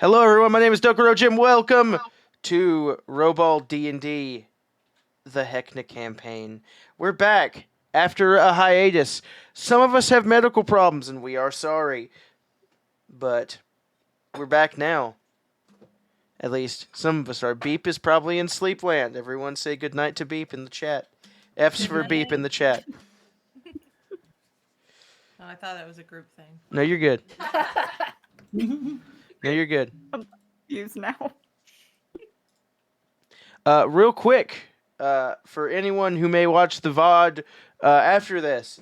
Hello, everyone. My name is Dokuro Jim. Welcome to Rolebold D&D, the Heckna campaign. We're back after a hiatus. Some of us have medical problems, and we are sorry, but we're back now. At least some of us are. Beep is probably in Sleepland. Everyone say goodnight to Beep in the chat. F's for Beep in the chat. Oh, I thought that was a group thing. No, you're good. No, you're good. Use now. Real quick, for anyone who may watch the VOD after this,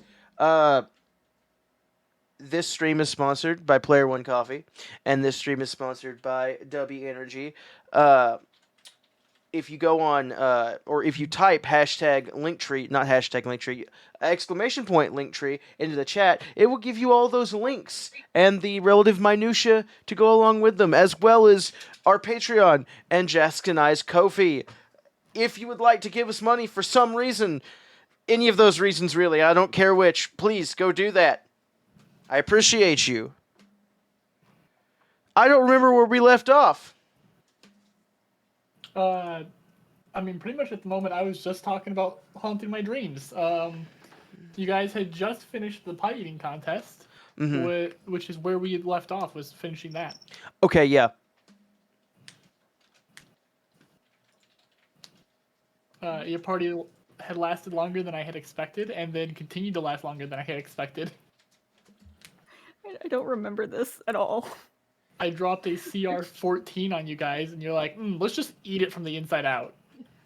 this stream is sponsored by Player One Coffee, and this stream is sponsored by W Energy. If you go on, or if you type hashtag Linktree, not hashtag Linktree, exclamation point Linktree into the chat, it will give you all those links and the relative minutia to go along with them, as well as our Patreon and Jask and I's Ko-fi. If you would like to give us money for some reason, any of those reasons really, I don't care which, please go do that. I appreciate you. I don't remember where we left off. I mean, pretty much at the moment, I was just talking about haunting my dreams. You guys had just finished the pie eating contest, which is where we had left off, was finishing that. Okay, yeah. Your party had lasted longer than I had expected, and then continued to last longer than I had expected. I don't remember this at all. I dropped a CR 14 on you guys, and you're like, let's just eat it from the inside out.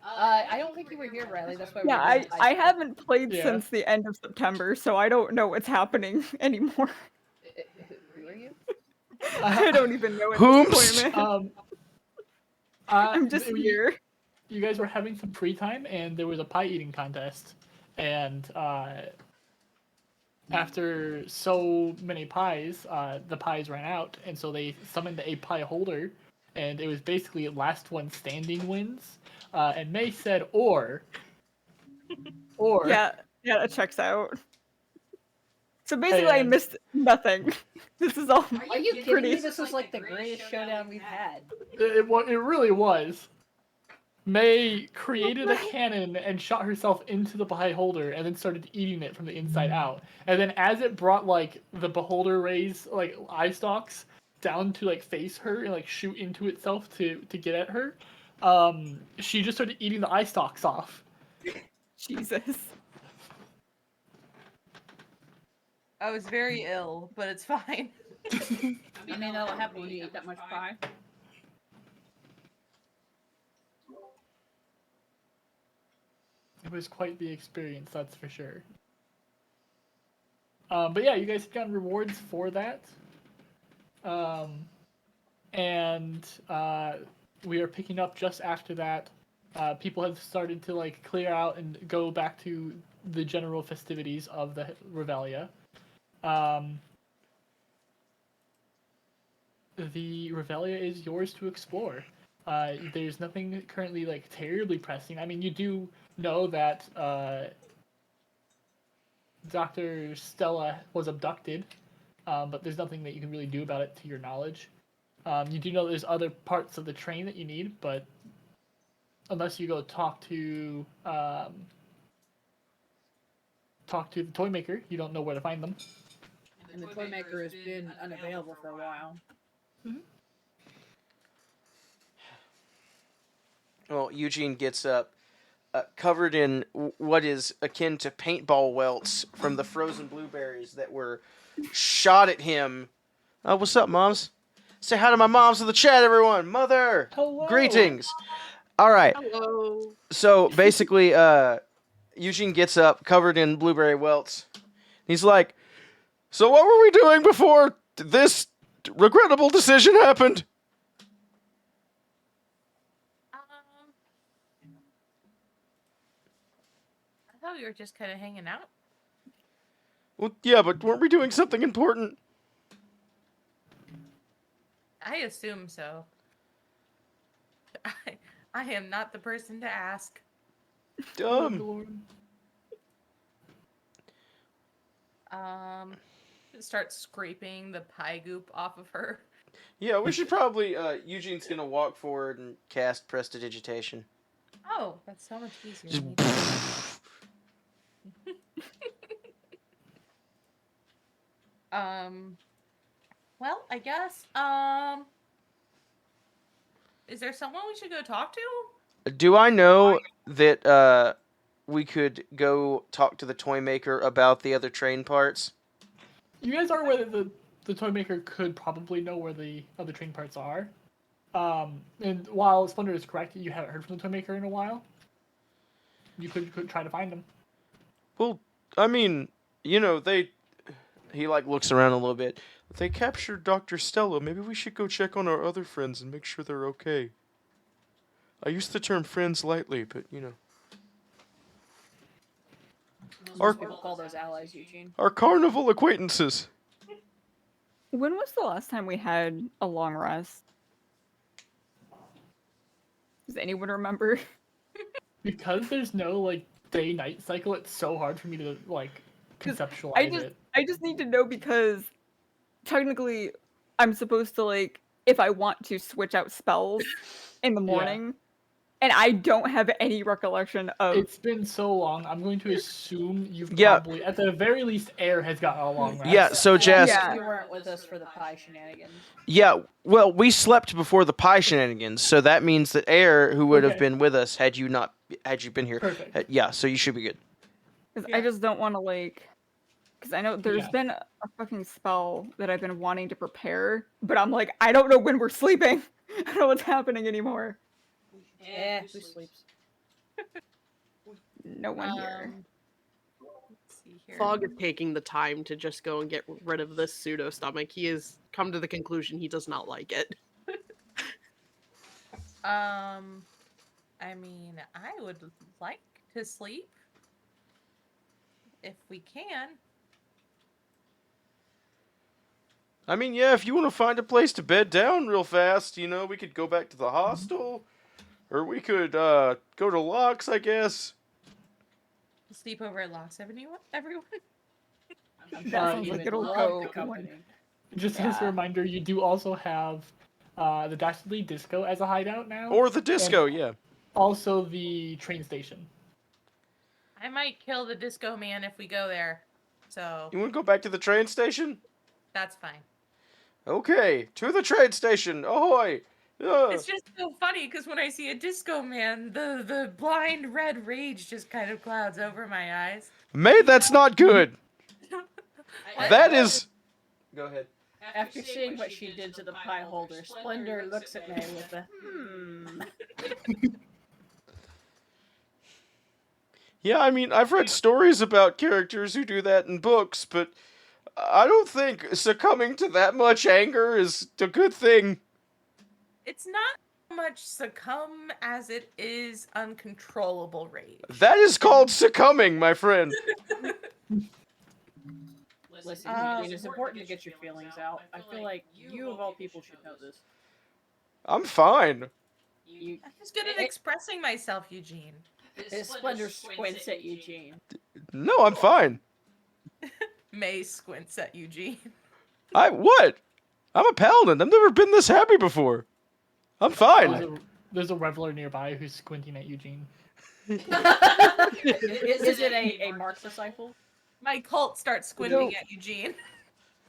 I don't think you were here, Riley. That's why. Yeah, I haven't played Yeah. since the end of September, so I don't know what's happening anymore. Who are you? I don't even know at Whomst? this point, man. I'm just here. You guys were having some free time, and there was a pie eating contest, and after so many pies, the pies ran out, and so they summoned a pie holder, and it was basically last one standing wins. And May said, or. Yeah, that checks out. So basically, I And- missed nothing. This is all Are you kidding pretty. me? This was like the greatest showdown we've had. It really was. May created a cannon and shot herself into the pie holder, and then started eating it from the inside out. And then as it brought like the beholder rays like eye stalks down to like face her and like shoot into itself to get at her, she just started eating the eye stalks off. Jesus. I was very ill, but it's fine. I mean, that'll happen when you eat that much pie. It was quite the experience, that's for sure. But yeah, you guys have gotten rewards for that. And we are picking up just after that. People have started to like clear out and go back to the general festivities of the Revelia. The Revelia is yours to explore. There's nothing currently like terribly pressing. I mean, you do know that Dr. Stella was abducted, but there's nothing that you can really do about it to your knowledge. You do know there's other parts of the train that you need, but unless you go talk to the toy maker, you don't know where to find them. And the toy maker has been unavailable for a while. Well, Eugene gets up, covered in what is akin to paintball welts from the frozen blueberries that were shot at him. What's up, moms? Say hi to my moms in the chat, everyone. Mother! Hello! Greetings! Alright, Hello. so basically, Eugene gets up, covered in blueberry welts. He's like, so what were we doing before this regrettable decision happened? I thought we were just kind of hanging out. Well, yeah, but weren't we doing something important? I assume so. I am not the person to ask. Dumb. Um, start scraping the pie goop off of her. Yeah, we should probably. Eugene's gonna walk forward and cast Prestidigitation. Oh, that's so much easier. Just. than me. Well, I guess. Is there someone we should go talk to? Do I know that we could go talk to the toy maker about the other train parts? You guys are aware that the toy maker could probably know where the other train parts are. And while Splendor is correct, you haven't heard from the toy maker in a while. You could try to find them. Well, I mean, they. He looks around a little bit. They captured Dr. Stella. Maybe we should go check on our other friends and make sure they're okay. I use the term friends lightly, but Most people call those allies, Eugene. our carnival acquaintances. When was the last time we had a long rest? Does anyone remember? Because there's no day-night cycle, it's so hard for me to conceptualize it. I just need to know because technically I'm supposed to if I want to switch out spells in the morning, and I don't have any recollection of. It's been so long. I'm going to assume you've Yeah. probably, at the very least, Air has gotten a long rest. Yeah, so Jess. Yeah. You weren't with us for the pie shenanigans. Yeah, well, we slept before the pie shenanigans, so that means that Air, who would have Okay. been with us had you been here. Perfect. Yeah, so you should be good. Because I just don't want to because I know there's Yeah. been a fucking spell that I've been wanting to prepare, but I'm I don't know when we're sleeping. I don't know what's happening anymore. Yeah, who sleeps? No one here. Let's see here. Fog is taking the time to just go and get rid of this pseudo stomach. He has come to the conclusion he does not like it. I mean, I would like to sleep if we can. I mean, yeah, if you want to find a place to bed down real fast, we could go back to the hostel, or we could go to Locks, I guess. Sleep over at Locks, everyone. I'm That sure sounds you like would it'll love go the one. company. Just as a Yeah. reminder, you do also have the Dastardly Disco as a hideout now. Or the disco, yeah. Also the train station. I might kill the disco man if we go there. So You want to go back to the train station? that's fine. Okay, to the train station. Ahoy! It's just so funny because when I see a disco man, the blind red rage just kind of clouds over my eyes. Mate, that's not good. I- That is. Go ahead. After seeing what she did to the pie holder, Splendor looks at me with a Yeah, I mean, I've read stories about characters who do that in books, but I don't think succumbing to that much anger is a good thing. It's not so much succumb as it is uncontrollable rage. That is called succumbing, my friend. Listen, Eugene, it's important to get your feelings out. I feel like you of all people should know this. I'm fine. You, I'm just good at expressing myself, Eugene. Splendor squints at Eugene. No, I'm fine. May squints at Eugene. What? I'm a paladin. I've never been this happy before. I'm fine. There's a reveler nearby who's squinting at Eugene. Is it a Mark disciple? My cult starts squinting at Eugene.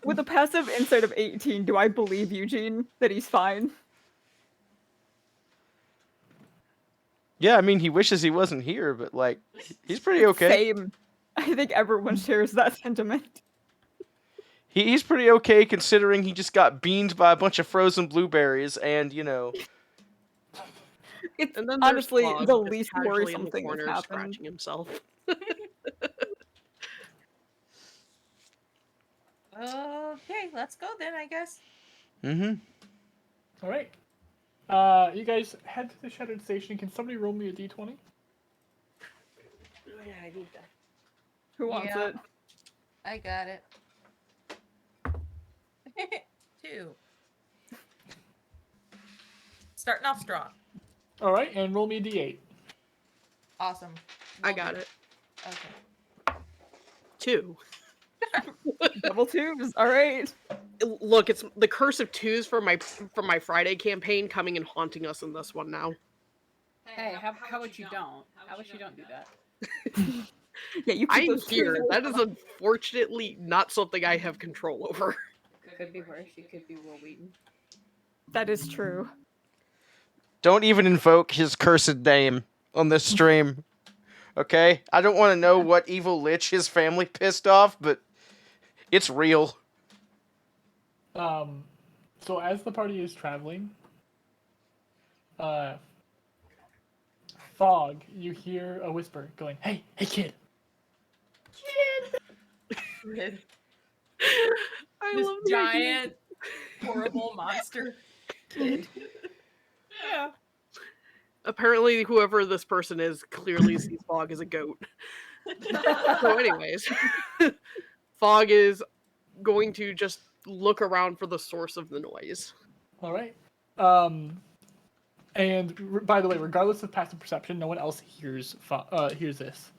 With a passive insight of 18, do I believe Eugene that he's fine? Yeah, I mean, he wishes he wasn't here, but, he's pretty okay. Same. I think everyone shares that sentiment. He's pretty okay considering he just got beamed by a bunch of frozen blueberries and, It's And then there's honestly Fog the just least casually worrisome in the thing that's corner happened. scratching himself. Okay, let's go then, I guess. Mm-hmm. All right. You guys head to the Shattered Station. Can somebody roll me a d20? Yeah, I need that. Who wants Yeah. it? I got it. 2. Starting off strong. All right, and roll me a d8. Awesome. I got it. Okay. 2. Double twos. All right. Look, it's the curse of twos from my Friday campaign coming and haunting us in this one now. Hey, how about you don't? How about you don't do that? Yeah, you keep I'm those here. twos. That is unfortunately not something I have control over. Could be worse. You could be Will Wheaton. That is true. Don't even invoke his cursed name on this stream. Okay? I don't want to know what evil lich his family pissed off, but it's real. So as the party is traveling, Fog, you hear a whisper going, "Hey, kid!" I This love the idea. giant, horrible monster kid. Yeah. Apparently, whoever this person is clearly sees Fog as a goat. So, anyways, Fog is going to just look around for the source of the noise. All right. By the way, regardless of passive perception, no one else hears this.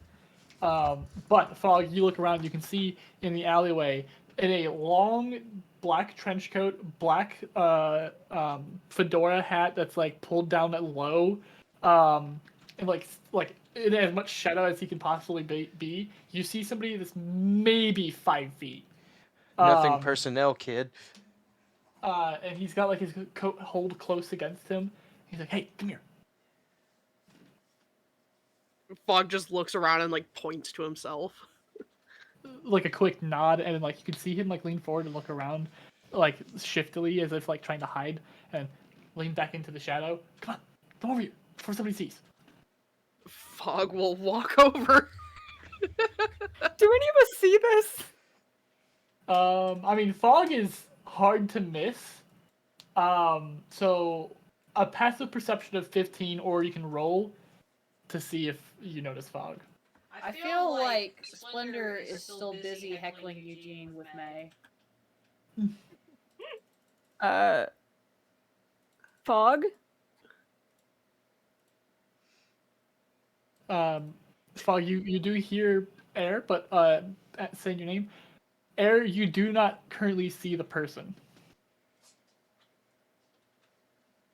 But Fog, you look around, you can see in the alleyway, in a long black trench coat, black fedora hat that's like pulled down at low, and like in as much shadow as he can possibly be. You see somebody that's maybe 5 feet. Nothing personnel, kid. And he's got like his coat hold close against him. He's like, "Hey, come here." Fog just looks around and like points to himself. Like a quick nod, and then like you can see him like lean forward and look around, like shiftily as if like trying to hide, and lean back into the shadow. Come over here before somebody sees. Fog will walk over. Do any of us see this? I mean, Fog is hard to miss. So a passive perception of 15, or you can roll to see if you notice Fog. I feel like Splendor is still busy heckling Eugene with May. Fog? Fog, you do hear Air, but at saying your name, Air, you do not currently see the person.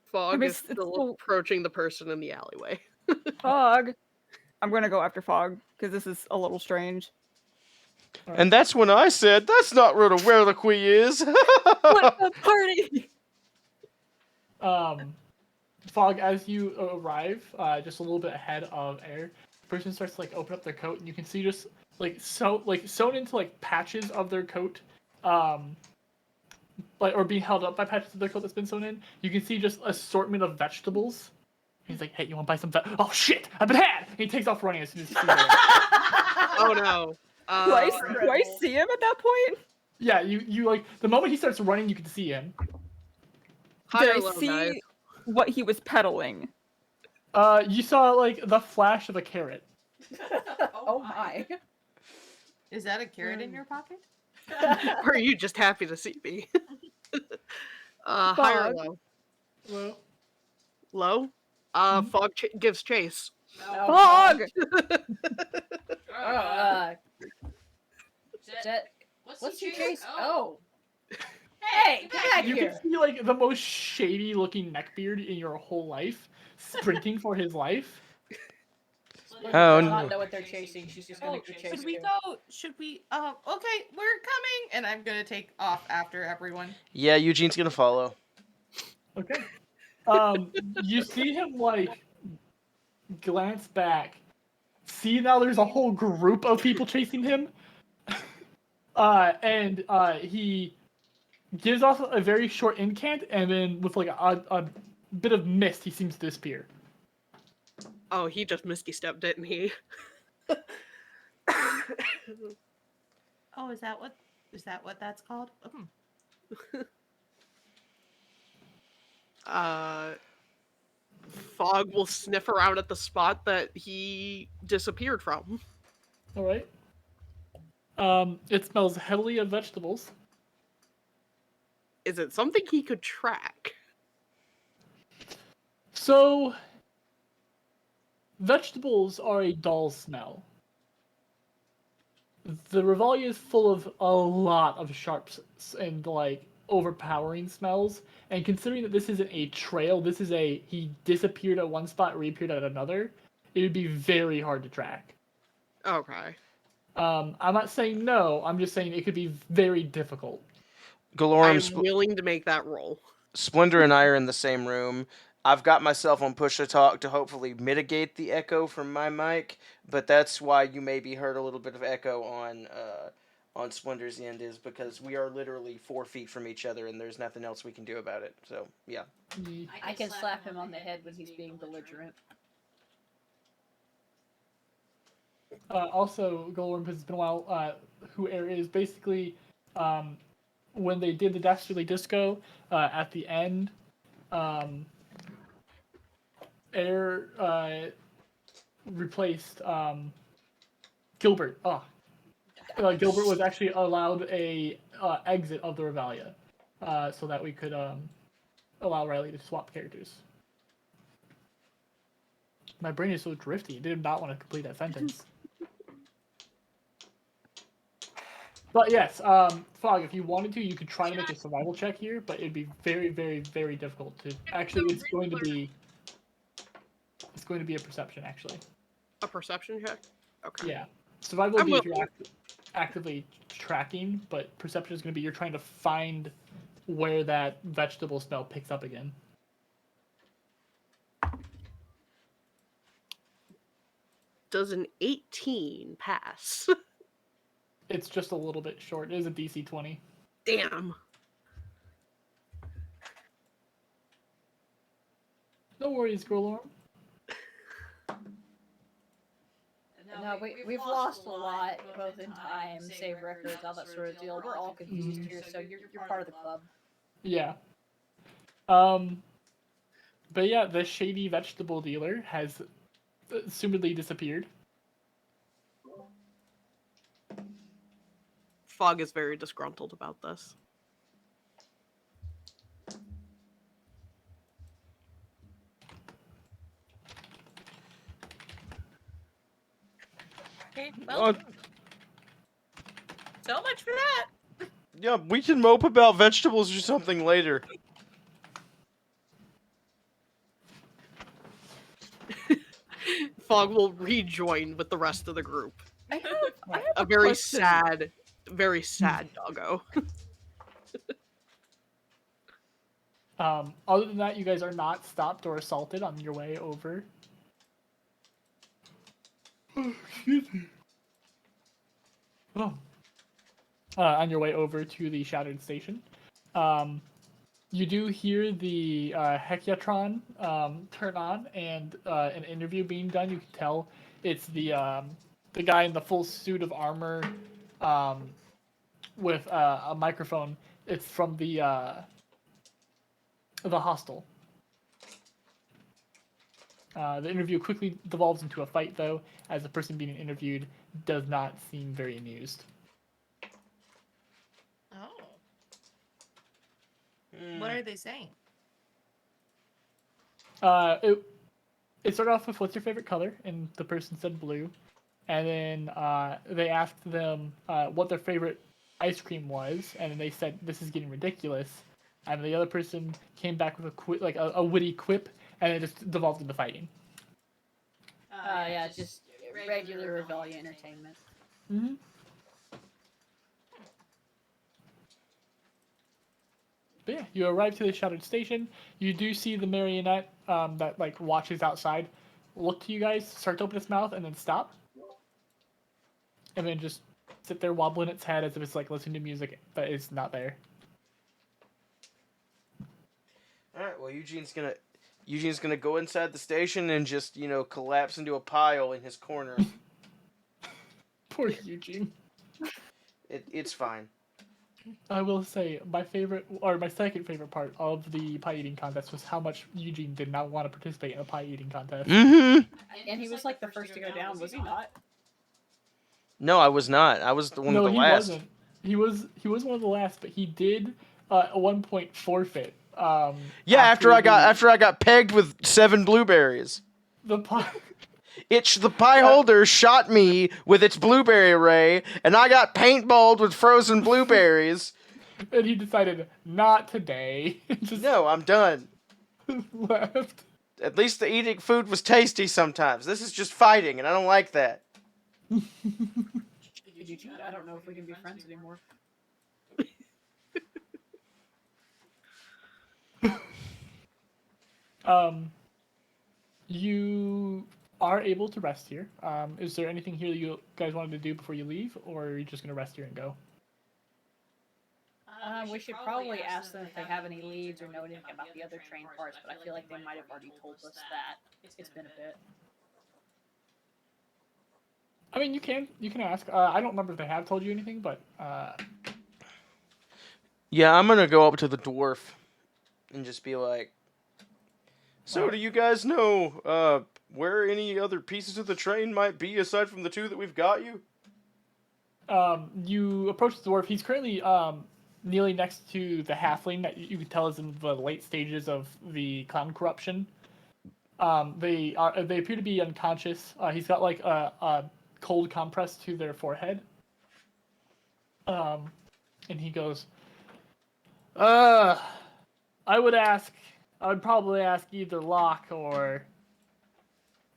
Fog is it's still so- approaching the person in the alleyway. Fog. I'm gonna go after Fog, because this is a little strange. And that's when I said, that's not really where the queen is. What a party! Fog, as you arrive, just a little bit ahead of Air, the person starts to like open up their coat, and you can see just like sewn into like patches of their coat, or being held up by patches of their coat that's been sewn in. You can see just assortment of vegetables. He's like, "Hey, you want to buy some? Oh shit, I've been had!" And he takes off running as soon as he sees it. Oh no. Do I see him at that point? Yeah, you like the moment he starts running, you can see him. High or Did I low, see guys? what he was peddling? You saw like the flash of a carrot. Oh my. Is that a carrot in your pocket? Or are you just happy to see me? High or Fog. low? Well, Low? Fog gives chase. Fog! Jet, what's your chase? Oh. Hey, get back you here. can see like the most shady looking neckbeard in your whole life, sprinting for his life. Splendor Oh, does not no. know what they're chasing. She's just gonna chase Should we you. go? Should we? Okay, we're coming, and I'm gonna take off after everyone. Yeah, Eugene's gonna follow. Okay. You see him like glance back. See now there's a whole group of people chasing him. And he gives off a very short incant, and then with like a bit of mist, he seems to disappear. Oh, he just misty stepped, didn't he? Oh, is that what that's called? Fog will sniff around at the spot that he disappeared from. All right. It smells heavily of vegetables. Is it something he could track? So, vegetables are a dull smell. The Revalia is full of a lot of sharps and like overpowering smells. And considering that this isn't a trail, this is he disappeared at one spot, reappeared at another. It would be very hard to track. Okay. I'm not saying no. I'm just saying it could be very difficult. Galorum, I'm willing to make that roll. Splendor and I are in the same room. I've got myself on push to talk to hopefully mitigate the echo from my mic, but that's why you maybe heard a little bit of echo on Splendor's end, is because we are literally 4 feet from each other and there's nothing else we can do about it. So yeah. I can slap him on the head when he's being belligerent. Also, Golem, because it's been a while, who Air is basically when they did the Dastardly Disco at the end, Air replaced Gilbert. Gilbert was actually allowed a exit of the Revalia, so that we could allow Riley to swap characters. My brain is so drifty; it did not want to complete that sentence. But yes, Fog, if you wanted to, you could try to make a survival check here, but it'd be very, very, very difficult to. Actually, it's going to be a perception, actually. A perception check? Okay. Yeah. Survival would be if you're actively tracking, but perception is going to be you're trying to find where that vegetable smell picks up again. Does an 18 pass? It's just a little bit short. It is a DC 20. Damn. No worries, Grolorm. No, we've lost a lot, both in time, save records, all that sort of deal. We're all confused here, so you're part of the club. Yeah. But yeah, the shady vegetable dealer has assumedly disappeared. Fog is very disgruntled about this. Okay, well, so much for that. Yeah, we can mope about vegetables or something later. Fog will rejoin with the rest of the group. I have A very question. sad doggo. Other than that, you guys are not stopped or assaulted on your way over. Excuse me. On your way over to the Shattered Station. You do hear the Hecyatron turn on and an interview being done. You can tell it's the guy in the full suit of armor with a microphone. It's from the hostel. The interview quickly devolves into a fight, though, as the person being interviewed does not seem very amused. Oh. What are they saying? It started off with, what's your favorite color? And the person said blue. And then they asked them what their favorite ice cream was, and then they said, this is getting ridiculous. And the other person came back with a witty quip, and it just devolved into fighting. Yeah, just regular rebellion entertainment. Mm-hmm. But yeah, you arrive to the Shattered Station. You do see the marionette that watches outside look to you guys, start to open its mouth, and then stop. And then just sit there wobbling its head as if it's listening to music that is not there. Alright, well Eugene's gonna go inside the station and just, collapse into a pile in his corner. Poor Eugene. It's fine. I will say my second favorite part of the pie eating contest was how much Eugene did not want to participate in a pie eating contest. Mm-hmm. And he was the first to go down, was he not? No, I was not. I was the one of the last. Wasn't. He was one of the last, but he did at one point forfeit. Yeah, after I got pegged with 7 blueberries. The pie. The pie holder shot me with its blueberry ray, and I got paintballed with frozen blueberries. And he decided, not today. Just No, I'm done. left. At least the eating food was tasty sometimes. This is just fighting, and I don't like that. I don't know if we can be friends anymore. You are able to rest here. Is there anything here that you guys wanted to do before you leave, or are you just going to rest here and go? We should probably ask them if they have any leads or know anything about the other train parts, but I feel like they might have already told us that. It's been a bit. I mean, you can ask. I don't remember if they have told you anything, but Yeah, I'm gonna go up to the dwarf and just be like, so do you guys know where any other pieces of the train might be aside from the 2 that we've got you? you approach the dwarf. He's currently kneeling next to the halfling that you can tell is in the late stages of the clown corruption. They appear to be unconscious. He's got like a cold compress to their forehead. And he goes, I would probably ask either Locke or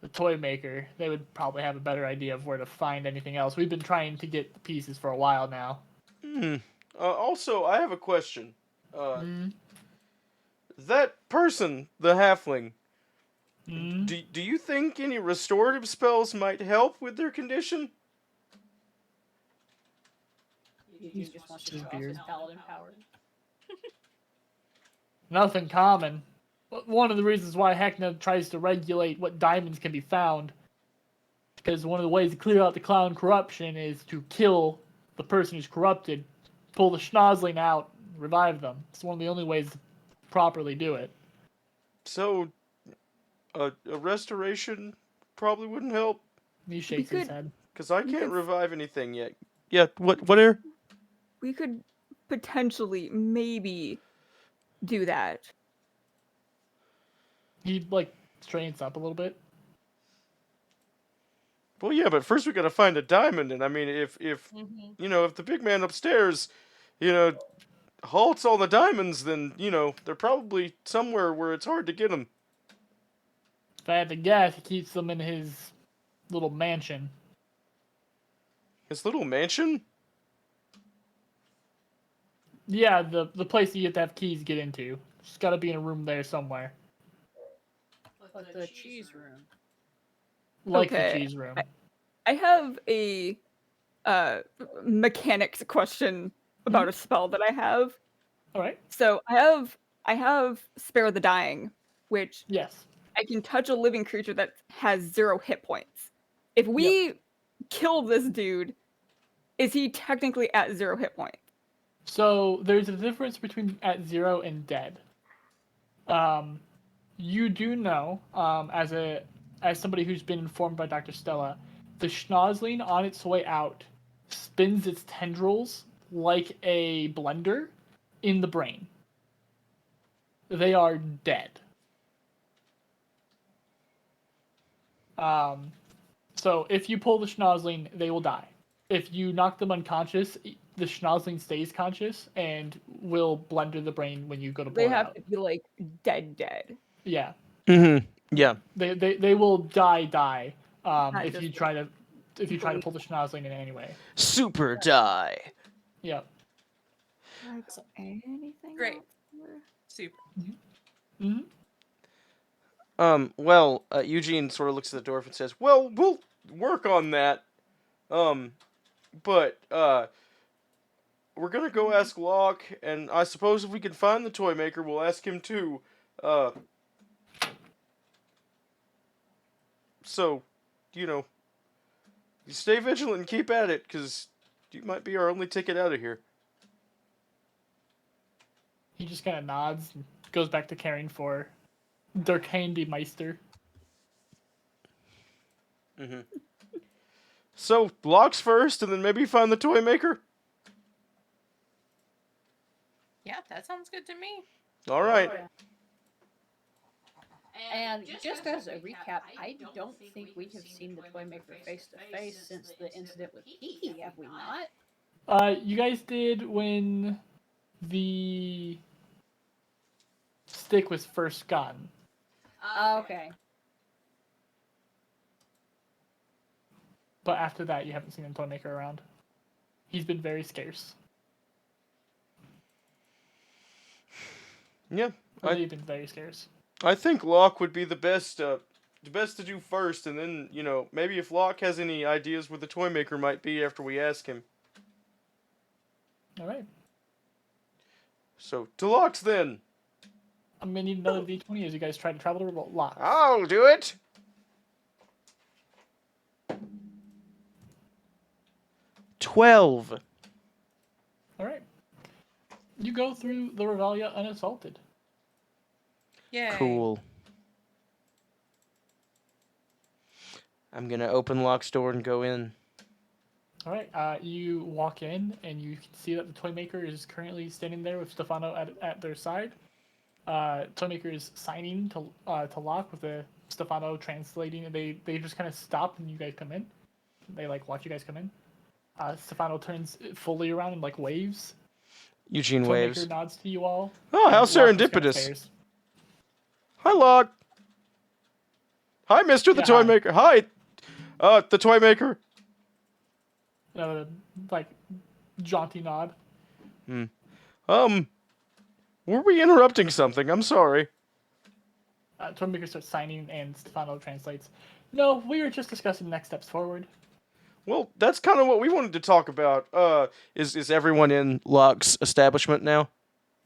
the toy maker. They would probably have a better idea of where to find anything else. We've been trying to get the pieces for a while now. Also, I have a question. That person, the halfling, do you think any restorative spells might help with their condition? He just wants to show off his paladin powers. Nothing common. One of the reasons why Heckna tries to regulate what diamonds can be found, because one of the ways to clear out the clown corruption is to kill the person who's corrupted, pull the schnozzling out, revive them. It's one of the only ways to properly do it. So, a restoration probably wouldn't help? He shakes his head. Because I can't revive anything yet. Yeah, what are? We could potentially, maybe, do that. He, straightens up a little bit. Well, yeah, but first we gotta find a diamond, and I mean, if if the big man upstairs, halts all the diamonds, then, they're probably somewhere where it's hard to get them. If I had to guess, he keeps them in his little mansion. His little mansion? Yeah, the place you have to have keys to get into. It's got to be in a room there somewhere. Like the cheese room. Like Okay. the cheese room. I have a mechanics question about a spell that I have. All right. So I have Spare the Dying, which Yes. I can touch a living creature that has 0 hit points. If we kill this dude, is he technically at 0 hit points? So there's a difference between at 0 and dead. You do know, as somebody who's been informed by Dr. Stella, the schnozzling on its way out spins its tendrils like a blender in the brain. They are dead. So if you pull the schnozzling, they will die. If you knock them unconscious, the schnozzling stays conscious and will blender the brain when you go to pull They it have out. to be like dead. Yeah. Mm-hmm. Yeah. They will die. Not If just you try to pull the schnozzling in any way. Super die. Yeah. Anything Great. else? Super. Mm-hmm. Well, Eugene sort of looks at the dwarf and says, well, we'll work on that. But, we're gonna go ask Locke, and I suppose if we can find the toy maker, we'll ask him too. So, you stay vigilant and keep at it, because you might be our only ticket out of here. He just kind of nods and goes back to caring for Der Candy Meister. Mm-hmm. So, Locke's first, and then maybe find the toy maker? Yeah, that sounds good to me. All right. And just as a recap, I don't think we have seen the toy maker face to face since the incident with Kiki, have we not? You guys did when the stick was first gotten. Okay. But after that, you haven't seen the toy maker around. He's been very scarce. Yeah, They've been very scarce. I think Locke would be the best to do first, and then maybe if Locke has any ideas where the toy maker might be after we ask him. All right. So to Locke's then. I'm gonna need another D20 as you guys try to travel to Locke. I'll do it. $12. All right. You go through the Regalia unassaulted. Yay. Cool. I'm gonna open Locke's door and go in. All right. You walk in and you can see that the toy maker is currently standing there with Stefano at their side. Toy maker is signing to Locke with Stefano translating, and they just kind of stop when you guys come in. They watch you guys come in. Stefano turns fully around and waves. Eugene Toy waves. maker nods to you all. Oh, how and Locke just kinda serendipitous. stares. Hi, Locke. Hi, Mr. the Yeah, Toy hi. Maker. Hi, the Toy Maker. Jaunty nod. Were we interrupting something? I'm sorry. Toy maker starts signing, and Stefano translates. No, we were just discussing next steps forward. Well, that's kind of what we wanted to talk about. Is everyone in Locke's establishment now?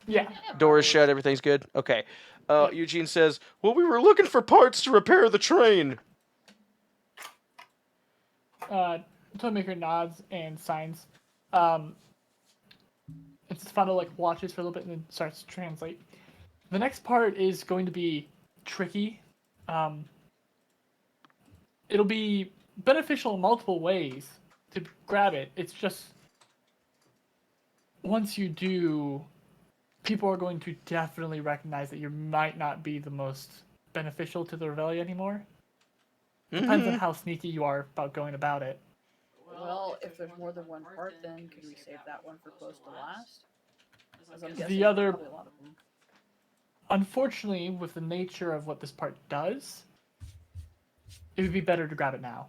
Yeah. Door is shut, everything's good? Okay. Eugene says, well, we were looking for parts to repair the train. Toy maker nods and signs. And Stefano watches for a little bit and then starts to translate. The next part is going to be tricky. It'll be beneficial in multiple ways to grab it. It's just once you do, people are going to definitely recognize that you might not be the most beneficial to the Reveille anymore. Depends on how sneaky you are about going about it. Well, if there's more than one part, then could we save that one for close to last? 'Cause I'm guessing The other, there's probably a lot of them. unfortunately, with the nature of what this part does, it would be better to grab it now.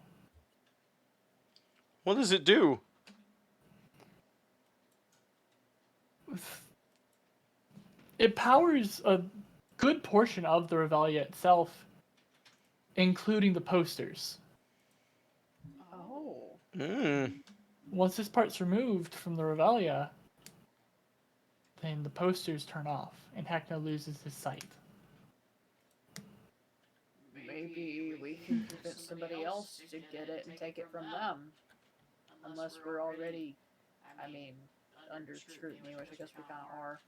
What does it do? It powers a good portion of the Reveille itself, including the posters. Oh. Once this part's removed from the Reveille, then the posters turn off, and Heckna loses his sight. Maybe we can convince somebody else to get it and take it from them. Unless we're already, under scrutiny, which I guess we kind of are.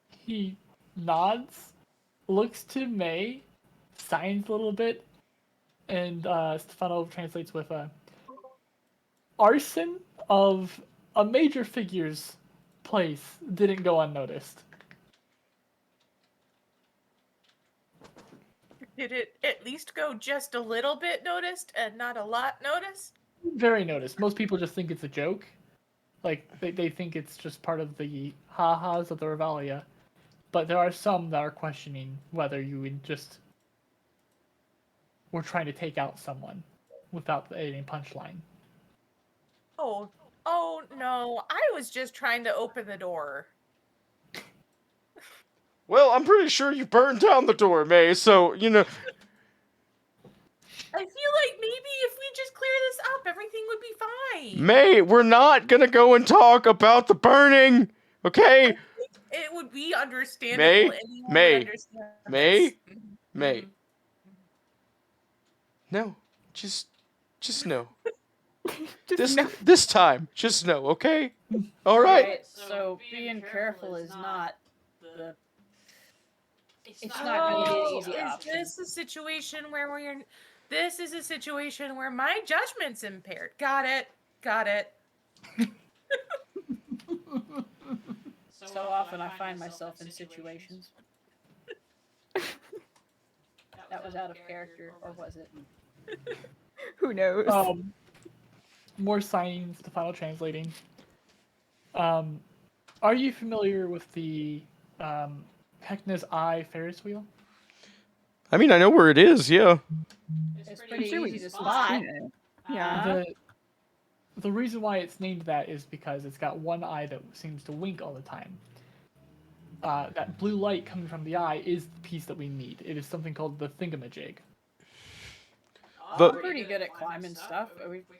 He nods, looks to May, signs a little bit, and Stefano translates with arson of a major figure's place didn't go unnoticed. Did it at least go just a little bit noticed and not a lot noticed? Very noticed. Most people just think it's a joke. They think it's just part of the ha-has of the Reveille. But there are some that are questioning whether you would just were trying to take out someone without any punchline. Oh no! I was just trying to open the door. Well, I'm pretty sure you burned down the door, May, so, I feel like maybe if we just clear this up, everything would be fine. May, we're not gonna go and talk about the burning, okay? It would be understandable. May, Anyone would May, understand May, this. May. No, just no. This time, just no, okay? All right. So being careful is not the. It's not going to be an easy option. This is a situation where This is a situation where my judgment's impaired. Got it. So often I find myself in situations. That was out of character, or was it? Who knows? More signs, the final translating. Are you familiar with the Heckna's Eye Ferris wheel? I mean, I know where it is. Yeah. It's I'm pretty sure easy we've to spot. seen it. Yeah. The reason why it's named that is because it's got one eye that seems to wink all the time. That blue light coming from the eye is the piece that we need. It is something called the thingamajig. The- I'm pretty good at climbing stuff.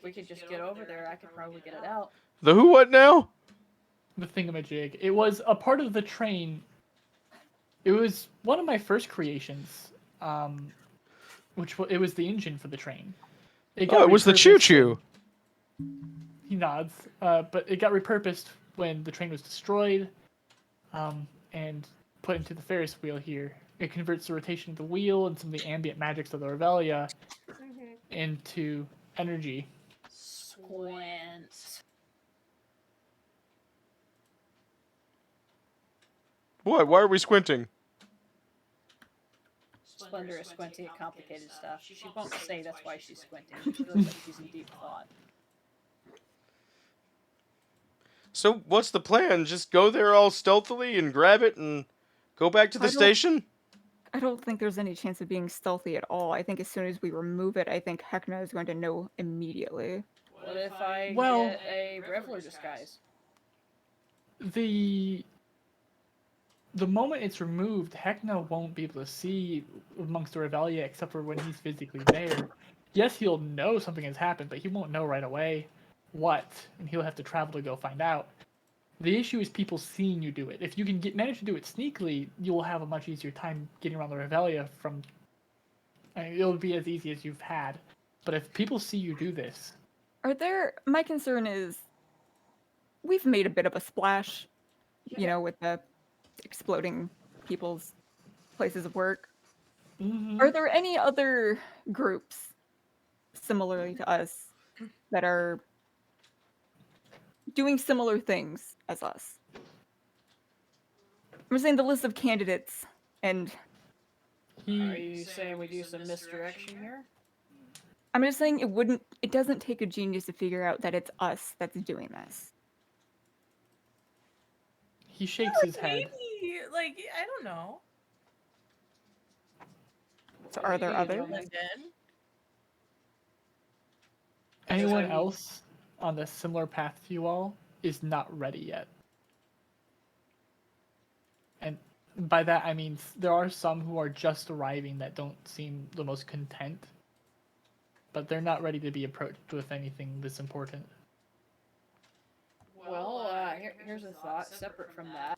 We could just get over there. I could probably get it out. The who? What now? The thingamajig. It was a part of the train. It was one of my first creations, it was the engine for the train. Oh, it was the choo choo. He nods. But it got repurposed when the train was destroyed, and put into the Ferris wheel here. It converts the rotation of the wheel and some of the ambient magics of the Revelia into energy. Squint. What? Why are we squinting? Splendor is squinting at complicated stuff. She won't say that's why she's squinting. She feels like she's in deep thought. So what's the plan? Just go there all stealthily and grab it and go back to the station? I don't think there's any chance of being stealthy at all. I think as soon as we remove it, I think Heckna is going to know immediately. What if I Well- get a Reveler disguise? The moment it's removed, Heckna won't be able to see amongst the Revelia except for when he's physically there. Yes, he'll know something has happened, but he won't know right away what, and he'll have to travel to go find out. The issue is people seeing you do it. If you can manage to do it sneakily, you'll have a much easier time getting around the Revelia it'll be as easy as you've had. But if people see you do this... My concern is, we've made a bit of a splash, with the exploding people's places of work. Mhm. Are there any other groups similarly to us that are doing similar things as us? I'm saying the list of candidates, and Are you saying we do some misdirection here? I'm just saying it doesn't take a genius to figure out that it's us that's doing this. He shakes his head. Maybe, like, I don't know. So are there others? London. Anyone else on a similar path to you all is not ready yet. And by that I mean there are some who are just arriving that don't seem the most content, but they're not ready to be approached with anything this important. Well, here's a thought separate from that.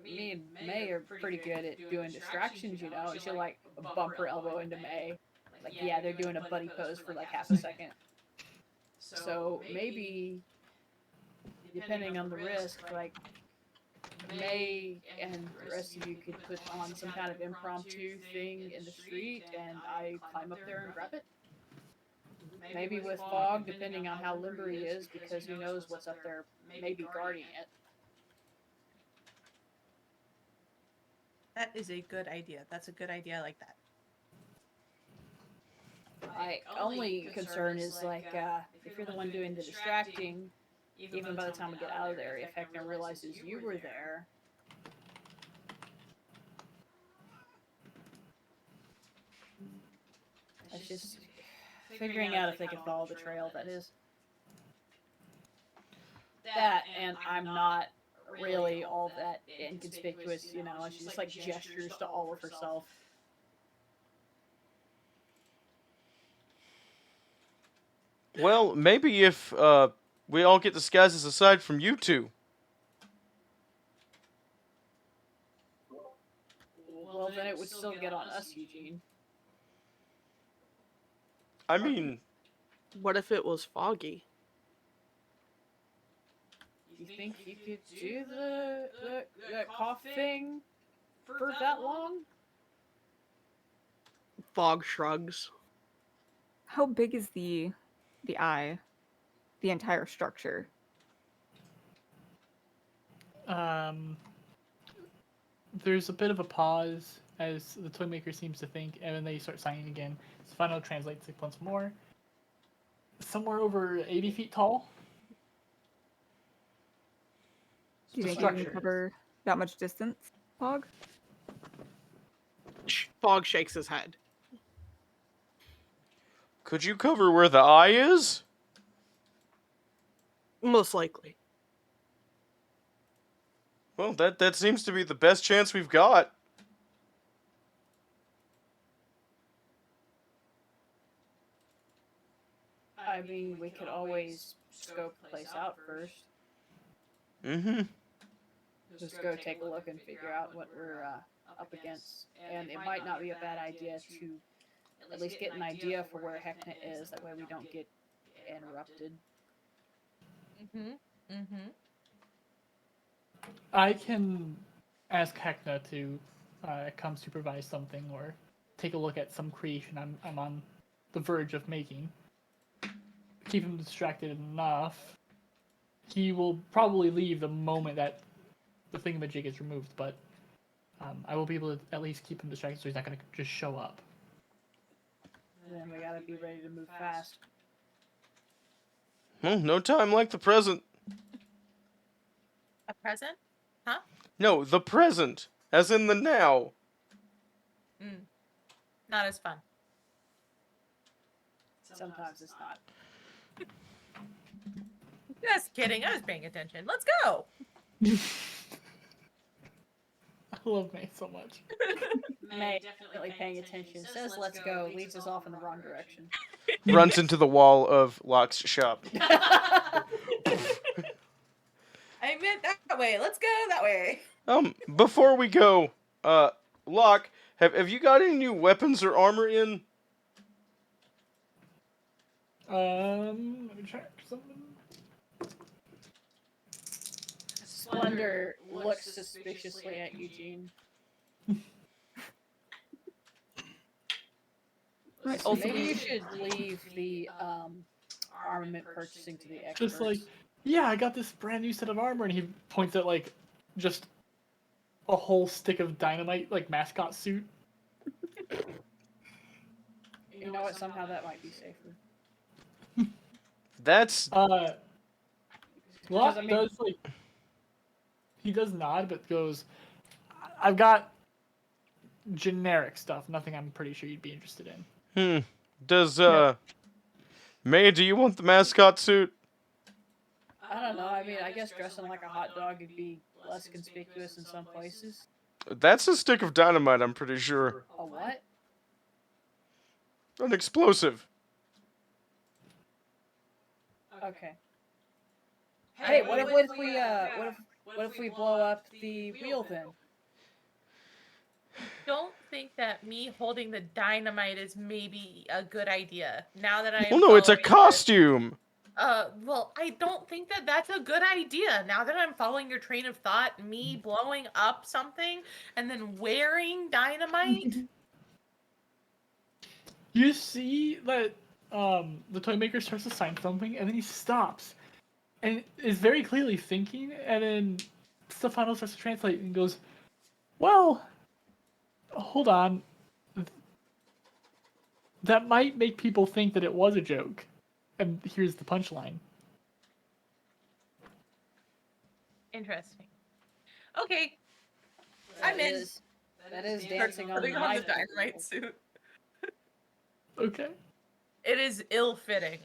Me and May are pretty good at doing distractions, and she'll like bump her elbow into May. Like, yeah, they're doing a buddy pose for like half a second. So maybe, depending on the risk, like May and the rest of you could put on some kind of impromptu thing in the street, and I climb up there and grab it. Maybe with Fog, depending on how limber he is, because who knows what's up there, maybe guarding it. That is a good idea. That's a good idea. I like that. My only concern is like, if you're the one doing the distracting, even by the time we get out of there, if Heckna realizes you were there. It's just figuring out if they can follow the trail, that is. That, and I'm not really all that inconspicuous, she just like gestures to all of herself. Well, maybe if we all get disguises aside from you two. Well, then it would still get on us, Eugene. I mean, What if it was Foggy? You think you could do the cough thing for that long? Fog shrugs. How big is the eye? The entire structure? There's a bit of a pause, as the toy maker seems to think, and then they start signing again. Stefano translates it once more. Somewhere over 80 feet tall. Do you The think you can structure. cover that much distance, Pog? Fog shakes his head. Could you cover where the eye is? Most likely. Well, that seems to be the best chance we've got. I mean, we could always scope the place out first. Mm-hmm. Just go take a look and figure out what we're up against. And it might not be a bad idea to at least get an idea for where Heckna is. That way we don't get interrupted. I can ask Heckna to come supervise something or take a look at some creation I'm on the verge of making. Keep him distracted enough. He will probably leave the moment that the thingamajig is removed, but I will be able to at least keep him distracted so he's not going to just show up. And then we gotta be ready to move fast. Well, no time like the present. A present? Huh? No, the present, as in the now. Not as fun. Sometimes it's not. Just kidding. I was paying attention. Let's go. I love May so much. May definitely paying attention. Says let's go, leads us off in the wrong direction. Runs into the wall of Locke's shop. I meant that way. Let's go that way. Before we go, Locke, have you got any new weapons or armor in? Let me check something. Splendor looks suspiciously at Eugene. Right, So also maybe you we- should leave the armament purchasing to the experts. Just like, yeah, I got this brand new set of armor, and he points at like just a whole stick of dynamite, like mascot suit. You know what? Somehow that might be safer. That's Locke I mean- does like he does nod, but goes, "I've got generic stuff, nothing I'm pretty sure you'd be interested in." Does May, do you want the mascot suit? I don't know. I mean, I guess dressing like a hot dog would be less conspicuous in some places. That's a stick of dynamite, I'm pretty sure. A what? An explosive. Okay. Hey, what if we blow up the wheel then? Don't think that me holding the dynamite is maybe a good idea. Now that I am Well, no, it's a following costume. well, I don't think that that's a good idea. Now that I'm following your train of thought, me blowing up something and then wearing dynamite. You see that the toy maker starts to sign something, and then he stops, and is very clearly thinking, and then Stefano starts to translate and goes, "Well, hold on. That might make people think that it was a joke." And here's the punchline. Interesting. Okay, I'm in. That is dancing on the Putting on the knife. dynamite suit. Okay. It is ill-fitting.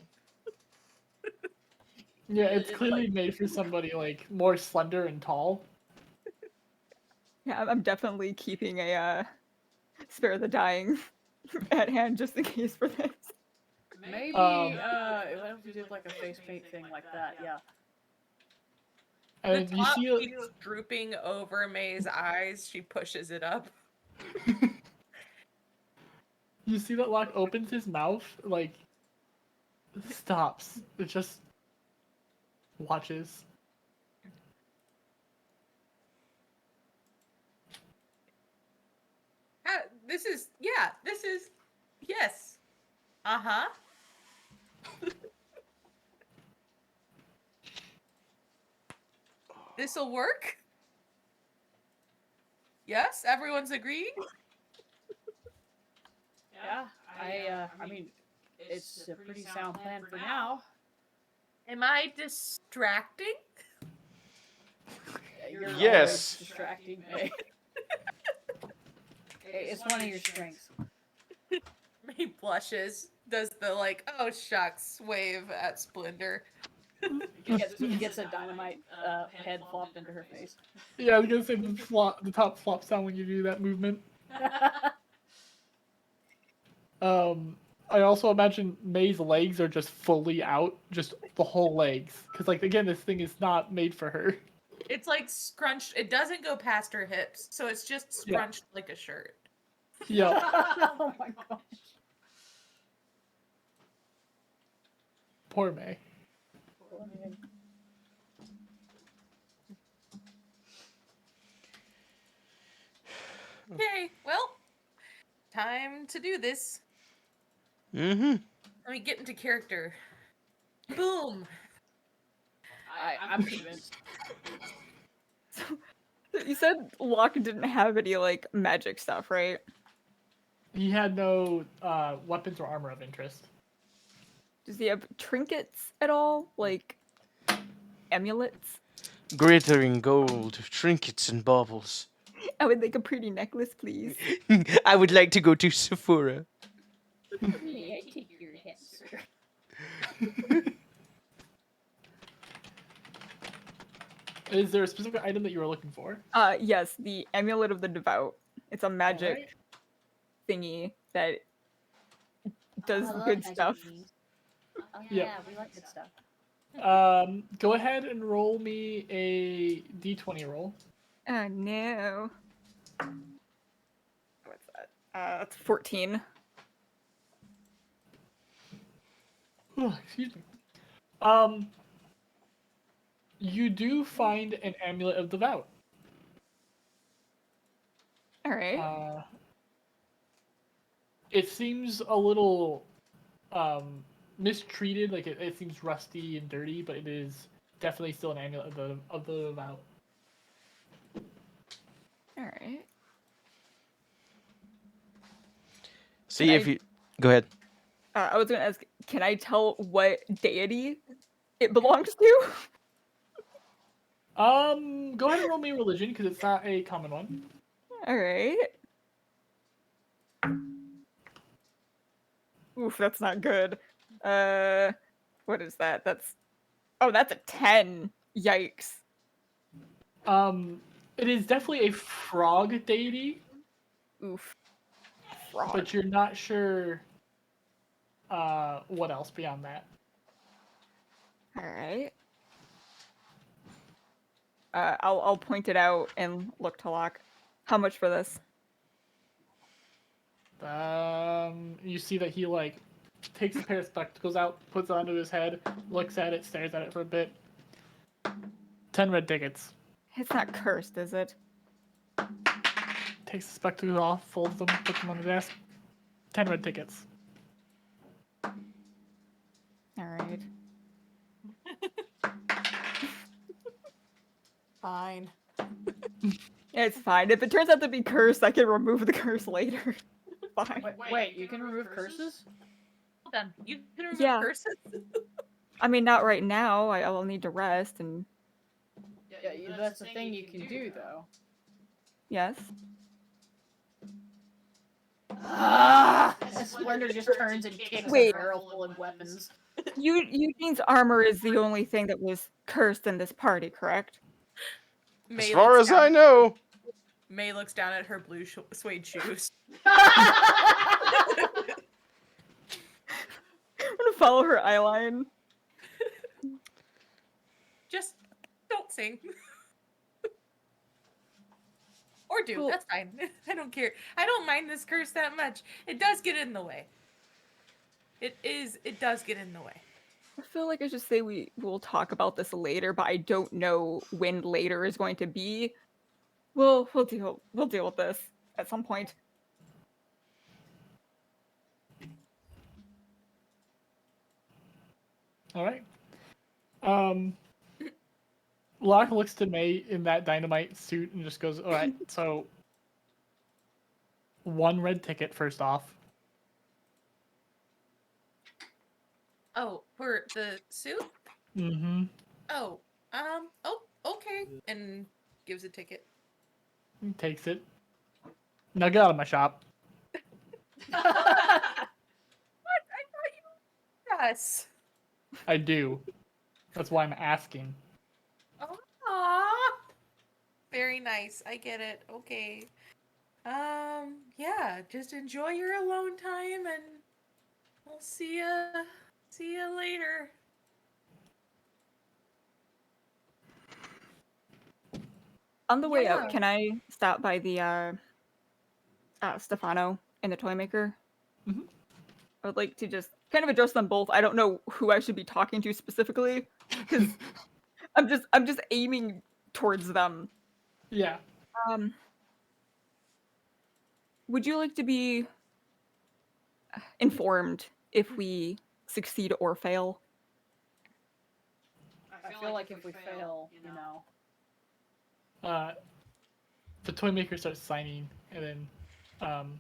Yeah, it's clearly made for somebody like more slender and tall. Yeah, I'm definitely keeping a spare the dying at hand just in case for this. Maybe, Um, what if we did like a face paint thing like that? Yeah. The And you top see piece drooping over May's eyes. She pushes it up. You see that Locke opens his mouth, like, stops. It just watches. This is yes. Uh-huh. This'll work? Yes, everyone's agreeing? Yeah, I mean, it's a pretty sound plan for now. Am I distracting? You're always Yes. distracting me. It's one of your strengths. He blushes, does the like, oh shucks wave at Splendor. Gets a dynamite head flopped into her face. Yeah, I was gonna say the top flops down when you do that movement. I also imagine May's legs are just fully out, just the whole legs, because like again, this thing is not made for her. It's like scrunched. It doesn't go past her hips, so it's just scrunched like a shirt. Yeah. Oh my gosh. Poor May. Okay, well, time to do this. Mm-hmm. Let me get into character. Boom. I'm convinced. So, you said Locke didn't have any like magic stuff, right? He had no weapons or armor of interest. Does he have trinkets at all? Like amulets? Glittering gold, trinkets and baubles. I would like a pretty necklace, please. I would like to go to Sephora. May I take your hat, sir? Is there a specific item that you were looking for? Yes, the amulet of the devout. It's a magic Alright. thingy that does I love good magic stuff. things. Oh Yep. yeah, we like good stuff. Go ahead and roll me a d20 roll. Oh no. What's that? That's 14. Excuse me. You do find an amulet of devout. Alright. It seems a little mistreated, like it seems rusty and dirty, but it is definitely still an amulet of the devout. Alright. See Can if I- you. Go ahead. I was gonna ask, can I tell what deity it belongs to? Go ahead and roll me religion because it's not a common one. Alright. Oof, that's not good. What is that? That's a 10. Yikes. It is definitely a frog deity, Oof. Frog. but you're not sure what else beyond that. Alright. I'll point it out and look to Locke. How much for this? You see that he like takes a pair of spectacles out, puts it onto his head, looks at it, stares at it for a bit. 10 red tickets. It's not cursed, is it? Takes the spectacles off, folds them, puts them on the desk. 10 red tickets. Alright. Fine. It's fine. If it turns out to be cursed, I can remove the curse later. Fine. Wait, you can remove curses? Hold on. You can remove Yeah. curses? I mean, not right now. I'll need to rest and... Yeah, that's the thing you can do, though. Yes? Ah! Splendor just turns and kicks Wait. a barrel full of weapons. Eugene's armor is the only thing that was cursed in this party, correct? As far as I know. May looks down at her blue suede shoes. I'm gonna follow her eyeline. Just don't sing. Or do. Well- That's fine. I don't care. I don't mind this curse that much. It does get in the way. It does get in the way. I feel like I should say we'll talk about this later, but I don't know when later is going to be. We'll deal with this at some point. All right. Locke looks to May in that dynamite suit and just goes, "All right, so 1 red ticket first off. Oh, for the suit? Mm-hmm. Oh, okay. And gives a ticket. He takes it. Now get out of my shop. Yes. I do. That's why I'm asking. Aww. Very nice. I get it. Okay. Yeah, just enjoy your alone time and we'll see ya later. On the way Yeah. out, can I stop by the Stefano and the toy maker? Mhm. I would like to just kind of address them both. I don't know who I should be talking to specifically because I'm just aiming towards them. Yeah. Um, would you like to be informed if we succeed or fail? I feel like if we fail, you know. The toy maker starts signing, and then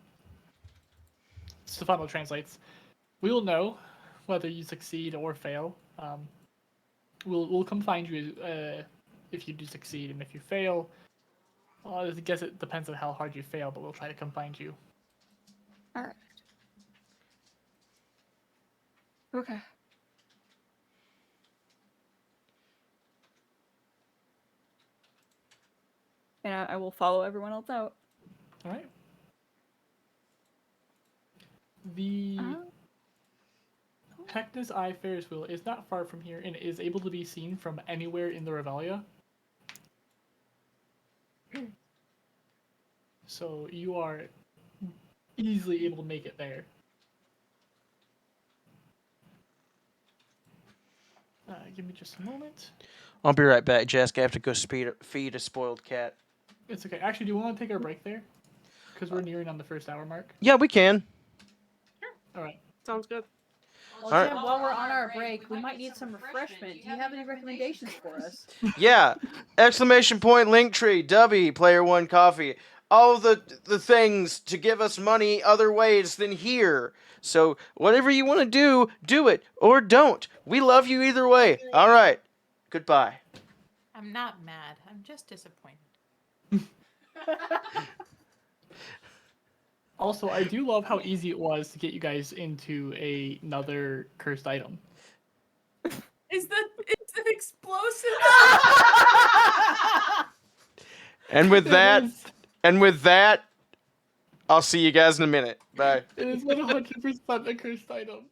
Stefano translates. We will know whether you succeed or fail. We'll come find you if you do succeed, and if you fail, well, I guess it depends on how hard you fail, but we'll try to come find you. All right. Okay. And I will follow everyone else out. All right. The Uh, Heckna's Eye Ferris wheel is not far from here and is able to be seen from anywhere in the Revelia. So you are easily able to make it there. Give me just a moment. I'll be right back, Jessica. I have to go feed a spoiled cat. It's okay. Actually, do you want to take our break there? Because we're nearing on the first hour mark. Yeah, we can. All right. Sounds good. Well, Alright. Jim, while we're on our break, we might need some refreshment. Do you have any recommendations for us? Yeah! Exclamation point Linktree, Dubby, Player One Coffee. All the things to give us money other ways than here. So whatever you want to do it or don't. We love you either way. All right. Goodbye. I'm not mad. I'm just disappointed. Also, I do love how easy it was to get you guys into another cursed item. Is the explosive? And with that, It is, I'll see you guys in a minute. Bye. it is 100% a cursed item.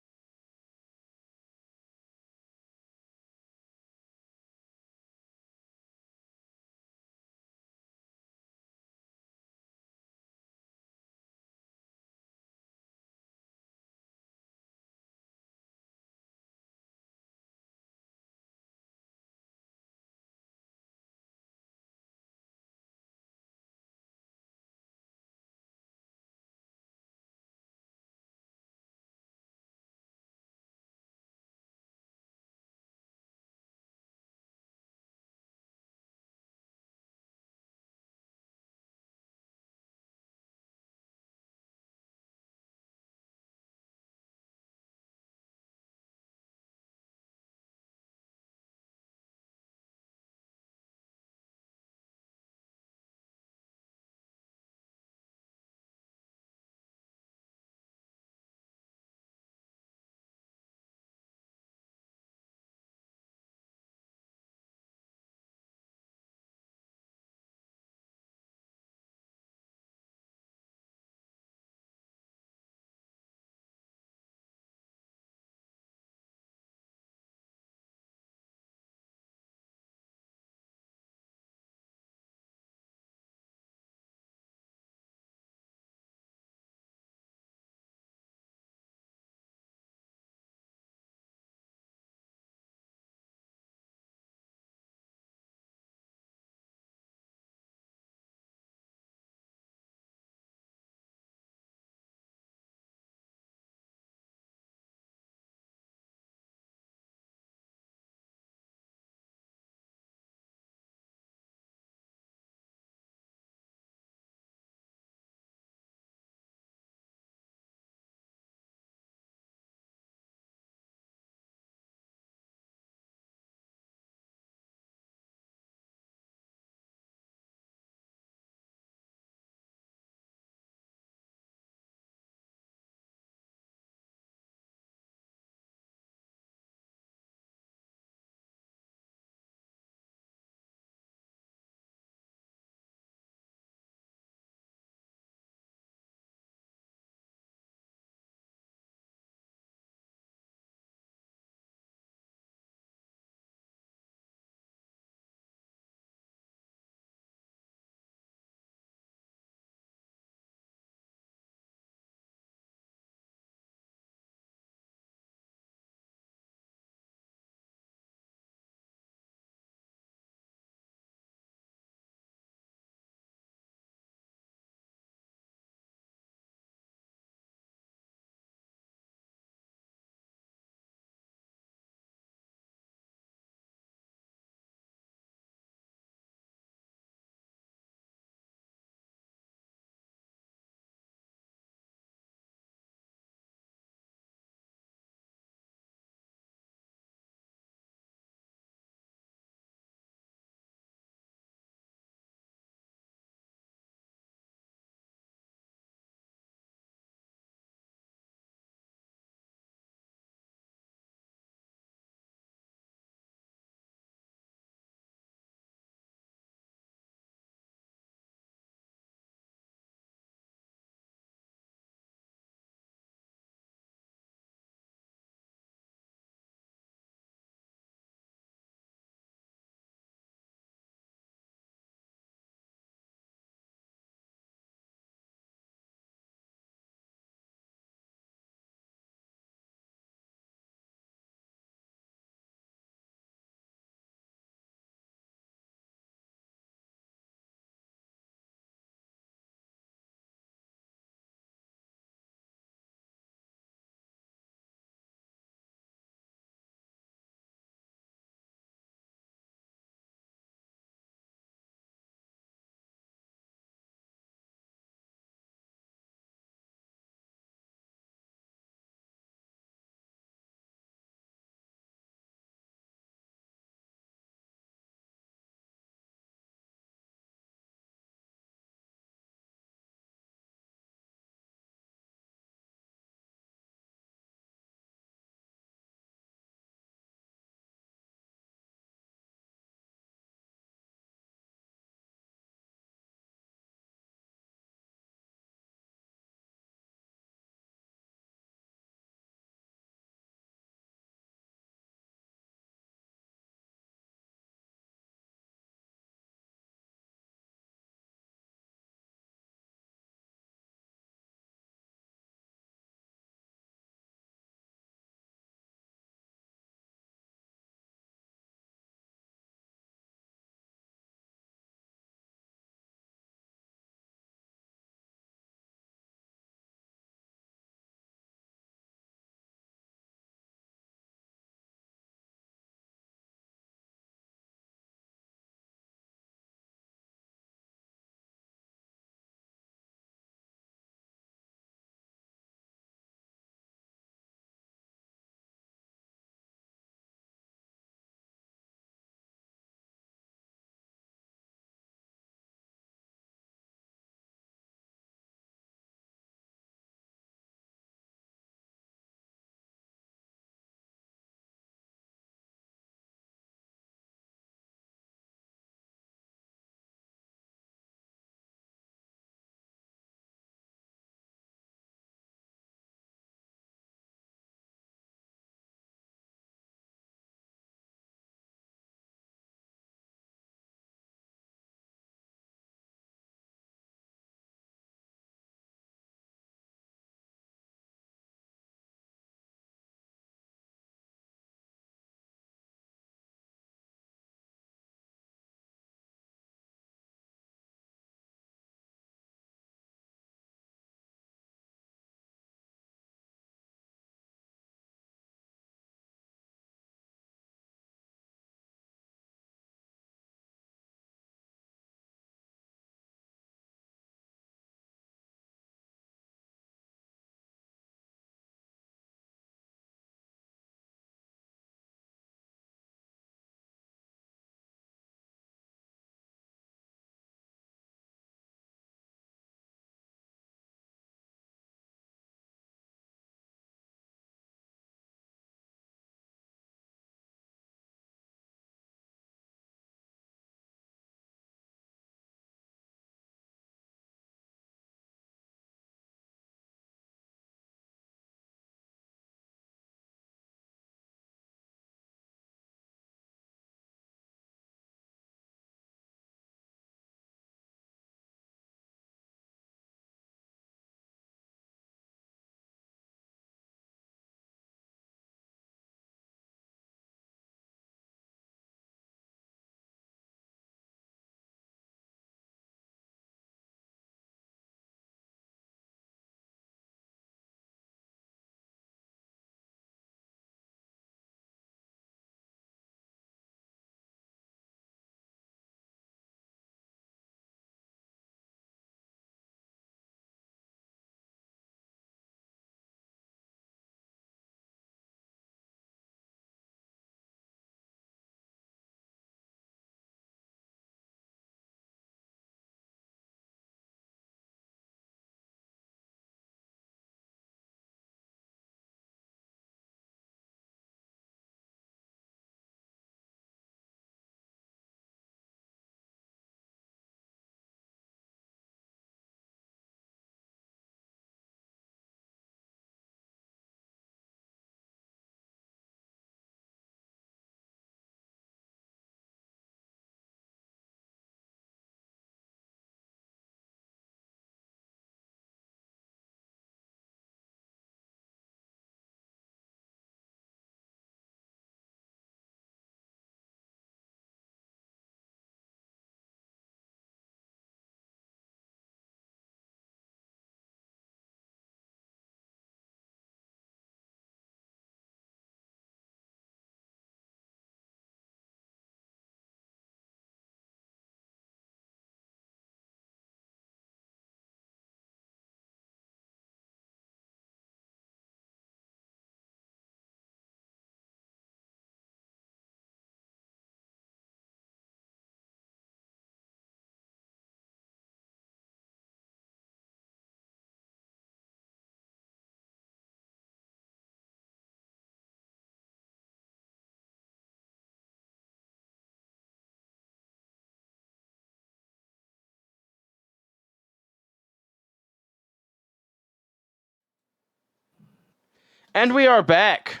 And we are back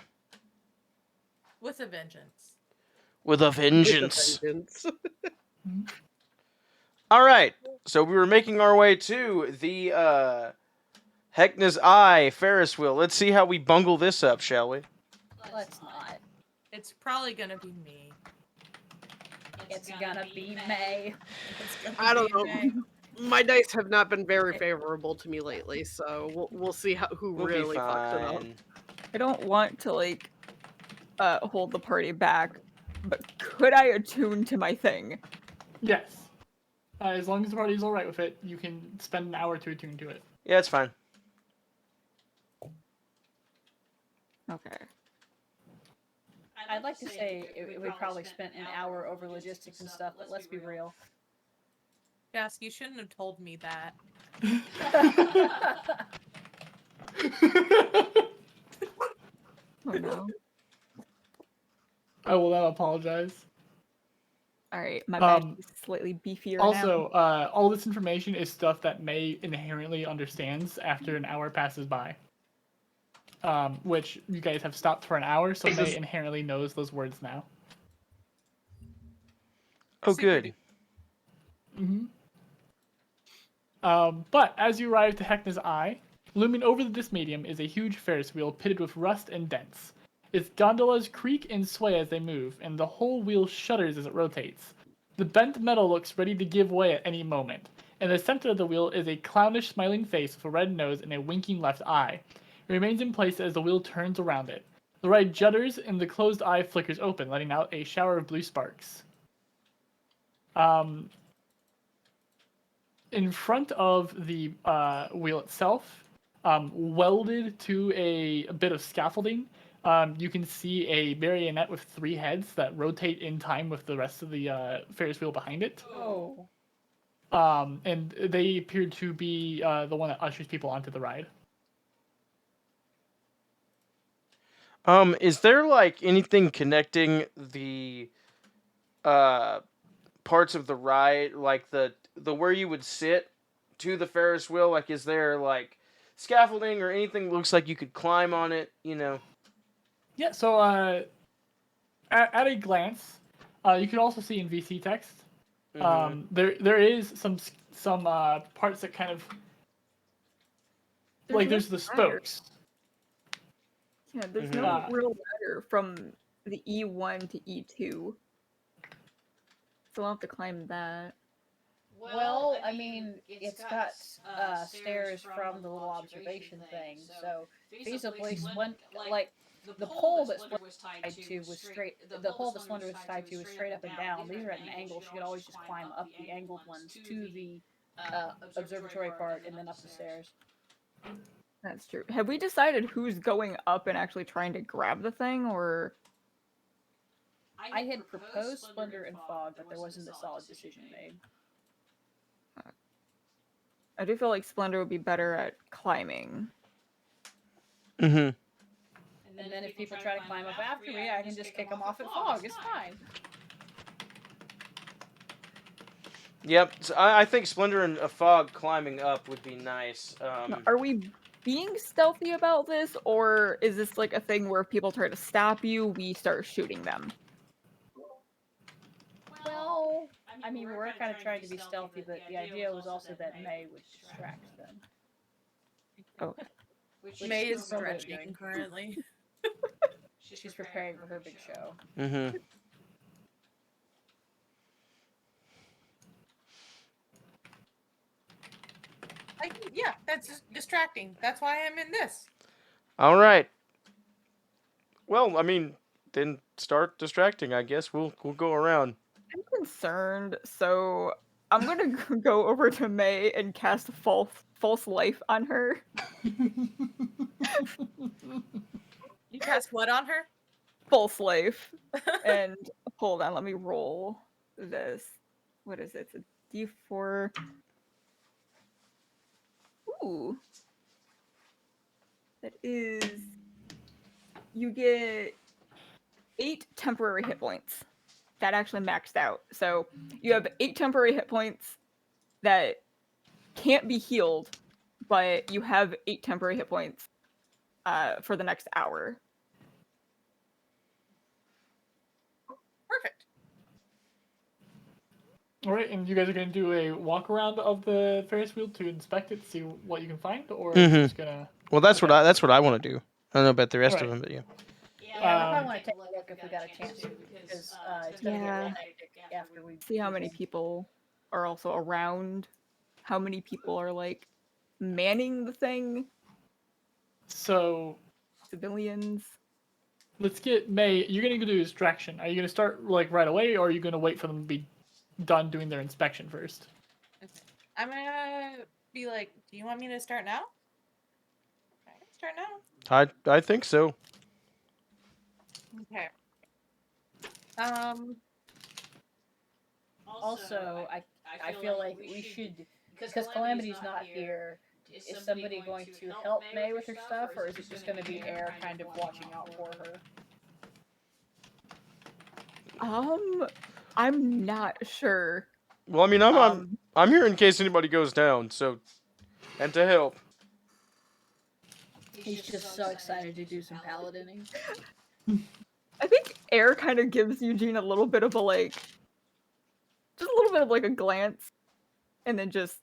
With a vengeance. with a With a vengeance. vengeance. All right. So we were making our way to the Heckna's Eye Ferris wheel. Let's see how we bungle this up, shall we? Let's not. It's probably gonna be me. It's gonna be May. It's gonna I don't be know. May. My dice have not been very favorable to me lately, so we'll see who We'll really be fucks it up. fine. I don't want to like hold the party back, but could I attune to my thing? Yes. As long as the party's all right with it, you can spend an hour to attune to it. Yeah, it's fine. Okay. I'd like to say we probably spent an hour over logistics and stuff, but let's be real. Yes, you shouldn't have told me that. Oh no. I will now apologize. All right, my magic Um, is slightly beefier Also, all this information is stuff that May inherently understands after an hour passes by. Which you guys have stopped for an hour, so May inherently knows those words now. Oh, Super good. duper. But as you arrive to Heckna's Eye, looming over this medium is a huge Ferris wheel pitted with rust and dents. Its gondolas creak and sway as they move, and the whole wheel shudders as it rotates. The bent metal looks ready to give way at any moment. In the center of the wheel is a clownish smiling face with a red nose and a winking left eye. It remains in place as the wheel turns around it. The ride judders and the closed eye flickers open, letting out a shower of blue sparks. In front of the wheel itself, welded to a bit of scaffolding, you can see a marionette with 3 heads that rotate in time with the rest of the Ferris wheel behind it. Oh. And they appear to be the one that ushers people onto the ride. Is there like anything connecting the parts of the ride, like the where you would sit to the Ferris wheel? Like, is there like scaffolding or anything that looks like you could climb on it? You know. Yeah. So at a glance, you can also see in VC text. There is some parts that kind of there's the spokes. Yeah, there's no real ladder from the E1 to E2. So I'll have to climb that. Well, I mean, it's got stairs from the little observation thing, so feasibly, like the pole that Splendor was tied to was straight. The pole that Splendor was tied to was straight up and down. These are at an angle. She could always just climb up the angled ones to the observatory part and then up the stairs. That's true. Have we decided who's going up and actually trying to grab the thing, or? I had proposed Splendor and Fog, but there wasn't a solid decision made. I do feel like Splendor would be better at climbing. Mm-hmm. And then if people try to climb up after me, I can just kick them off at Fog. It's fine. Yep. So I think Splendor and a Fog climbing up would be nice. Are we being stealthy about this, or is this like a thing where if people try to stop you, we start shooting them? Well, I mean, we're kind of trying to be stealthy, but the idea was also that May would distract them. Okay. Which May is she's probably stretching doing. currently. She's preparing for her big show. Mm-hmm. Yeah, that's just distracting. That's why I'm in this. All right. Well, I mean, then start distracting. I guess we'll go around. I'm concerned, so I'm gonna go over to May and cast false life on her. You cast what on her? False life. And hold on, let me roll this. What is it? It's a D4. Ooh. That is. You get 8 temporary hit points. That actually maxed out. So you have 8 temporary hit points that can't be healed, but you have 8 temporary hit points. for the next hour. Perfect. All right, and you guys are going to do a walk around of the Ferris wheel to inspect it, see what you can find, or Mhm. you're just gonna. Well, that's Okay. what I want to do. I don't know about the rest of Alright. them, but yeah. Yeah, we probably Um, want to take a look if we got a chance to, because it's gonna get Yeah. real hectic after we See how do many this. people are also around. How many people are like manning the thing? So Civilians. let's get May. You're going to do distraction. Are you going to start like right away, or are you going to wait for them to be done doing their inspection first? I'm gonna be like, do you want me to start now? I can start now. I think so. Okay. Also, I feel like we should, because Calamity's not here. Is somebody going to help May with her stuff, or is it just going to be Air kind of watching out for her? I'm not sure. Well, I mean, Um, I'm here in case anybody goes down, so and to help. He's just so excited to do some paladining. I think Air kind of gives Eugene a little bit of a like, just a little bit of like a glance, and then just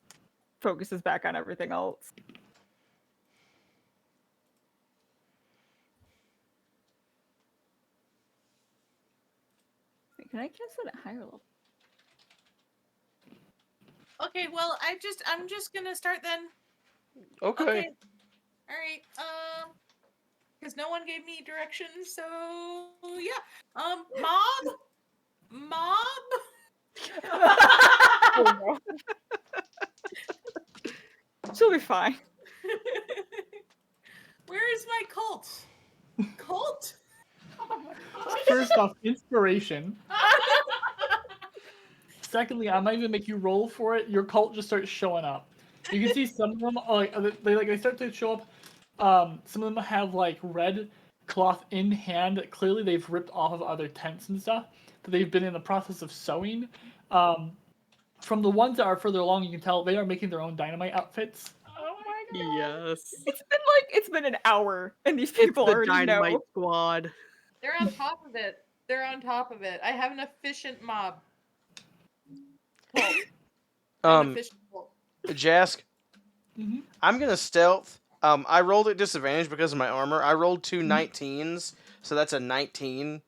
focuses back on everything else. Wait, can I cast it at higher level? Okay, well, I'm just gonna start then. Okay. All right. Because no one gave me directions, so yeah. Mob. Oh, no. She'll be fine. Where is my cult? Cult? First off, inspiration. Secondly, I might even make you roll for it. Your cult just starts showing up. You can see some of them they start to show up. Some of them have like red cloth in hand that clearly they've ripped off of other tents and stuff that they've been in the process of sewing. From the ones that are further along, you can tell they are making their own dynamite outfits. Oh my god. Yes. It's been an hour, and these people The already Dynamite know. Squad. They're on top of it. They're on top of it. I have an efficient mob. Cult. An efficient cult. Jask, Mhm. I'm gonna stealth. I rolled at disadvantage because of my armor. I rolled two 19s, so that's a 19.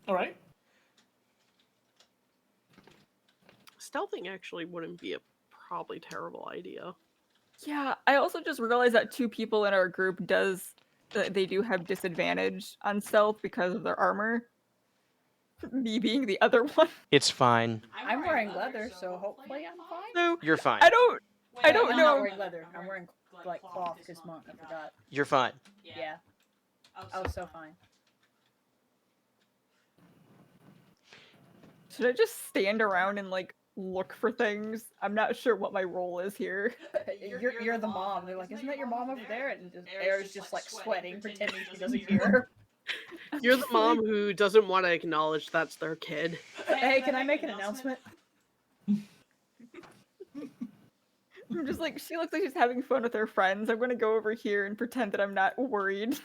All right. Stealthing actually wouldn't be a probably terrible idea. Yeah, I also just realized that two people in our group they do have disadvantage on stealth because of their armor. Me being the other one. It's fine. I'm wearing leather, so hopefully I'm fine. So You're fine. I don't I'm know. not wearing leather. I'm wearing like cloth because monk. I forgot. You're fine. Yeah. I was so fine. Should I just stand around and like look for things? I'm not sure what my role is here. You're the mom. They're like, isn't that your mom over there? And just, Air's just like sweating, pretending she doesn't hear her. You're the mom who doesn't want to acknowledge that's their kid. Hey, can I make an announcement? I'm just like, she looks like she's having fun with her friends. I'm gonna go over here and pretend that I'm not worried.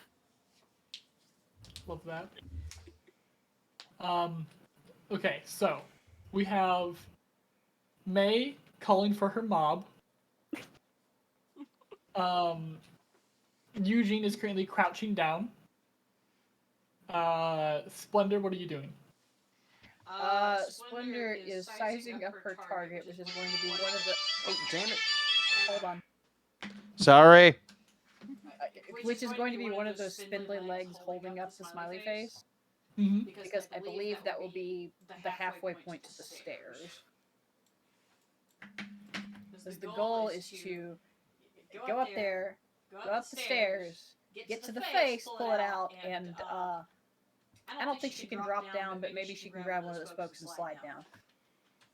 Love that. Okay, so we have May calling for her mob. Eugene is currently crouching down. Splendor, what are you doing? Splendor is sizing up her target, which is going to be one of the. Oh, damn it. Hold on. Sorry. Which is going to be one of those spindly legs holding up the smiley face. Mm-hmm. Because I believe that will be the halfway point to the stairs. Because the goal is to go up there, go up the stairs, get to the face, pull it out, and I don't think she can drop down, but maybe she can grab one of those spokes and slide down.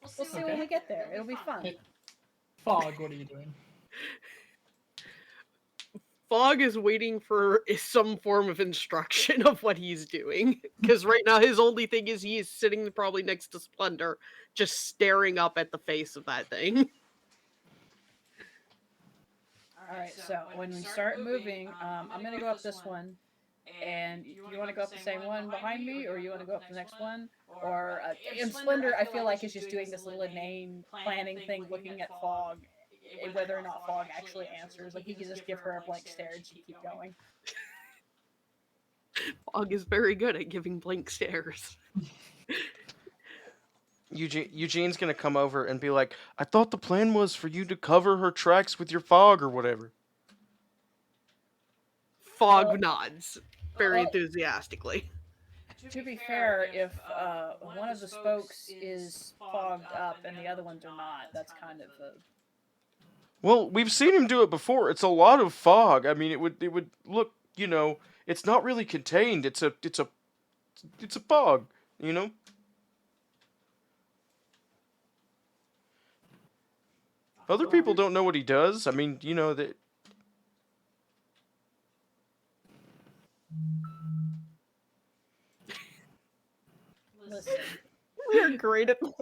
We'll see when we get there. It'll be fun. Fog, what are you doing? Fog is waiting for some form of instruction of what he's doing. Because right now his only thing is he is sitting probably next to Splendor, just staring up at the face of that thing. All right, so when we start moving, I'm gonna go up this one, and you want to go up the same one behind me, or you want to go up the next one, or and Splendor, I feel like is just doing this little inane planning thing, looking at Fog, whether or not Fog actually answers. Like he could just give her a blank stare and she'd keep going. Fog is very good at giving blank stares. Eugene's gonna come over and be like, "I thought the plan was for you to cover her tracks with your fog or whatever." Fog nods very Well, enthusiastically. to be fair, if one of the spokes is fogged up and the other ones are not, that's kind of a... Well, we've seen him do it before. It's a lot of fog. I mean, it would look, it's not really contained. It's a fog, you know. Other people don't know what he does. I mean, that. Listen, We're great at this.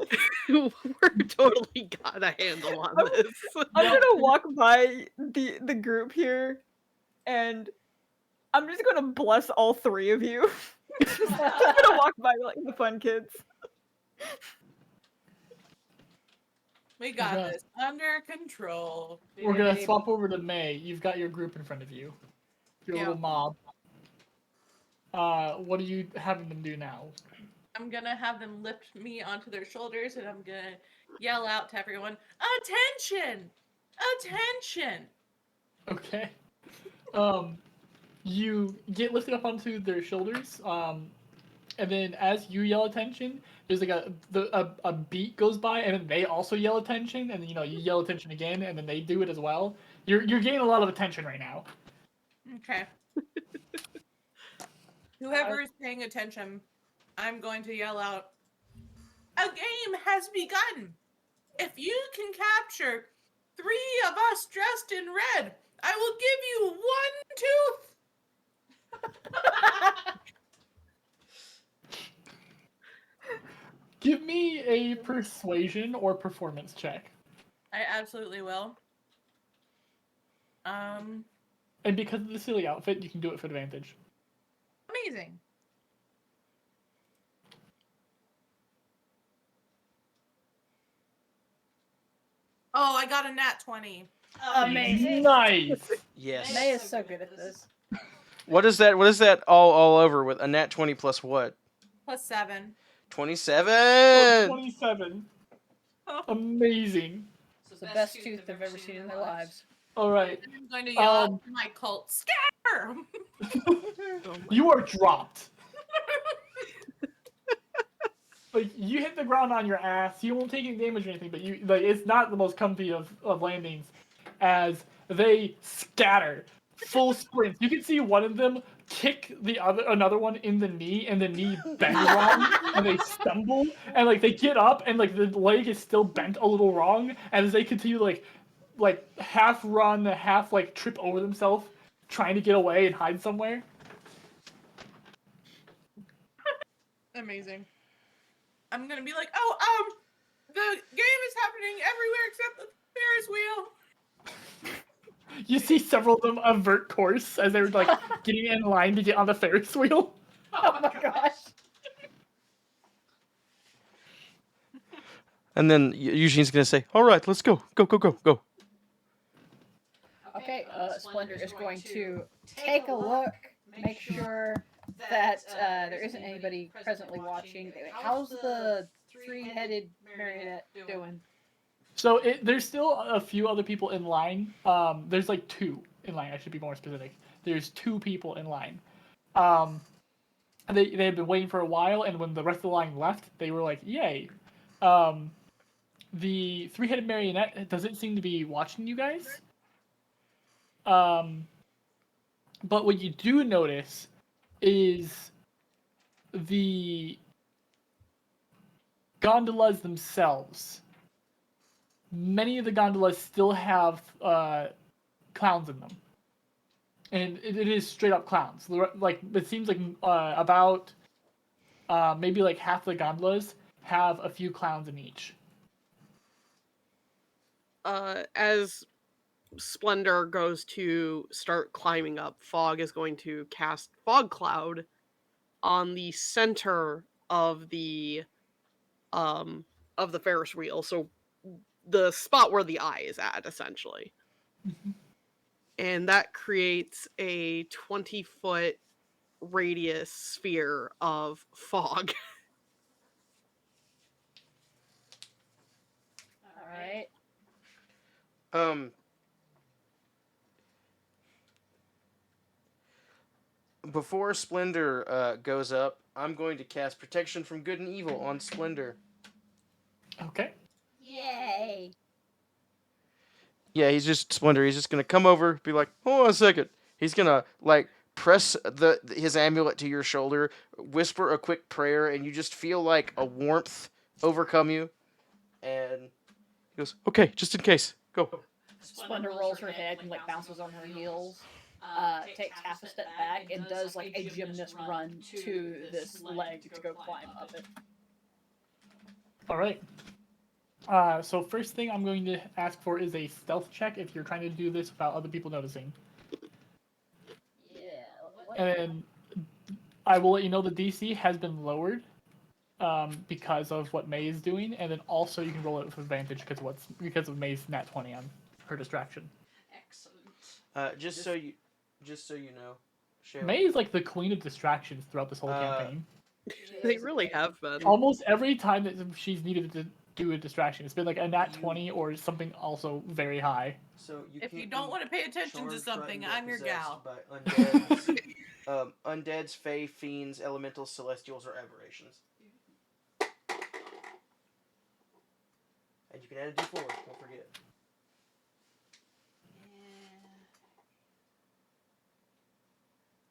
We're totally got a handle on this. I'm gonna walk by the group here, and I'm just gonna bless all three of you. just gonna walk by like the fun kids. We got Yeah. this under control. We're gonna swap over to May. You've got your group in front of you. Your Yeah. little mob. What are you having them do now? I'm gonna have them lift me onto their shoulders, and I'm gonna yell out to everyone, "Attention! Attention!" Okay. You get lifted up onto their shoulders. And then as you yell attention, there's like a beat goes by, and then they also yell attention, and you yell attention again, and then they do it as well. You're getting a lot of attention right now. Okay. Whoever is paying attention, I'm going to yell out, "A game has begun! If you can capture 3 of us dressed in red, I will give you 1 tooth!" Give me a persuasion or performance check. I absolutely will. And because of the silly outfit, you can do it for advantage. Amazing. Oh, I got a nat 20. amazing. Nice. Yes. May is so good at this. What is that? What is that? All over with a nat 20 plus what? Plus 7. 27. 27. Amazing. It's the best tooth they've ever seen in their lives. All right. I'm going to yell out to my cult, "Scatter!" You are dropped. Like you hit the ground on your ass. You won't take any damage or anything, but it's not the most comfy of landings as they scatter. Full sprints. You can see one of them kick another one in the knee, and the knee bends wrong, and they stumble, and like they get up, and like the leg is still bent a little wrong, and as they continue like half run, half like trip over themselves, trying to get away and hide somewhere. Amazing. I'm gonna be like, the game is happening everywhere except the Ferris wheel. You see several of them avert course as they're like getting in line to get on the Ferris wheel. Oh my gosh. And then Eugene's gonna say, "All right, let's go, go, go, go, go." Okay, Splendor is going to take a look, make sure that there isn't anybody presently watching. How's the 3-headed marionette doing? So there's still a few other people in line. There's like 2 in line. I should be more specific. There's 2 people in line. They had been waiting for a while, and when the rest of the line left, they were like, "Yay!" The 3-headed marionette doesn't seem to be watching you guys. But what you do notice is the gondolas themselves. Many of the gondolas still have clowns in them, and it is straight up clowns. Like it seems like about maybe like half the gondolas have a few clowns in each. As Splendor goes to start climbing up, Fog is going to cast Fog Cloud on the center of the Ferris wheel. So the spot where the eye is at, essentially. Mhm. And that creates a 20-foot radius sphere of fog. All right. Before Splendor goes up, I'm going to cast Protection from Good and Evil on Splendor. Okay. Yay! Yeah, he's just gonna come over, be like, hold on a second. He's gonna like press his amulet to your shoulder, whisper a quick prayer, and you just feel like a warmth overcome you. And he goes, okay, just in case, go. Splendor rolls her head and like bounces on her heels. Takes half a step back and does like a gymnast run to this leg to go climb up it. All right. So first thing I'm going to ask for is a stealth check if you're trying to do this without other people noticing. Yeah. What? And then I will let you know the DC has been lowered because of what May is doing, and then also you can roll it with advantage because of May's nat 20 on her distraction. Excellent. Just so you know, Cheryl, May is like the queen of distractions throughout this whole campaign. They really have been. Almost every time that she's needed to do a distraction, it's been like a nat 20 or something also very high. So If you don't want to pay attention to something, I'm your gal. By undeads, undeads, fae, fiends, elementals, celestials, or aberrations. And you can add a d4. Don't forget.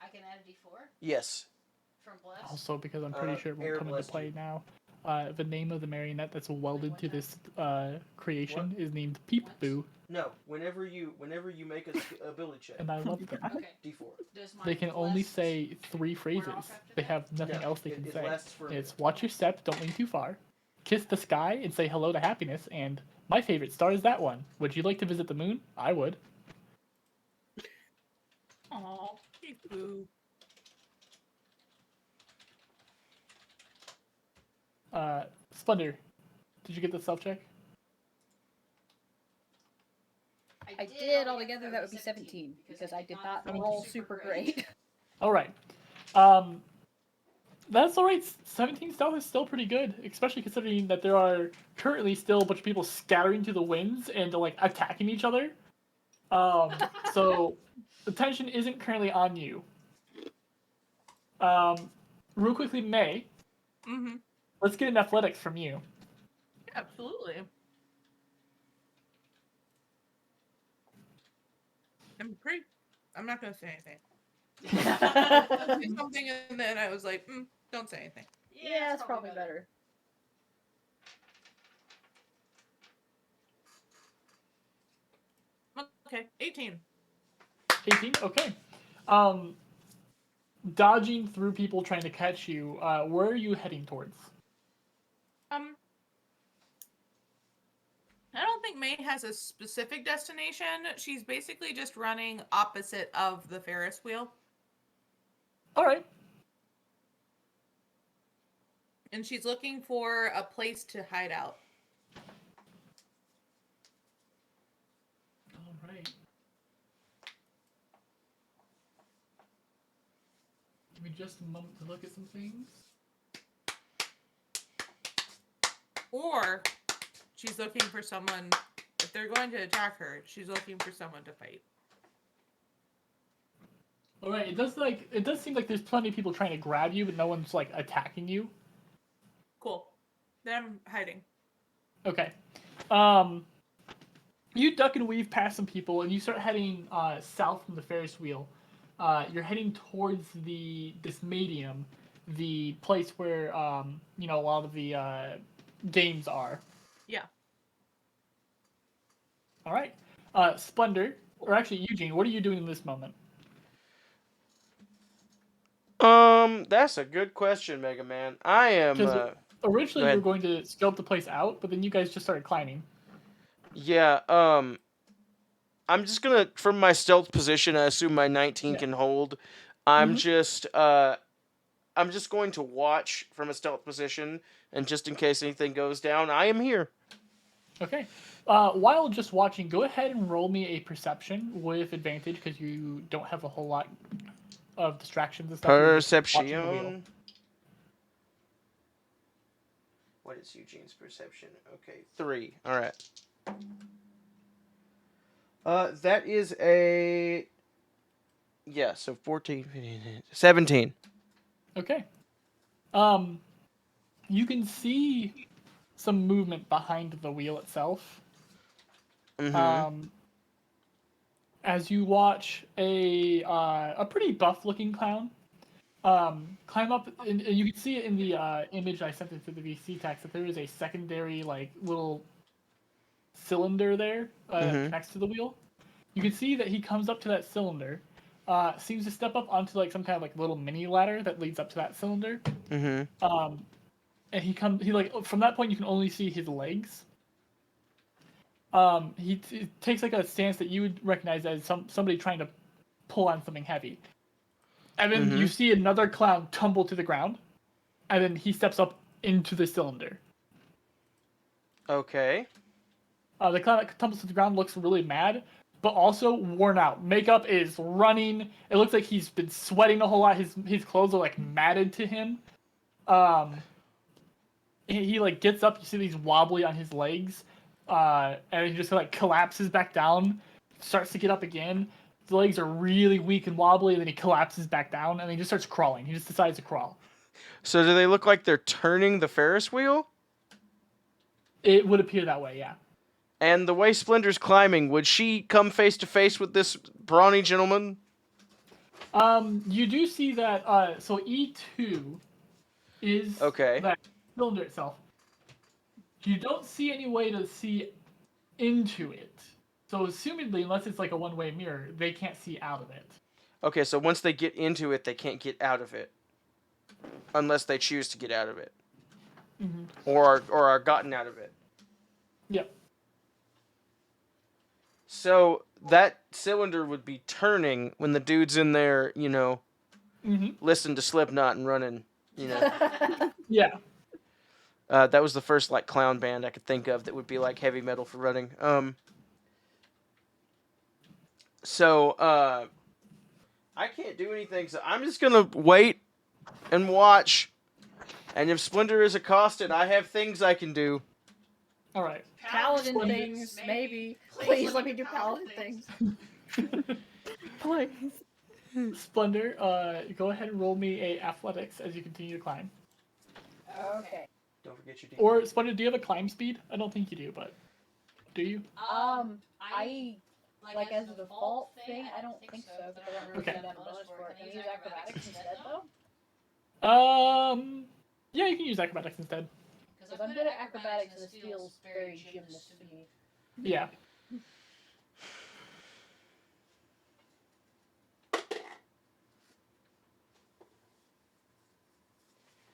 I can add a D4 Yes. from Bless. Also, because I'm pretty sure it won't Air come into blessed play you. now, the name of the marionette that's welded to this creation is named Peep Boo, No. Whenever you make a ability check, and I love that. Okay. d4. Does my They can only Bless say 3 phrases. They have nothing No, else they can it say. lasts for a minute. It's watch your step, don't lean too far, kiss the sky and say hello to happiness, and my favorite star is that one. Would you like to visit the moon? I would. Aw. Boo. Splendor, did you get the self check? I did altogether. That would be 17 because I did not roll super great. All right. That's all right. 17 stealth is still pretty good, especially considering that there are currently still a bunch of people scattering to the winds and like attacking each other. So the tension isn't currently on you. Real quickly, May, Mm-hmm. let's get an athletics from you. Absolutely. I'm not gonna say anything. I said something and then I was like, don't say anything. Yeah, that's probably better. Okay, 18. 18. Okay. Dodging through people trying to catch you. Where are you heading towards? I don't think May has a specific destination. She's basically just running opposite of the Ferris wheel. All right. And she's looking for a place to hide out. All right. Give me just a moment to look at some things. Or she's looking for someone, if they're going to attack her, she's looking for someone to fight. All right. It does seem like there's plenty of people trying to grab you, but no one's like attacking you. Cool. Then I'm hiding. Okay. You duck and weave past some people, and you start heading south from the Ferris wheel. You're heading towards this medium, the place where a lot of the games are. Yeah. All right. Splendor, or actually Eugene, what are you doing in this moment? That's a good question, Mega Man. I am. Because originally go you ahead. were going to scope the place out, but then you guys just started climbing. Yeah. I'm just gonna, from my stealth position, I assume my 19 Yeah. can hold. I'm Mhm. just going to watch from a stealth position, and just in case anything goes down, I am here. Okay. While just watching, go ahead and roll me a perception with advantage because you don't have a whole lot of distractions and stuff. You're just watching the wheel. Perception. What is Eugene's perception? Okay, 3. All right. That is a... Yeah, so 14, 15, 17. Okay. You can see some movement behind the wheel itself. Mm-hmm. As you watch a pretty buff-looking clown climb up, and you can see it in the image I sent into the VC text that there is a secondary like little cylinder there that Mhm. connects to the wheel. You can see that he comes up to that cylinder, seems to step up onto like some kind of like little mini ladder that leads up to that cylinder. Mm-hmm. And he like from that point you can only see his legs. He takes like a stance that you would recognize as somebody trying to pull on something heavy. And then you Mhm. see another clown tumble to the ground, and then he steps up into the cylinder. Okay. The clown that tumbles to the ground looks really mad, but also worn out. Makeup is running. It looks like he's been sweating a whole lot. His clothes are like matted to him. He like gets up. You see he's wobbly on his legs, and he just like collapses back down. Starts to get up again. His legs are really weak and wobbly, and then he collapses back down, and then he just starts crawling. He just decides to crawl. So do they look like they're turning the Ferris wheel? It would appear that way, yeah. And the way Splender's climbing, would she come face to face with this brawny gentleman? You do see that. So E2 is Okay. that cylinder itself. You don't see any way to see into it. So assumedly, unless it's like a one-way mirror, they can't see out of it. Okay, so once they get into it, they can't get out of it. Unless they choose to get out of it. Mm-hmm. Or are gotten out of it. Yep. So that cylinder would be turning when the dude's in there, Mm-hmm. listen to Slipknot and running, Yeah. That was the first like clown band I could think of that would be like heavy metal for running. So I can't do anything, so I'm just gonna wait and watch. And if Splendor is accosted, I have things I can do. All right. Paladin things, maybe. Please let me do paladin things. Please. Splendor, go ahead and roll me a athletics as you continue to climb. Okay. Don't forget your D. Or Splendor, do you have a climb speed? I don't think you do, but do you? I like as a default thing, I don't think so, because I don't really Okay. get that bonus for it. Can I use acrobatics instead though? Yeah, you can use acrobatics instead. Because I'm good at acrobatics and this feels very gymnast to me. Yeah.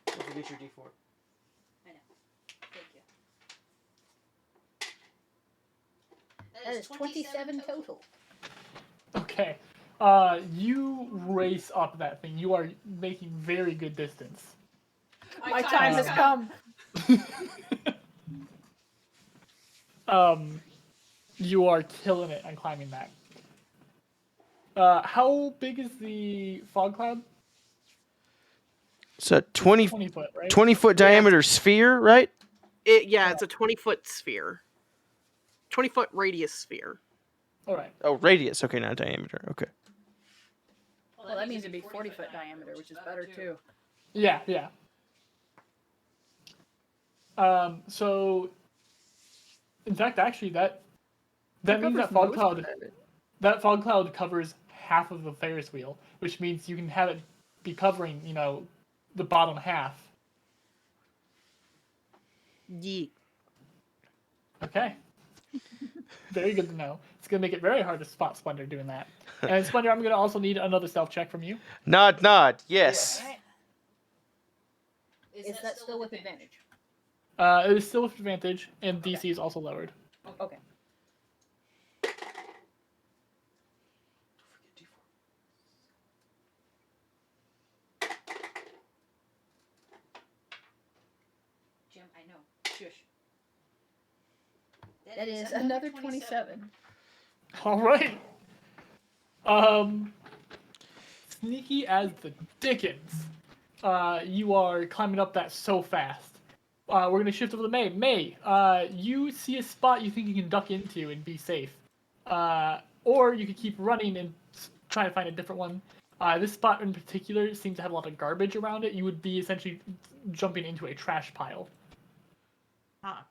Don't forget your D4. Thank you. That is 27 total. Okay. You race up that thing. You are making very good distance. My time has come. You are killing it on climbing that. How big is the fog cloud? It's a 20 foot, right? 20-foot diameter sphere, right? It's a 20-foot sphere. 20-foot radius sphere. All right. Oh, radius. Okay, not diameter. Okay. Well, that means it'd be 40-foot diameter, which is better too. Yeah. So, in fact, actually, that means that fog cloud covers half of the Ferris wheel, which means you can have it be covering, the bottom half. Yeet. Okay. Very good to know. It's gonna make it very hard to spot Splendor doing that. And Splendor, I'm gonna also need another stealth check from you. Nod. Yes. Alright. Is that still with advantage? It is still with advantage, and DC is also lowered. Okay. That is another 27. All right. Sneaky as the dickens. You are climbing up that so fast. We're gonna shift over to May. May, you see a spot you think you can duck into and be safe, or you could keep running and try to find a different one. This spot in particular seems to have a lot of garbage around it. You would be essentially jumping into a trash pile. Huh.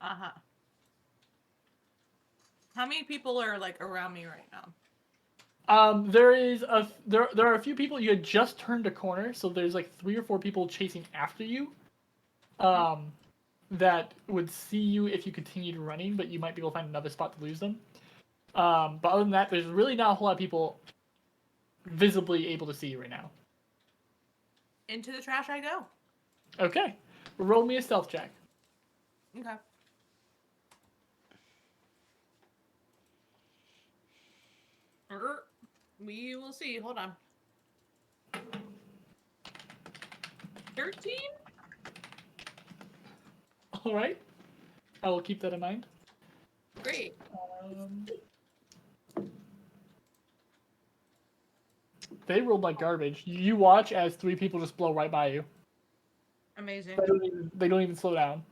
Uh-huh. How many people are like around me right now? There are a few people. You had just turned a corner, so there's like 3 or 4 people chasing after you. That would see you if you continued running, but you might be able to find another spot to lose them. But other than that, there's really not a whole lot of people visibly able to see you right now. Into the trash I go. Okay, roll me a stealth check. Okay. We will see. Hold on. 13? All right, I will keep that in mind. Great. They rolled like garbage. You watch as 3 people just blow right by you. Amazing. They don't even slow down.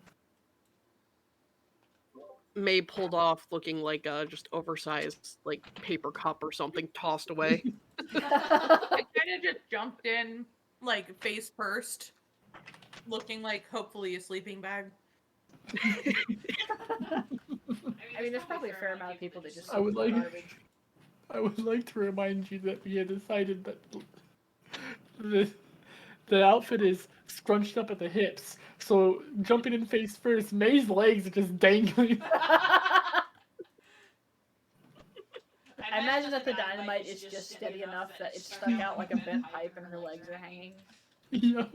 May pulled off looking like a just oversized like paper cup or something tossed away. I kind of just jumped in, like face first, looking like hopefully a sleeping bag. I mean, there's probably a fair amount of people that just I would sleep in like- garbage. I would like to remind you that we had decided that the outfit is scrunched up at the hips, so jumping in face first, May's legs are just dangling. I imagine that the dynamite is just steady enough that it's stuck out like a bent pipe and her legs are hanging. Yo.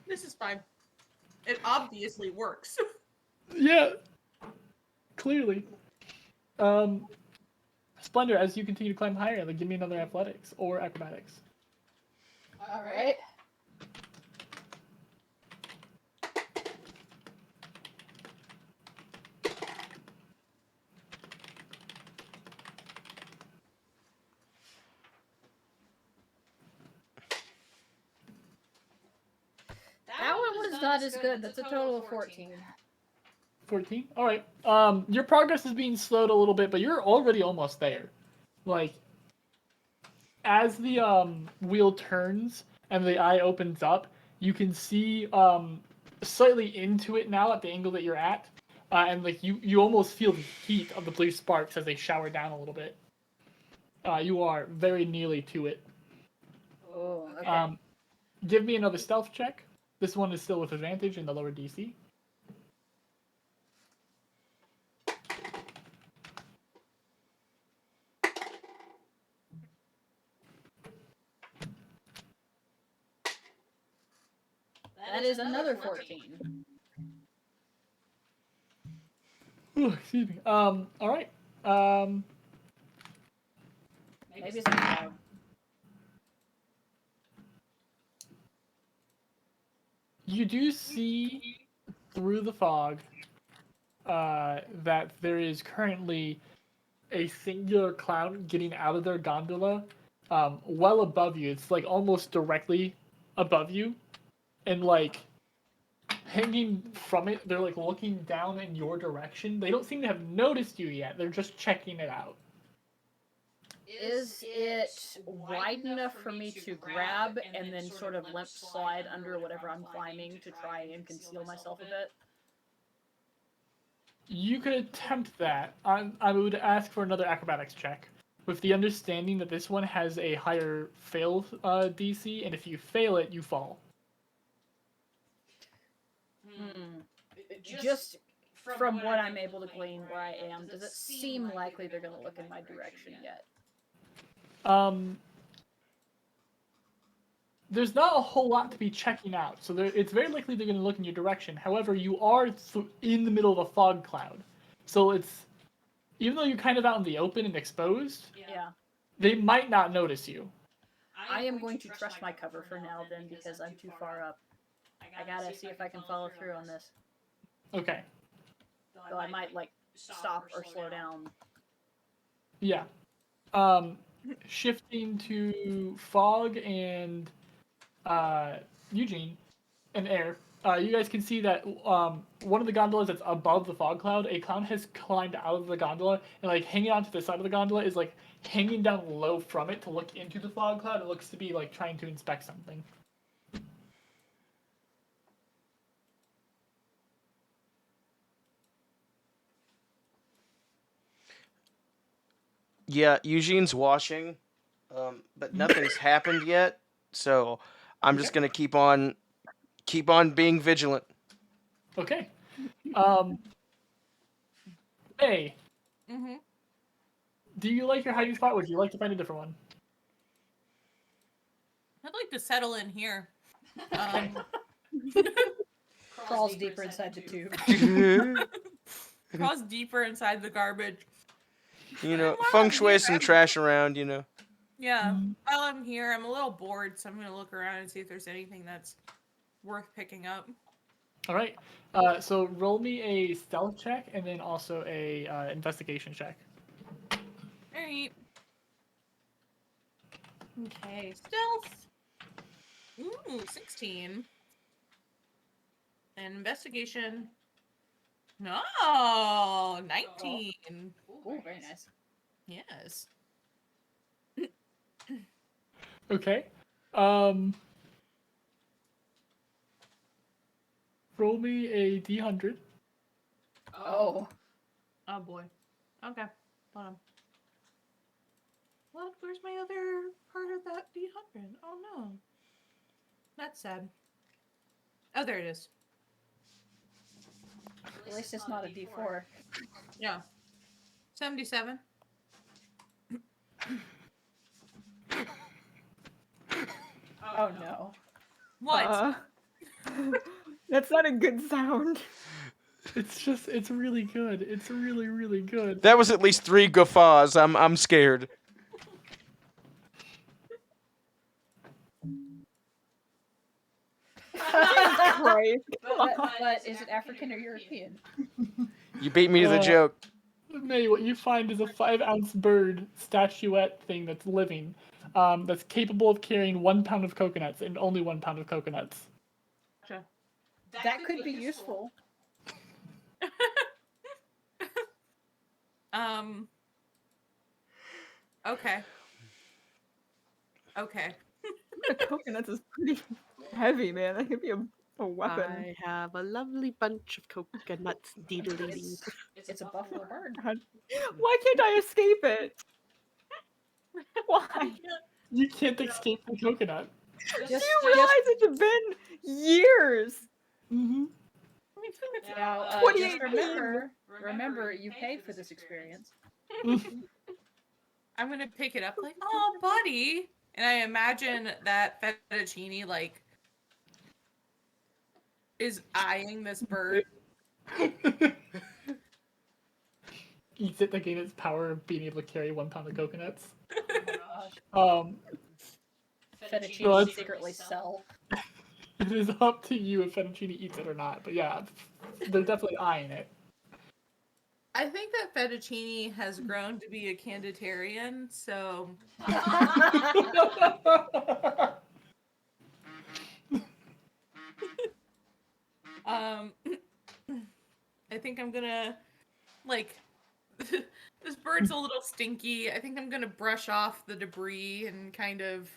This is fine. It obviously works. Yeah. Clearly. Splendor, as you continue to climb higher, like, give me another athletics or acrobatics. Alright. That one was not as good. That's a total of 14. 14? Alright. Your progress is being slowed a little bit, but you're already almost there. Like, as the wheel turns and the eye opens up, you can see slightly into it now at the angle that you're at. And like you almost feel the heat of the blue sparks as they shower down a little bit. You are very nearly to it. Oh, okay. Give me another stealth check. This one is still with advantage in the lower DC. That is another 14. Ooh, excuse me. All right. Maybe it's a dog. You do see through the fog that there is currently a singular cloud getting out of their gondola well above you. It's like almost directly above you. And like hanging from it, they're like looking down in your direction. They don't seem to have noticed you yet. They're just checking it out. Is it wide enough for me to grab and then sort of limp slide under whatever I'm climbing to try and conceal myself a bit? You could attempt that. I would ask for another acrobatics check, with the understanding that this one has a higher fail DC, and if you fail it, you fall. Just from what I'm able to glean where I am, does it seem likely they're going to look in my direction yet? There's not a whole lot to be checking out, so it's very likely they're going to look in your direction. However, you are in the middle of a fog cloud, so it's even though you're kind of out in the open and exposed, Yeah. they might not notice you. I am going to trust my cover for now then because I'm too far up. I gotta see if I can follow through on this. Okay. Though I might like stop or slow down. Yeah. Shifting to Fog and Eugene and Air. You guys can see that one of the gondolas that's above the fog cloud, a clown has climbed out of the gondola and like hanging onto the side of the gondola is like hanging down low from it to look into the fog cloud. It looks to be like trying to inspect something. Yeah, Eugene's washing, but nothing's happened yet. So I'm just Okay. gonna keep on being vigilant. Okay. Hey, Mm-hmm. do you like your hiding spot, or would you like to find a different one? I'd like to settle in here. Crawls deeper inside the tube. Crawls deeper inside the garbage. You know, Wow, feng shui here, some I'm- trash around. You know. Yeah. While I'm here, I'm a little bored, so I'm gonna look around and see if there's anything that's worth picking up. All right. So roll me a stealth check and then also a investigation check. Alright. Okay, stealth. Ooh, 16. And investigation. No, 19. Ooh, very nice. Yes. Okay. Roll me a d100. Oh. Oh boy. Okay. Hold on. What? Where's my other part of that D100? Oh no. That's sad. Oh, there it is. At least it's not a D4. Yeah. 77. Oh no. What? That's not a good sound. It's really good. It's really, really good. That was at least 3 guffaws. I'm scared. Christ. But is it African or European? You beat me to the joke. May, what you find is a 5-ounce bird statuette thing that's living, that's capable of carrying 1 pound of coconuts and only 1 pound of coconuts. Gotcha. That could be useful. Okay. Okay. The coconuts is pretty heavy, man. That could be a weapon. I have a lovely bunch of coconuts. Deedly. It's a buffalo bird. God. Why can't I escape it? Why? You can't escape the coconut. Do you realize it's been years? Mm-hmm. Now, 2018. just remember, you paid for this experience. I'm gonna pick it up like, oh, buddy. And I imagine that fettuccine, like, is eyeing this bird. Eats it to gain its power of being able to carry 1 pound of coconuts. Oh gosh. So Fettuccine that's- secretly sell. It is up to you if fettuccine eats it or not. But yeah, they're definitely eyeing it. I think that fettuccine has grown to be a candidarian, so I think I'm gonna, like, this bird's a little stinky. I think I'm gonna brush off the debris and kind of.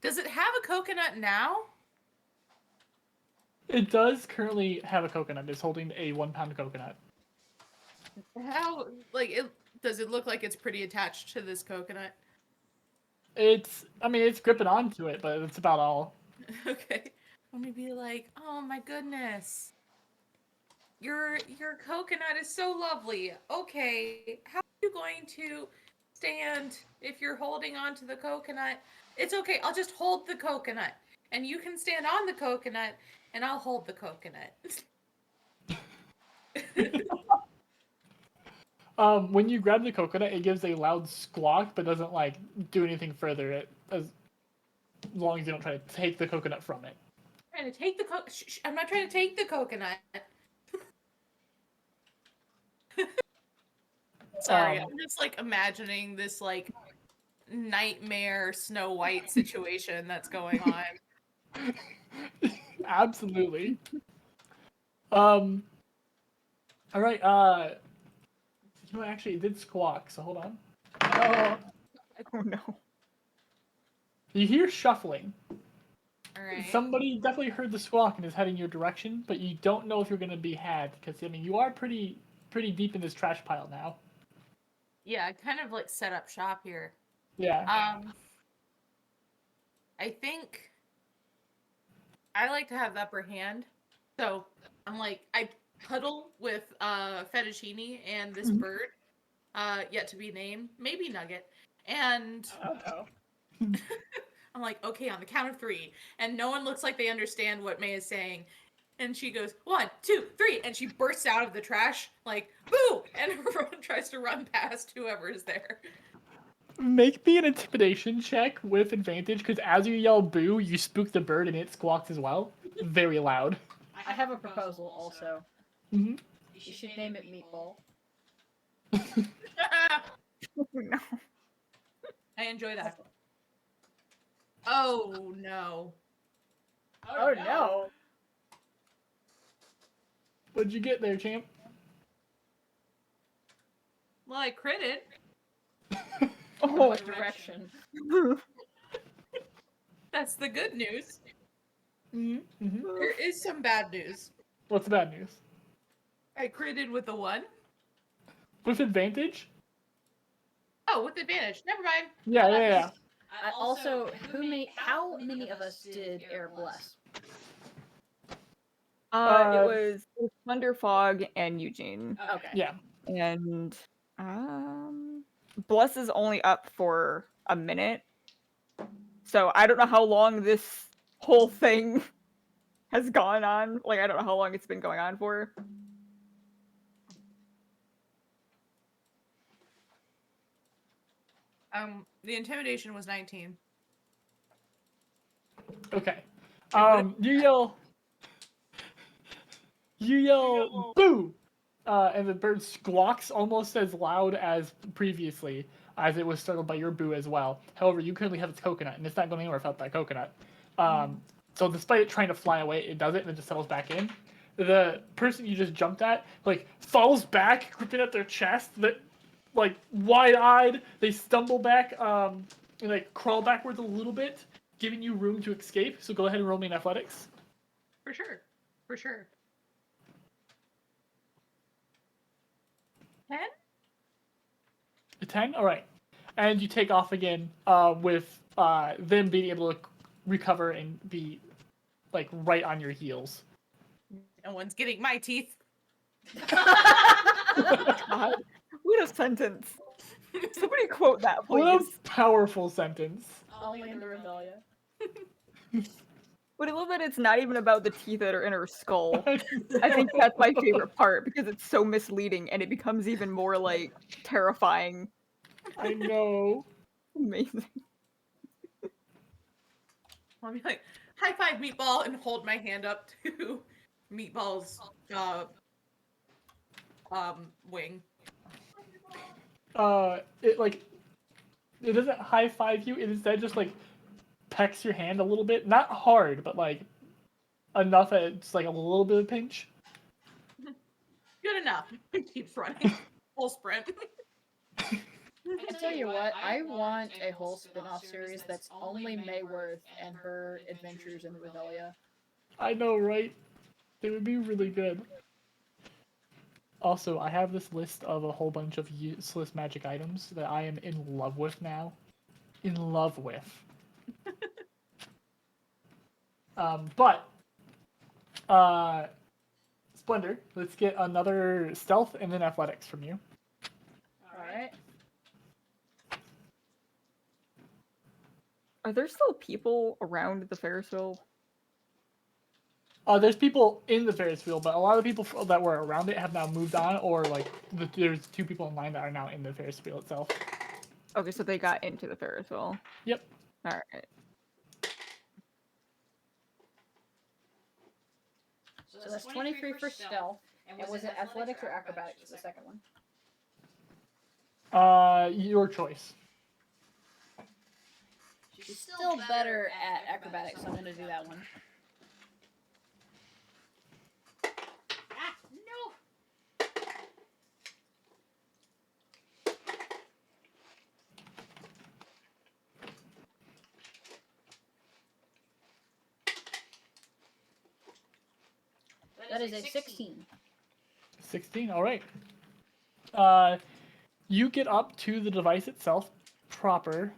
Does it have a coconut now? It does currently have a coconut. It's holding a 1 pound coconut. How, like, does it look like it's pretty attached to this coconut? It's gripping onto it, but that's about all. Okay. Let me be like, oh my goodness. Your coconut is so lovely. Okay, how are you going to stand if you're holding on to the coconut? It's okay, I'll just hold the coconut. And you can stand on the coconut, and I'll hold the coconut. When you grab the coconut, it gives a loud squawk, but doesn't do anything further. As long as you don't try to take the coconut from it. trying to take the I'm not trying to take the coconut. Sorry, I'm just like imagining this like nightmare Snow White situation that's going on. Absolutely. All right. You know, actually, it did squawk. So hold on. Oh no. You hear shuffling. All right. Somebody definitely heard the squawk and is heading your direction, but you don't know if you're going to be had because I mean you are pretty deep in this trash pile now. Yeah, I kind of like set up shop here. Yeah. I think I like to have the upper hand. So I'm like, I huddle with Fettuccine and this bird, yet to be named, maybe Nugget. And I'm like, okay, on the count of 3. And no one looks like they understand what May is saying. And she goes, 1, 2, 3. And she bursts out of the trash, like, boo! And everyone tries to run past whoever is there. Make me an intimidation check with advantage because as you yell boo, you spook the bird and it squawks as well. Very loud. I have a proposal also. Mm-hmm. You should name it Meatball. Oh no. I enjoy that. Oh, no. Oh no! What'd you get there, champ? Well, I critted. In what direction? That's the good news. Mm-hmm. There is some bad news. What's the bad news? I critted with a 1. With advantage? Oh, with advantage. Never mind. Yeah. Also, how many of us did Air bless? It was Thunder Fog and Eugene. Okay. Yeah. And Bless is only up for a minute. So I don't know how long this whole thing has gone on. Like I don't know how long it's been going on for. The intimidation was 19. Okay. You yell boo! And the bird squawks almost as loud as previously, as it was startled by your boo as well. However, you currently have its coconut, and it's not going anywhere without that coconut. So despite it trying to fly away, it does it, and it just settles back in. The person you just jumped at, like, falls back, gripping at their chest, like, wide-eyed. They stumble back, and, like, crawl backwards a little bit, giving you room to escape. So go ahead and roll me in athletics. For sure. For sure. 10? A 10? Alright. And you take off again with them being able to recover and be like right on your heels. No one's getting my teeth. God, what a sentence. Somebody quote that, What a please. powerful sentence. Only in the Revelia. But I love that it's not even about the teeth that are in her skull. I think that's my favorite part because it's so misleading and it becomes even more like terrifying. I know. Amazing. I'll be like, high five, Meatball, and hold my hand up to Meatball's wing. It doesn't high five you, it instead just like pecks your hand a little bit. Not hard, but like enough that it's like a little bit of pinch. Good enough. Keeps running. Full sprint. I tell you what, I want a whole spin-off series that's only Mayworth and her adventures in the Revelia. I know, right? They would be really good. Also, I have this list of a whole bunch of useless magic items that I am in love with now. In love with. Splendor, let's get another stealth and then athletics from you. Alright. Are there still people around the Ferris wheel? There's people in the Ferris wheel, but a lot of the people that were around it have now moved on, or like there's 2 people in line that are now in the Ferris wheel itself. Okay, so they got into the Ferris wheel. Yep. Alright. So that's 23 for stealth. And was it athletics or acrobatics for the second one? Your choice. She's still better at acrobatics, so I'm going to do that one. Ah, no. That is a 16. 16. All right. You get up to the device itself proper,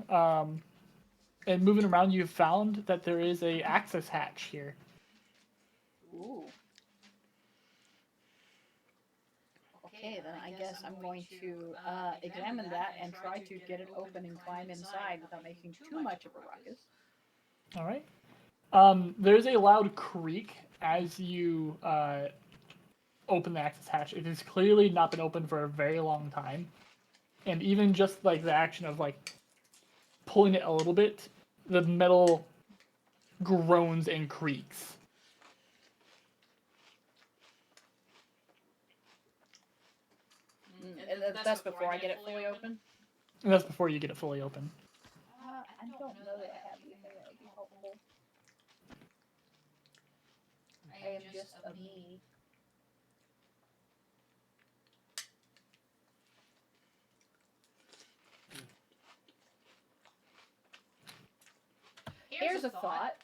and moving around, you've found that there is a access hatch here. Ooh. Okay, then I guess I'm going to examine that and try to get it open and climb inside without making too much of a ruckus. All right. There's a loud creak as you open the access hatch. It has clearly not been open for a very long time, and even just like the action of like pulling it a little bit, the metal groans and creaks. And that's before I get it fully open? And that's before you get it fully open. I don't know that I have anything that would be helpful. I am just a me. Here's a thought.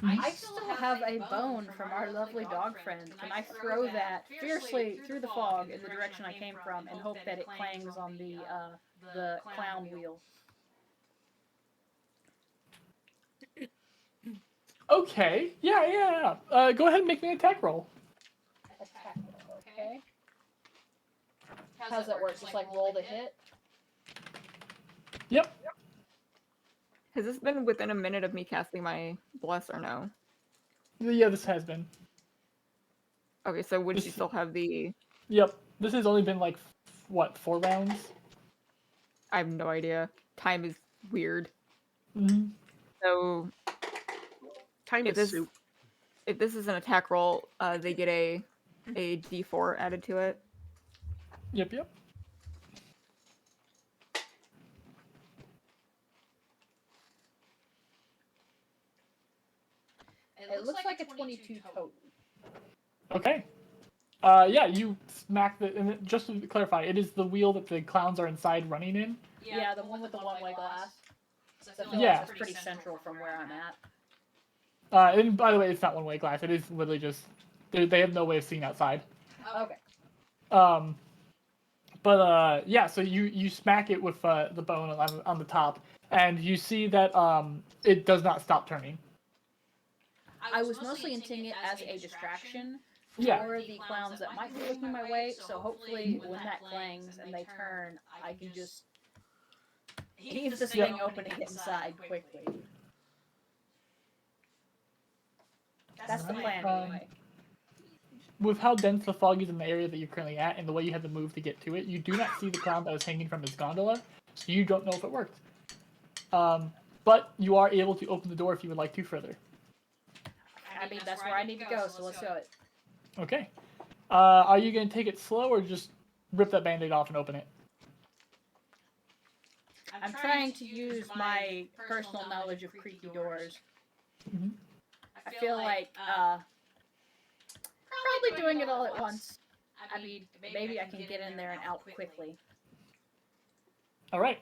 I still have a bone from our lovely dog friend. Can I throw that fiercely through the fog in the direction I came from and hope that it clangs on the clown wheel? Okay. Yeah. Go ahead and make me an attack roll. Attack roll, okay. How's that work? Just like roll to hit? Yep. Has this been within a minute of me casting my bless or no? Yeah, this has been. Okay, so would she This- still have the... Yep. This has only been like, what, 4 rounds? I have no idea. Time is weird. Mm-hmm. So Time if is this soup. if this is an attack roll, they get a d4 added to it. Yep. It looks like a 22 total. Okay. Yeah, you smack the. And just to clarify, it is the wheel that the clowns are inside running in. Yeah, the one with the one-way glass. So I feel Yeah. like that's pretty central from where I'm at. And by the way, it's not one-way glass. It is literally just they have no way of seeing outside. Okay. Yeah. So you smack it with the bone on the top, and you see that it does not stop turning. I was mostly intending it as a distraction Yeah. for the clowns that might be looking my way, so hopefully when that clangs and they turn, I can just heave this thing open and get inside quickly. That's the plan anyway. With how dense the fog is in the area that you're currently at, and the way you had to move to get to it, you do not see the clown that was hanging from his gondola, so you don't know if it worked. But you are able to open the door if you would like to further. I mean, that's where I need to go, so let's do it. Okay. Are you going to take it slow or just rip that band-aid off and open it? I'm trying to use my personal knowledge of creaky doors. Mhm. I feel like probably doing it all at once. I mean, maybe I can get in there and out quickly. All right.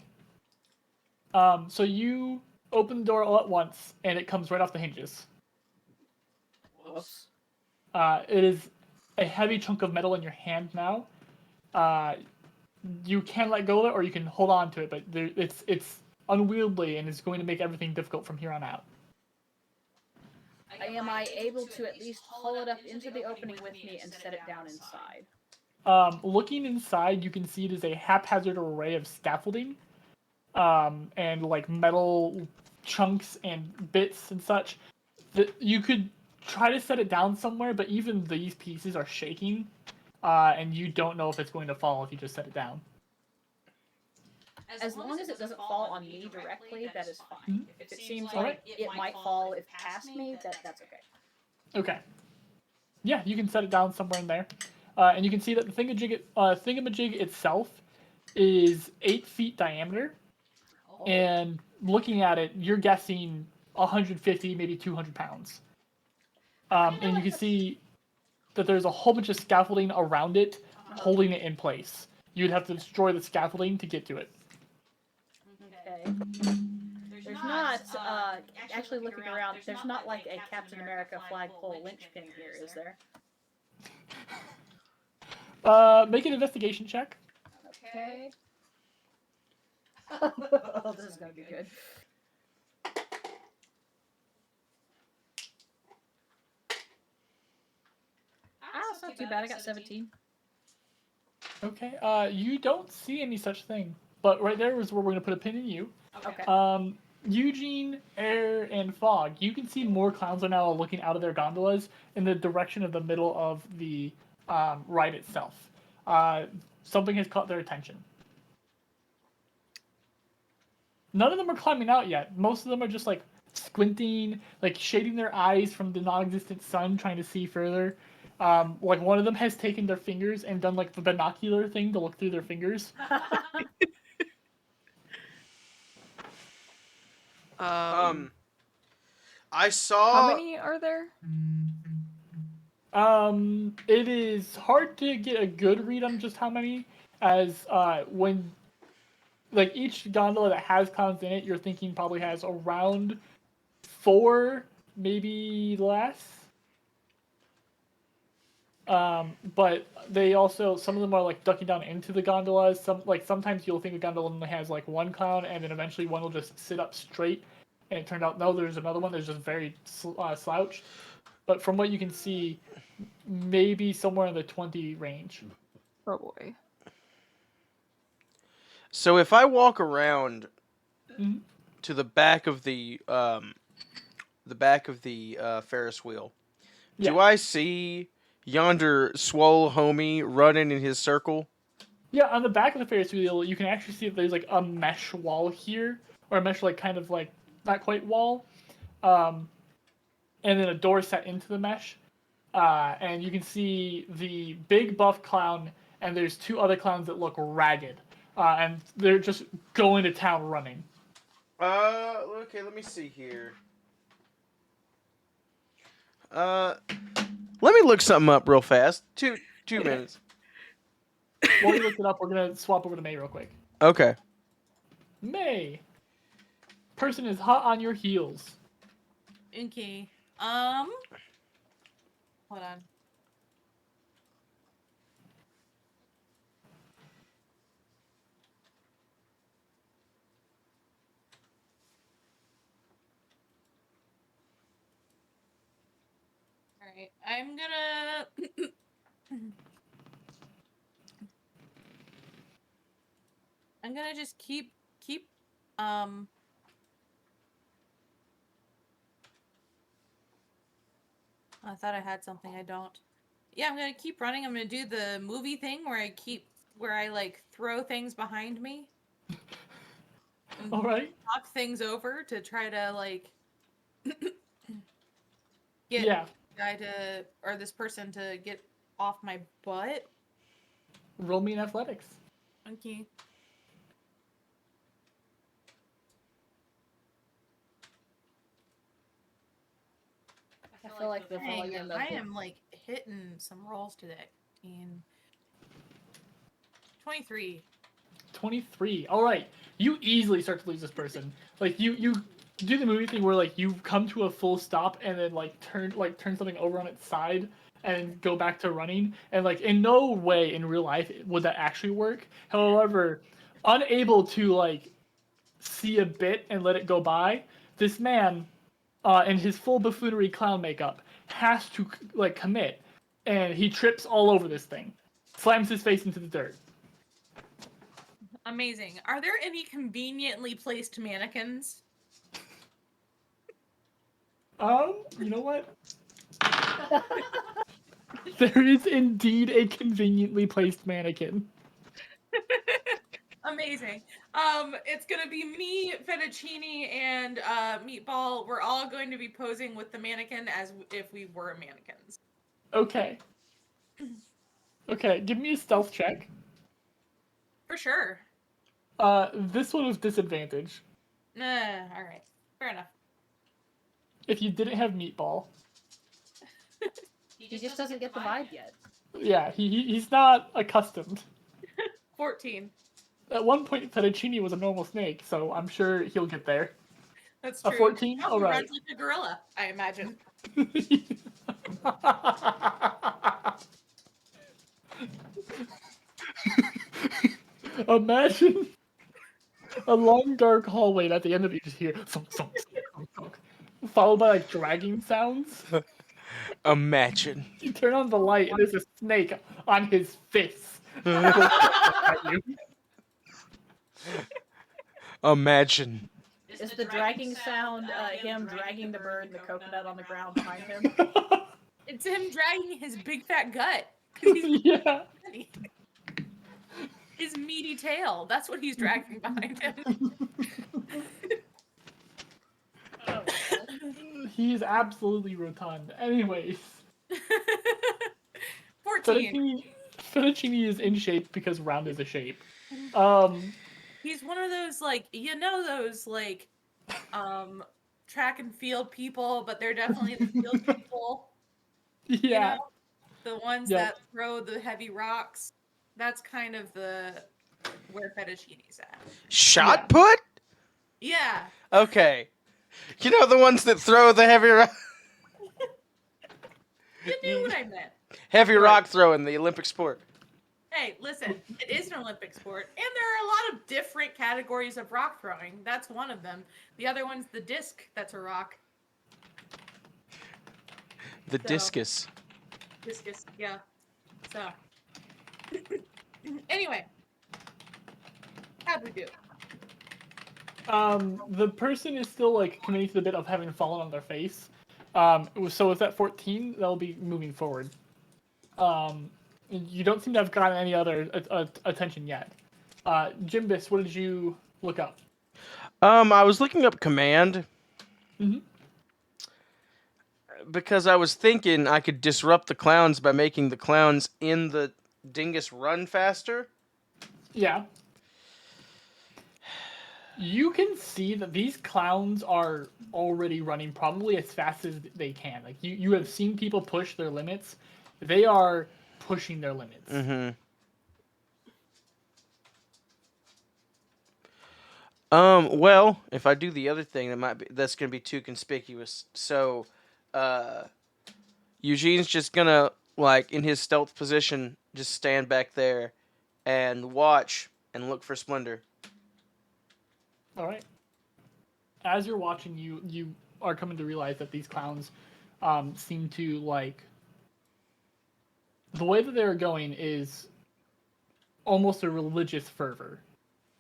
So you open the door all at once, and it comes right off the hinges. Whoops. It is a heavy chunk of metal in your hand now. You can let go of it, or you can hold on to it, but it's unwieldy, and it's going to make everything difficult from here on out. Am I able to at least haul it up into the opening with me and set it down inside? Looking inside, you can see it is a haphazard array of scaffolding, and like metal chunks and bits and such. You could try to set it down somewhere, but even these pieces are shaking, and you don't know if it's going to fall if you just set it down. As long as it doesn't fall on me directly, that is fine. Mhm. If it seems All like it might fall if past me, that's okay. Okay. Yeah, you can set it down somewhere in there. And you can see that the thingamajig itself is 8 feet diameter. And looking at it, you're guessing 150, maybe 200 pounds. And you can see that there's a whole bunch of scaffolding around it, holding it in place. You'd have to destroy the scaffolding to get to it. Okay. There's not, actually looking around, there's not like a Captain America flagpole linchpin here, is there? Make an investigation check. Okay. Oh, this is gonna be good. It's not too bad. I got 17. Okay. You don't see any such thing, but right there is where we're gonna put a pin in you. Okay. Eugene, Air, and Fog. You can see more clowns are now looking out of their gondolas in the direction of the middle of the ride itself. Something has caught their attention. None of them are climbing out yet. Most of them are just like squinting, like shading their eyes from the non-existent sun, trying to see further. Like one of them has taken their fingers and done like the binocular thing to look through their fingers. I saw. How many are there? It is hard to get a good read on just how many, as when like each gondola that has clowns in it, you're thinking probably has around 4, maybe less. But they also, some of them are like ducking down into the gondolas. Sometimes you'll think a gondola only has like one clown, and then eventually one will just sit up straight, and it turned out no, there's another one that's just very slouched. But from what you can see, maybe somewhere in the 20 range. Oh boy. So if I walk around Mhm. to the back of the Ferris wheel, do Yeah. I see yonder swole homie running in his circle? Yeah, on the back of the Ferris wheel, you can actually see that there's like a mesh wall here, or a mesh like kind of like not quite wall, and then a door set into the mesh. And you can see the big buff clown, and there's 2 other clowns that look ragged, and they're just going to town running. Okay, let me see here. Let me look something up real fast. Two minutes. While you look it up, we're gonna swap over to May real quick. Okay. May, person is hot on your heels. Okay. Hold on. All right. I'm gonna. I'm gonna just keep. I thought I had something. I don't. Yeah, I'm gonna keep running. I'm gonna do the movie thing where I like throw things behind me. And All right. knock things over to try to like get Yeah. this person to get off my butt. Roll me in athletics. Okay. I feel like the Dang, volume of I it. am like hitting some rolls today. 23. 23. All right. You easily start to lose this person. Like you do the movie thing where like you come to a full stop and then like turn something over on its side and go back to running, and like in no way in real life would that actually work. However, unable to like see a bit and let it go by, this man in his full buffoonery clown makeup has to like commit, and he trips all over this thing, slams his face into the dirt. Amazing. Are there any conveniently placed mannequins? You know what? There is indeed a conveniently placed mannequin. Amazing. It's gonna be me, Fettuccine, and Meatball. We're all going to be posing with the mannequin as if we were mannequins. Okay. Okay, give me a stealth check. For sure. This one was disadvantage. All right. Fair enough. If you didn't have meatball. He just doesn't get the vibe yet. Yeah, he's not accustomed. 14. At one point, Fettuccine was a normal snake, so I'm sure he'll get there. That's A true. 14? Oh, he Alright. runs like a gorilla, I imagine. Imagine a long dark hallway, and at the end of it, you just hear thunk, thunk, thunk, thunk, thunk, followed by like dragging sounds. Imagine. You turn on the light, and there's a snake on his fists. At you. Imagine. Is the dragging sound him dragging the bird and the coconut on the ground behind him? It's him dragging his big fat gut. 'Cause he's Yeah. his meaty tail. That's what he's dragging behind him. Oh, He's absolutely rotund. Anyways, 14. Fettuccine is in shape because round is a shape. He's one of those, like, those, like, track and field people, but they're definitely the field people. Yeah. You know? The ones Yep. that throw the heavy rocks. That's kind of where Fettuccine's at. Shot put? Yeah. Okay. You know the ones that throw the heavy rock? You knew what I meant. Heavy rock throwing, the Olympic sport. Hey, listen, it is an Olympic sport, and there are a lot of different categories of rock throwing. That's one of them. The other one's the disc, that's a rock. The discus. Discus, yeah. So. Anyway. How'd we do? The person is still like committing to the bit of having fallen on their face. So with that 14, they'll be moving forward. You don't seem to have gotten any other attention yet. Jimbus, what did you look up? I was looking up command. Mhm. Because I was thinking I could disrupt the clowns by making the clowns in the dingus run faster. Yeah. You can see that these clowns are already running probably as fast as they can. Like you have seen people push their limits. They are pushing their limits. Mm-hmm. Well, if I do the other thing, that's gonna be too conspicuous. So, Eugene's just gonna, like, in his stealth position, just stand back there and watch and look for Splendor. All right. As you're watching, you are coming to realize that these clowns seem to like the way that they're going is almost a religious fervor.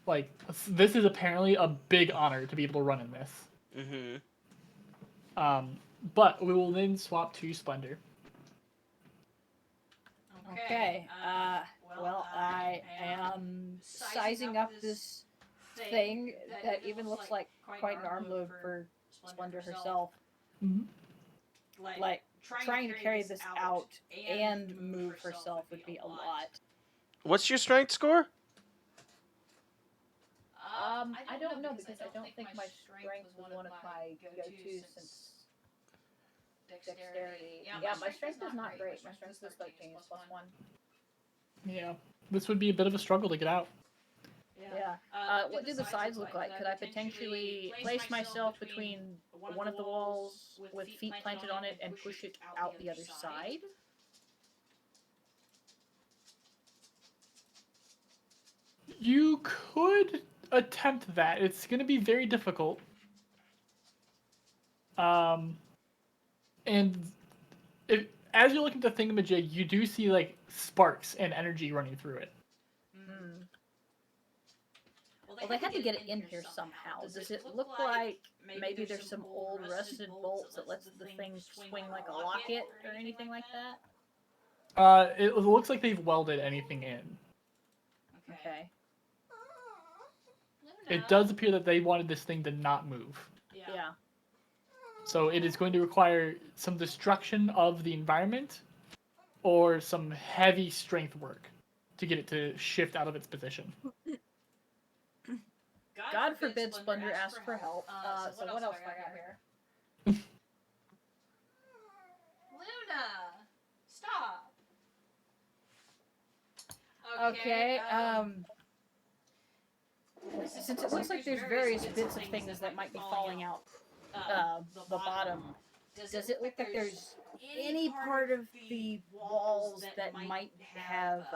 Like this is apparently a big honor to be able to run in this. Mm-hmm. But we will then swap to Splendor. okay. Well, I am sizing up this thing that even looks like quite an arm load for Splendor herself. Mhm. Like, trying to carry this out and move herself would be a lot. What's your strength score? I don't know because I don't think my strength was one of my go-tos since dexterity. Yeah, my strength is not great. My strength is 13, it's +1. Yeah, this would be a bit of a struggle to get out. Yeah. What do the sides look like? Could I potentially place myself between one of the walls with feet planted on it and push it out the other side? You could attempt that. It's going to be very difficult. And as you're looking at the thingamajig, you do see like sparks and energy running through it. Well, they had to get it in here somehow. Does it look like maybe there's some old rusted bolts that lets the thing swing like a locket or anything like that? It looks like they've welded anything in. Okay. It does appear that they wanted this thing to not move. Yeah. So it is going to require some destruction of the environment or some heavy strength work to get it to shift out of its position. God forbid Splendor asks for help. So what else do I got here? Luna, stop. Okay. Since it looks like there's various bits of things that might be falling out the bottom, does it look like there's any part of the walls that might have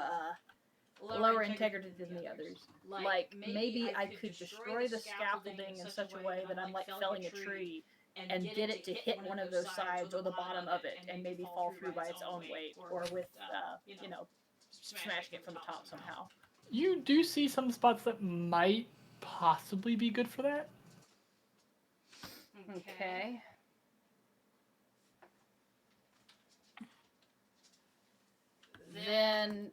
lower integrity than the others? Like maybe I could destroy the scaffolding in such a way that I'm like felling a tree and get it to hit one of those sides or the bottom of it and maybe fall through by its own weight, or with smashing it from the top somehow. You do see some spots that might possibly be good for that. Okay. Then,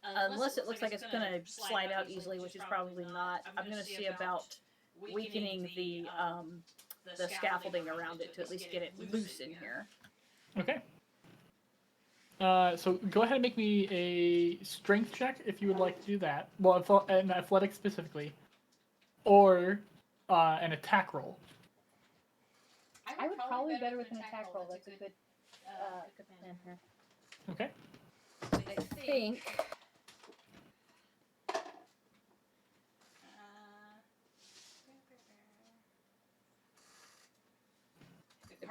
unless it looks like it's going to slide out easily, which is probably not, I'm going to see about weakening the scaffolding around it to at least get it loose in here. Okay. So go ahead and make me a strength check if you would like to do that. Well, an athletic specifically, or an attack roll. I would probably be better with an attack roll. That's a good plan here. Okay. I think.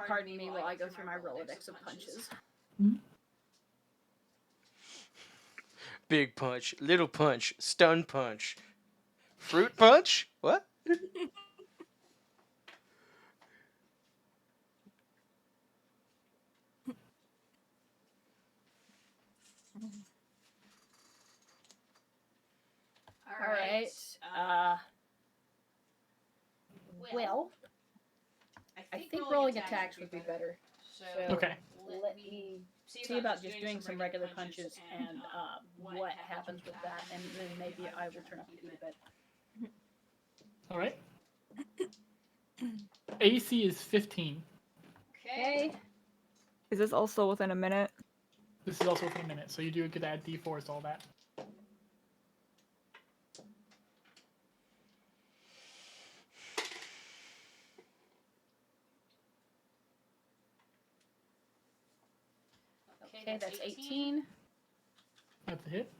Pardon me while I go through my Rolodex of punches. Big punch, little punch, stun punch, fruit punch. What? All right. Well, I think rolling attacks would be better. So Okay. let me see about just doing some regular punches and what happens with that, and then maybe I will turn off the bed. All right. AC is 15. Okay. Is this also within a minute? This is also within a minute, so you do get to add D4s to all that. Okay, that's 18. That's a hit.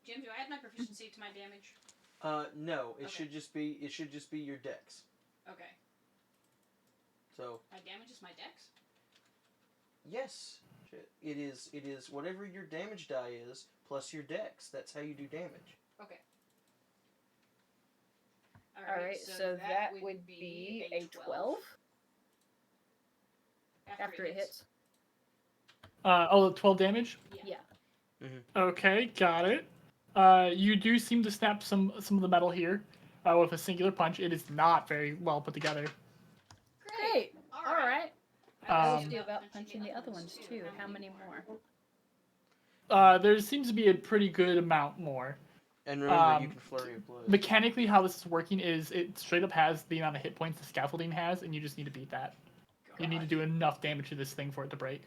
Jim, do I add my proficiency to my damage? No. It Okay. should just be your dex. Okay. So My damage is my dex? yes, it is. It is whatever your damage die is plus your dex. That's how you do damage. Okay. Alright, so that would be a 12 after it hits. 12 damage? Yeah. Okay, got it. You do seem to snap some of the metal here with a singular punch. It is not very well put together. Great. Alright. I always Um, do about punching the other ones too. How many more? There seems to be a pretty good amount more. And remember, you can flurry of blows. Mechanically, how this is working is it straight up has the amount of hit points the scaffolding has, and you just need to beat that. You need to do enough damage to this thing for it to break.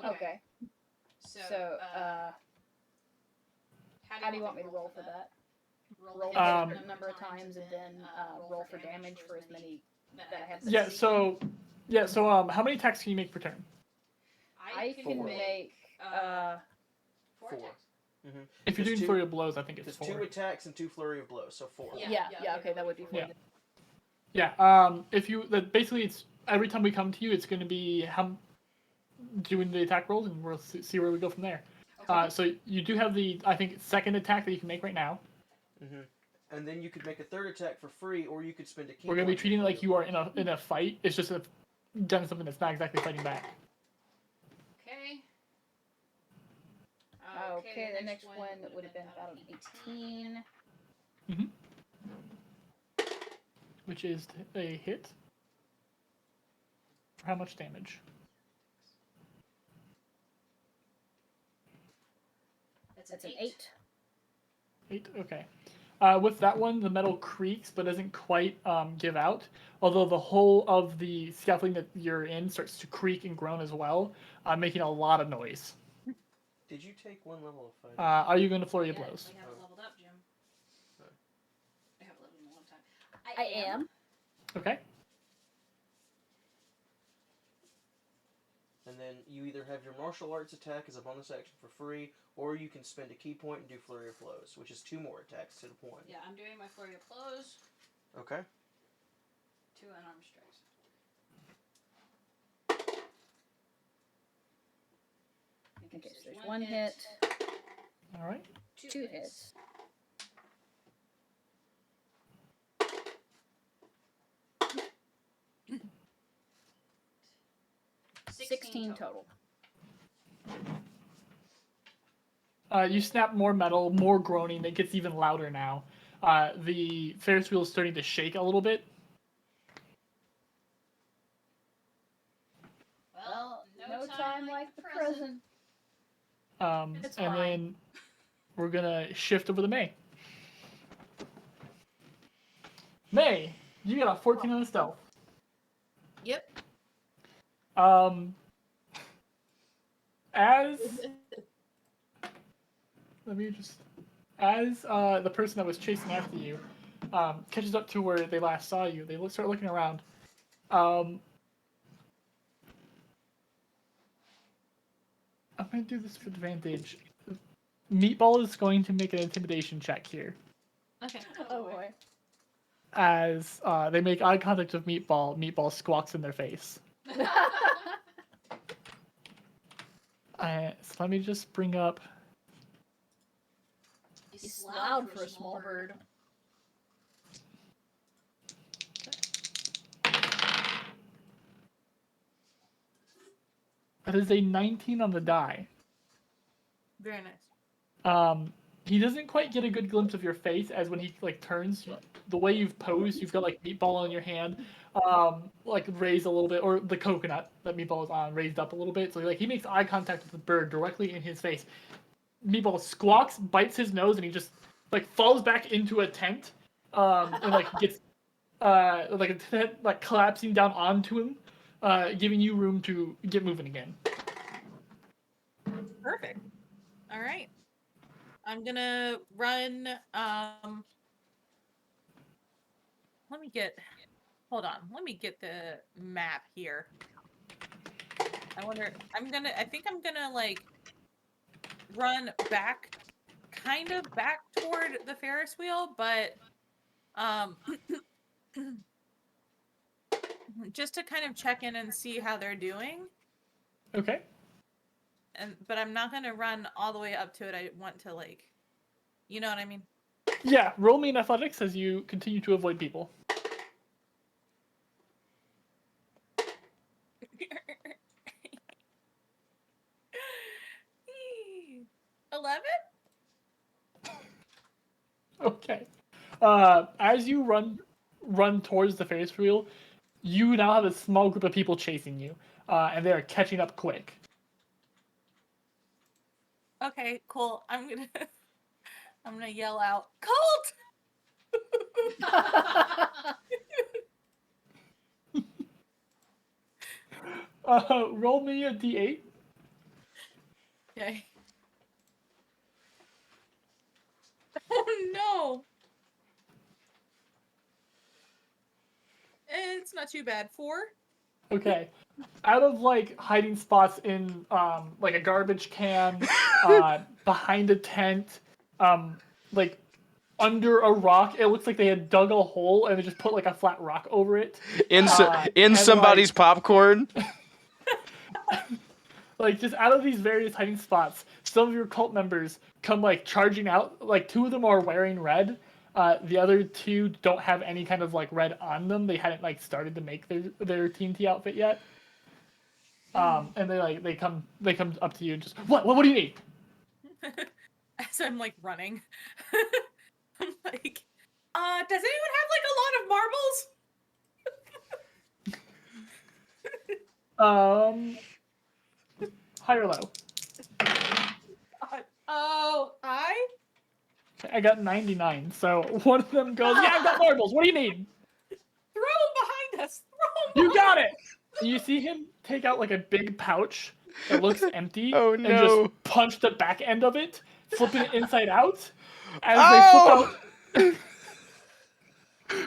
Okay. So, how do you want me to roll for that? Roll for a certain number of times and then roll for damage for as many that I have. So how many attacks can you per turn? I can Four. make 4. If you're There's doing two- flurry of blows, I think it's There's 4. 2 attacks and 2 flurry of blows, so 4. yeah, okay, that would be 4. Yeah. If you basically it's every time we come to you, it's going to be doing the attack rolls, and we'll see where we go from there. So you do have the second attack that you can make right now. And then you could make a third attack for free, or you could spend a key. We're going to be point treating it for like you are in a fight. It's just done something that's not exactly fighting back. Okay. Okay, the next one would have been about an 18. Which is a hit. For how much damage? That's an 8. 8. Okay. With that one, the metal creaks but doesn't quite give out. Although the whole of the scaffolding that you're in starts to creak and groan as well, making a lot of noise. Did you take 1 level of fighting? Are you going to flurry of Yeah, blows? we haven't leveled up, Jim. Sorry. I haven't leveled in a long time. I am. Okay. And then you either have your martial arts attack as a bonus action for free, or you can spend a key point and do flurry of blows, which is 2 more attacks to the point. Yeah, I'm doing my flurry of blows. Okay. 2 unarmed strikes. Okay, so there's 1 hit, All right. 2 hits. 16 total. You snap more metal, more groaning. It gets even louder now. The Ferris wheel is starting to shake a little bit. Well, no time like the present. It's And fine. then we're gonna shift over to May. May, you got a 14 on the stealth. Yep. As let me just as the person that was chasing after you catches up to where they last saw you, they start looking around. I'm gonna do this for advantage. Meatball is going to make an intimidation check here. Okay. Oh boy. As they make eye contact with Meatball, Meatball squawks in their face. So let me just bring up. He's loud for a small bird. That is a 19 on the die. Very nice. He doesn't quite get a good glimpse of your face, as when he turns, the way you've posed, you've got Meatball in your hand, raised a little bit, or the coconut that Meatball is on raised up a little bit. So he makes eye contact with the bird directly in his face. Meatball squawks, bites his nose, and he just falls back into a tent, and gets a tent collapsing down onto him, giving you room to get moving again. Perfect. All right. I'm gonna run. Hold on. Let me get the map here. I think I'm gonna run back, kind of back toward the Ferris wheel, but just to kind of check in and see how they're doing. Okay. But I'm not gonna run all the way up to it. I want to you know what I mean? Yeah, roll me in athletics as you continue to avoid people. 11? Okay. As you run towards the Ferris wheel, you now have a small group of people chasing you, and they are catching up quick. Okay, cool. I'm gonna yell out, Colt! Roll me a d8. Okay. Oh no! It's not too bad. 4? Okay. Out of hiding spots in a garbage can, behind a tent, under a rock, it looks like they had dug a hole and they just put a flat rock over it. In and, somebody's popcorn. Just out of these various hiding spots, some of your cult members come charging out. 2 of them are wearing red. The other 2 don't have any kind of red on them. They hadn't started to make their TNT outfit yet. And they come up to you and just what do you need? As I'm running. I'm does anyone have a lot of marbles? High or low? Oh, I I got 99, so one of them goes, yeah, I've got marbles. What do you need? throw him behind us. Throw him You got it! You see him take out like a big pouch that looks empty Oh, and just no. punch the back end of it, flipping it inside out. As Oh! they flip out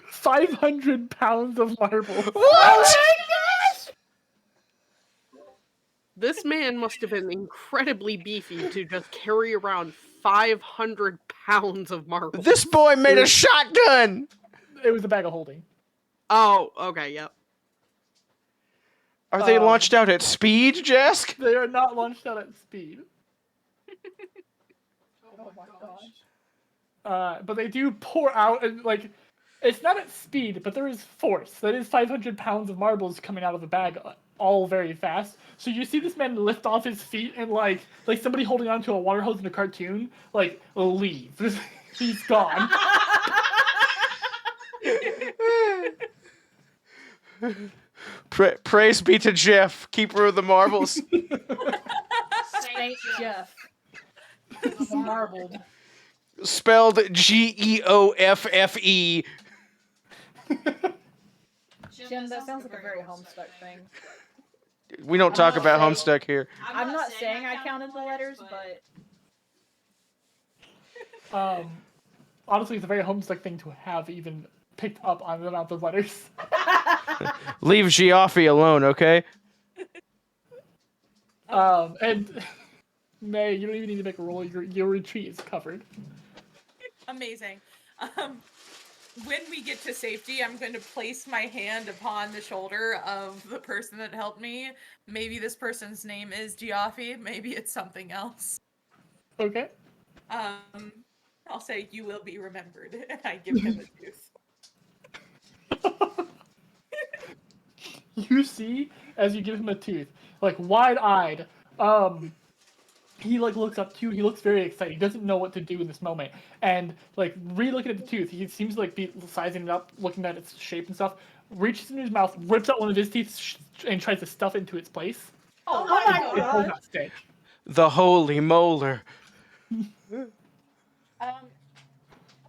500 pounds of marbles. What? This man must have been incredibly beefy to just carry around 500 pounds of marbles. This boy made a shotgun! It was a bag of holding. Oh, okay, yep. Are they launched out at speed, Jesk? They are not launched out at speed. Oh my gosh. But they do pour out, and like, it's not at speed, but there is force. That is 500 pounds of marbles coming out of the bag, all very fast. So you see this man lift off his feet and like somebody holding onto a water hose in a cartoon, like leave. He's gone. Praise be to Jeff, keeper of the marbles. Saint Jeff. Marbled. Spelled Geoffe. Jim, that sounds like a very Homestuck thing. We don't talk about Homestuck here. I'm not saying I counted the letters, but Honestly, it's a very Homestuck thing to have even picked up on the amount of letters. Leave Geoffe alone, okay? And May, you don't even need to make a roll. Your retreat is covered. Amazing. When we get to safety, I'm going to place my hand upon the shoulder of the person that helped me. Maybe this person's name is Geoffe. Maybe it's something else. Okay. I'll say, you will be remembered. And I give him a tooth. You see, as you give him a tooth, like wide-eyed, he like looks up to you. He looks very excited. He doesn't know what to do in this moment, and like re-looking at the tooth, he seems to like be sizing it up, looking at its shape and stuff. Reaches into his mouth, rips out one of his teeth, and tries to stuff it into its place. oh my It pulls god. out stitch. The holy molar.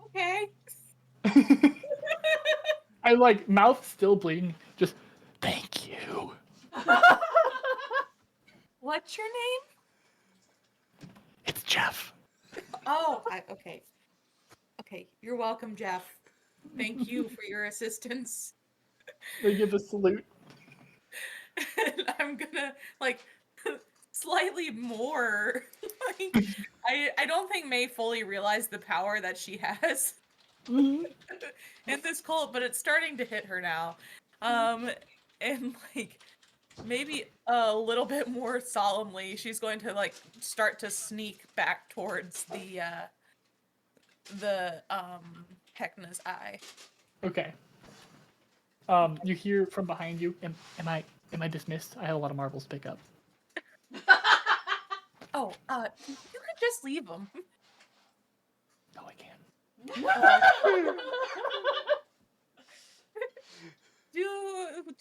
Okay. I like mouth still bleeding. Just thank you. What's your name? It's Jeff. Oh, okay. Okay, you're welcome, Jeff. Thank you for your assistance. They give a salute. And I'm gonna like slightly more like I don't think May fully realized the power that she has in this cult, but it's starting to hit her now. And like maybe a little bit more solemnly, she's going to like start to sneak back towards the Heckna's eye. Okay. You hear from behind you. Am I dismissed? I had a lot of marbles to pick up. Oh, you could just leave them. No, I can't. Do whatever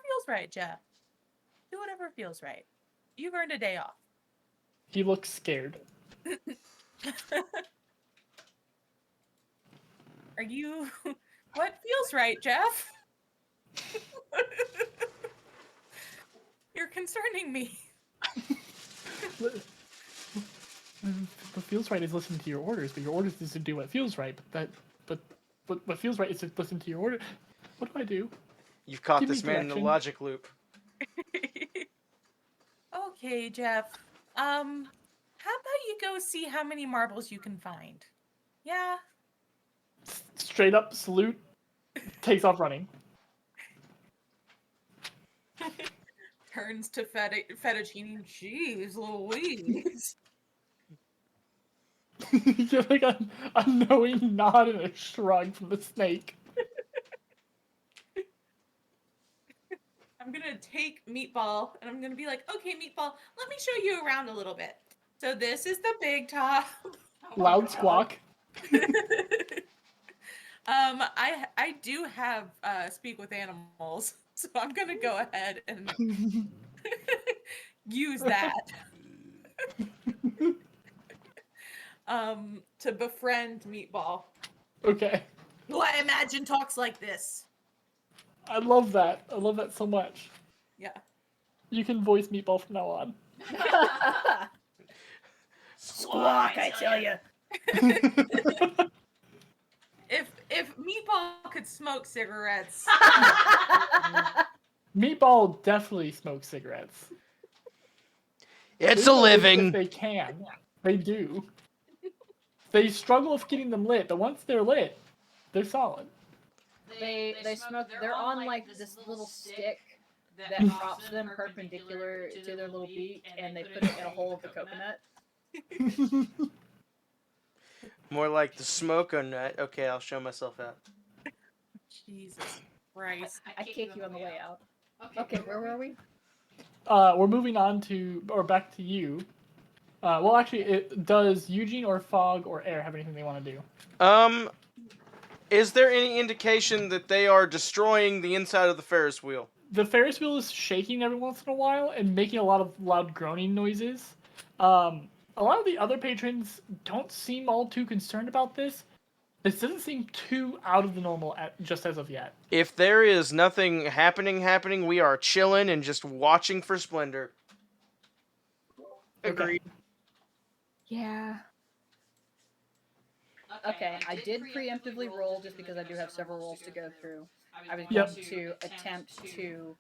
feels right, Jeff. Do whatever feels right. You've earned a day off. He looks scared. Are you? What feels right, Jeff? You're concerning me. What feels right is listen to your orders, but your orders is to do what feels right. But what feels right is to listen to your order. What do I do? You've caught Give me this man in the direction. logic loop. Okay, Jeff. How about you go see how many marbles you can find? Yeah. Straight up salute. Takes off running. Turns to fettuccine. Jeez Louise. You get like a knowing nod and a shrug from the snake. I'm gonna take Meatball and I'm gonna be like, okay, Meatball, let me show you around a little bit. So this is the big top. Loud squawk. I do have speak with animals, so I'm gonna go ahead and use that. to befriend Meatball, Okay. who I imagine talks like this. I love that. I love that so much. Yeah. You can voice Meatball from now on. Squawk, I tell you. If Meatball could smoke cigarettes, Meatball definitely smokes cigarettes. It's They a know If living. they can. They do. They struggle with getting them lit, but once they're lit, they're solid. They smoke. They're on like this little stick that props them perpendicular to their little beak, and they put it in a hole of the coconut. More like the smoker nut. Okay, I'll show myself out. Jesus Christ. I kick you on the way out. Okay, where were we? We're moving on to, or back to you. Well, actually, does Eugene or Fog or Air have anything they want to do? Is there any indication that they are destroying the inside of the Ferris wheel? The Ferris wheel is shaking every once in a while and making a lot of loud groaning noises. A lot of the other patrons don't seem all too concerned about this. This doesn't seem too out of the normal just as of yet. If there is nothing happening, we are chilling and just watching for Splendor. Agreed. Yeah. Okay, I did preemptively roll just because I do have several rolls to go through. I was Yep. going to attempt to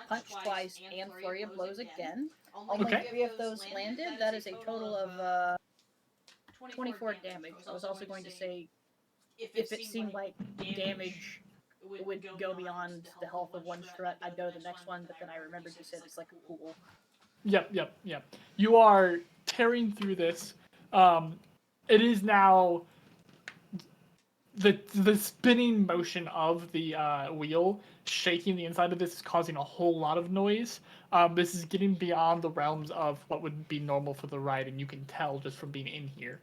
punch twice and flurry of blows again. Only Okay. 3 of those landed. That is a total of 24 damage. I was also going to say, if it seemed like damage would go beyond the health of one strut, I'd go to the next one, but then I remembered you said it's like a pool. Yep. You are tearing through this. It is now the spinning motion of the wheel shaking the inside of this is causing a whole lot of noise. This is getting beyond the realms of what would be normal for the ride, and you can tell just from being in here.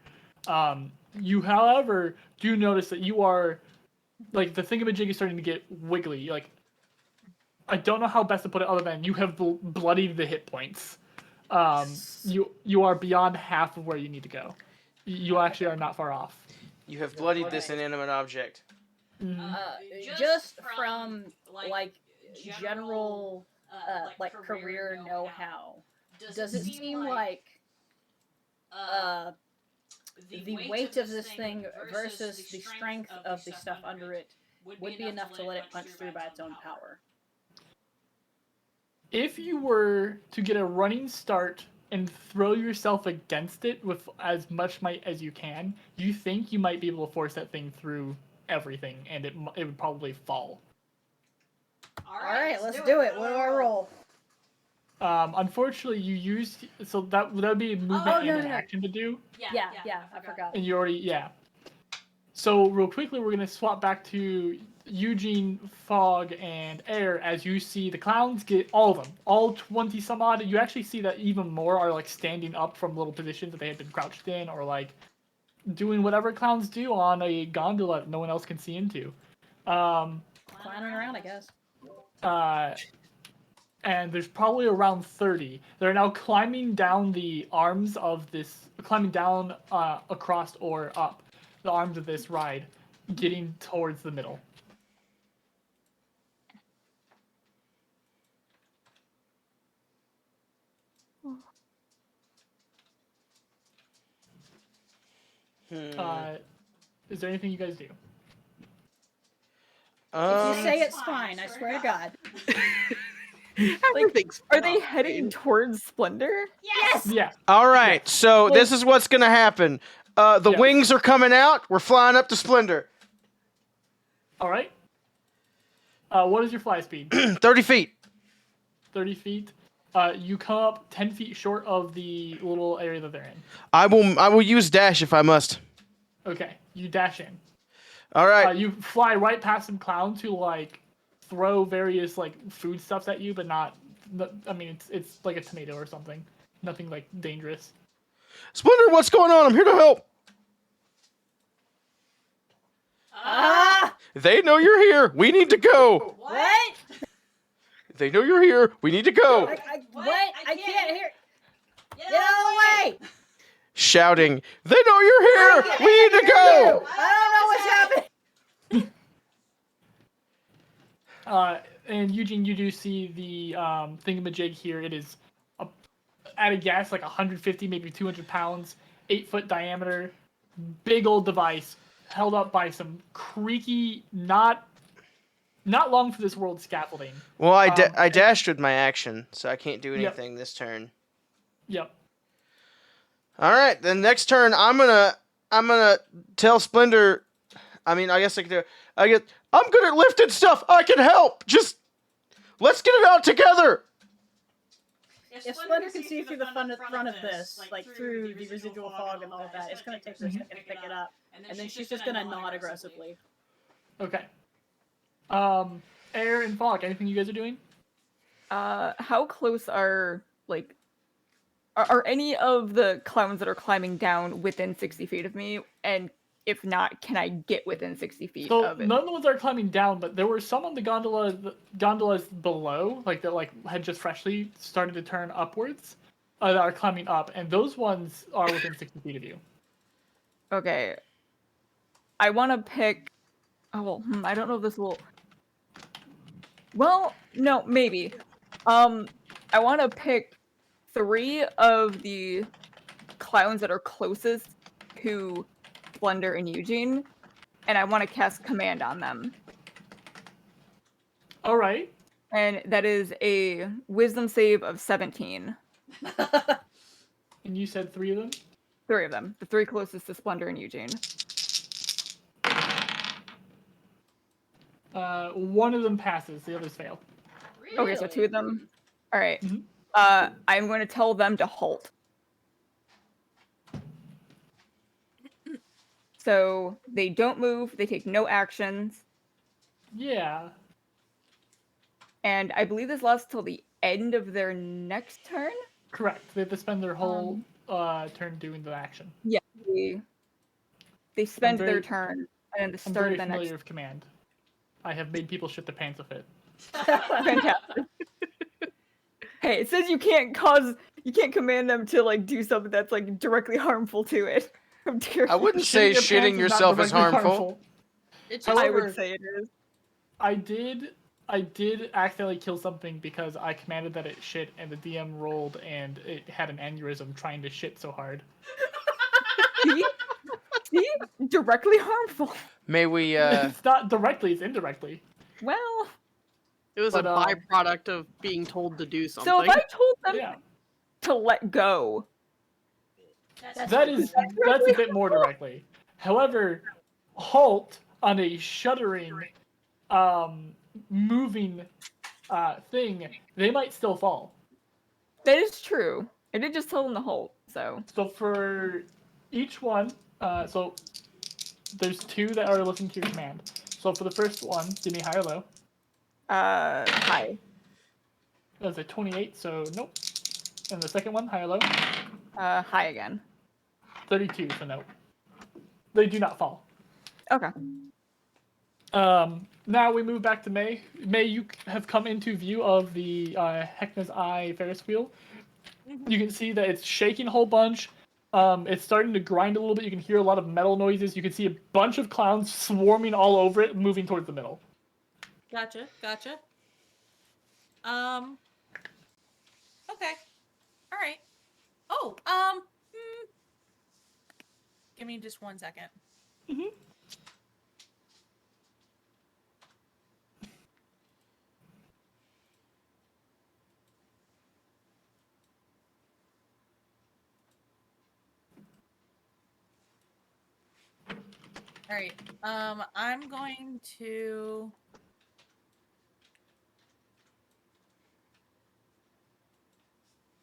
You, however, do notice that you are, like, the thingamajig is starting to get wiggly. Like, I don't know how best to put it other than you have bloodied the hit points. You are beyond half of where you need to go. You actually are not far off. You have bloodied this inanimate object. Just from like general like career know-how, does it seem like the weight of this thing versus the strength of the stuff under it would be enough to let it punch through by its own power? If you were to get a running start and throw yourself against it with as much might as you can, you think you might be able to force that thing through everything, and it would probably fall. Alright, let's do it. What do I roll? Unfortunately, you used, so that would be a movement and an action to do, Yeah, I forgot. and you already, So real quickly, we're gonna swap back to Eugene, Fog, and Air as you see the clowns get all of them, all 20 some odd. You actually see that even more are like standing up from little positions that they had been crouched in, or like doing whatever clowns do on a gondola that no one else can see into. Clowning around, I guess. And there's probably around 30. They're now climbing down the arms of this, climbing down across or up the arms of this ride, getting towards the middle. Is there anything you guys do? If you say it's fine, I swear to God. Everything's Are they fine. heading towards Splendor? Yes. Yeah. All right, so this is what's gonna happen. The Yeah. wings are coming out. We're flying up to Splendor. All right. What is your fly speed? 30 feet. 30 feet. You come up 10 feet short of the little area that they're in. I will use dash if I must. Okay, you dash in. All right. You fly right past some clowns who like throw various like foodstuffs at you, but not. I mean, it's like a tomato or something. Nothing like dangerous. Splendor, what's going on? I'm here to help. They know you're here. We need to go. What? They know you're here. We need to go. What? I can't hear. Get out of the way! shouting, "They know you're here! We need to go!" I don't know what's happening. And Eugene, you do see the thingamajig here. It is, at a guess, like 150, maybe 200 pounds, 8-foot diameter, big old device, held up by some creaky, not long for this world scaffolding. Well, I dashed with my action, so I can't do Yep. anything this turn. Yep. All right, then next turn I'm gonna tell Splendor. I mean, I guess I could do. I'm good at lifting stuff. I can help. Just let's get it out together. If Splendor can see through the front of this, like through the residual fog and all of that, it's going to take her a second to pick it up. And then she's just going to nod aggressively. Okay. Air and Fog, anything you guys are doing? How close are, like, are any of the clowns that are climbing down within 60 feet of me? And if not, can I get within 60 feet So of it? none of the ones are climbing down, but there were some on the gondolas below, like that, like had just freshly started to turn upwards, that are climbing up, and those ones are within 60 feet of you. Okay. I want to pick... Oh, well, I don't know if this will... Well, no, maybe. I want to pick 3 of the clowns that are closest to Splendor and Eugene, and I want to cast Command on them. All right. And that is a Wisdom save of 17. And you said 3 of them? 3 of them. The 3 closest to Splendor and Eugene. One of them passes, the others fail. Okay, so 2 of them. All right. Mhm. I'm going to tell them to halt. So they don't move, they take no actions, Yeah. and I believe this lasts till the end of their next turn? Correct. They have to spend their whole turn doing the action. Yeah. They spend very- their turn, and then the I'm start very of the familiar next... with Command. I have made people shit their pants with it. Fantastic. Hey, it says you can't command them to, like, do something that's, like, directly harmful to it. How dare I you. wouldn't say your shitting pants is not yourself is directly harmful. It's I However, would say it is. I did accidentally kill something because I commanded that it shit, and the DM rolled, and it had an aneurysm trying to shit so hard. See? See? Directly harmful. May we? It's not directly; it's indirectly. Well, It was But, a byproduct of being told to do something. so if I told them Yeah, to let go, that's a bit more directly. However, halt on a shuddering, moving thing, they might still fall. that is true. I did just tell them to halt, so. So for each one, so there's 2 that are listening to your command. So for the first one, give me high or low. High. That was a 28, so nope. And the second one, high or low? High again. 32, so nope. They do not fall. Okay. Now we move back to May. May, you have come into view of the Heckna's Eye Ferris wheel. You can see that it's shaking a whole bunch. It's starting to grind a little bit. You can hear a lot of metal noises. You can see a bunch of clowns swarming all over it, moving towards the middle. Gotcha. Okay. All right. Oh, give me just 1 second. Mhm. All right. I'm going to.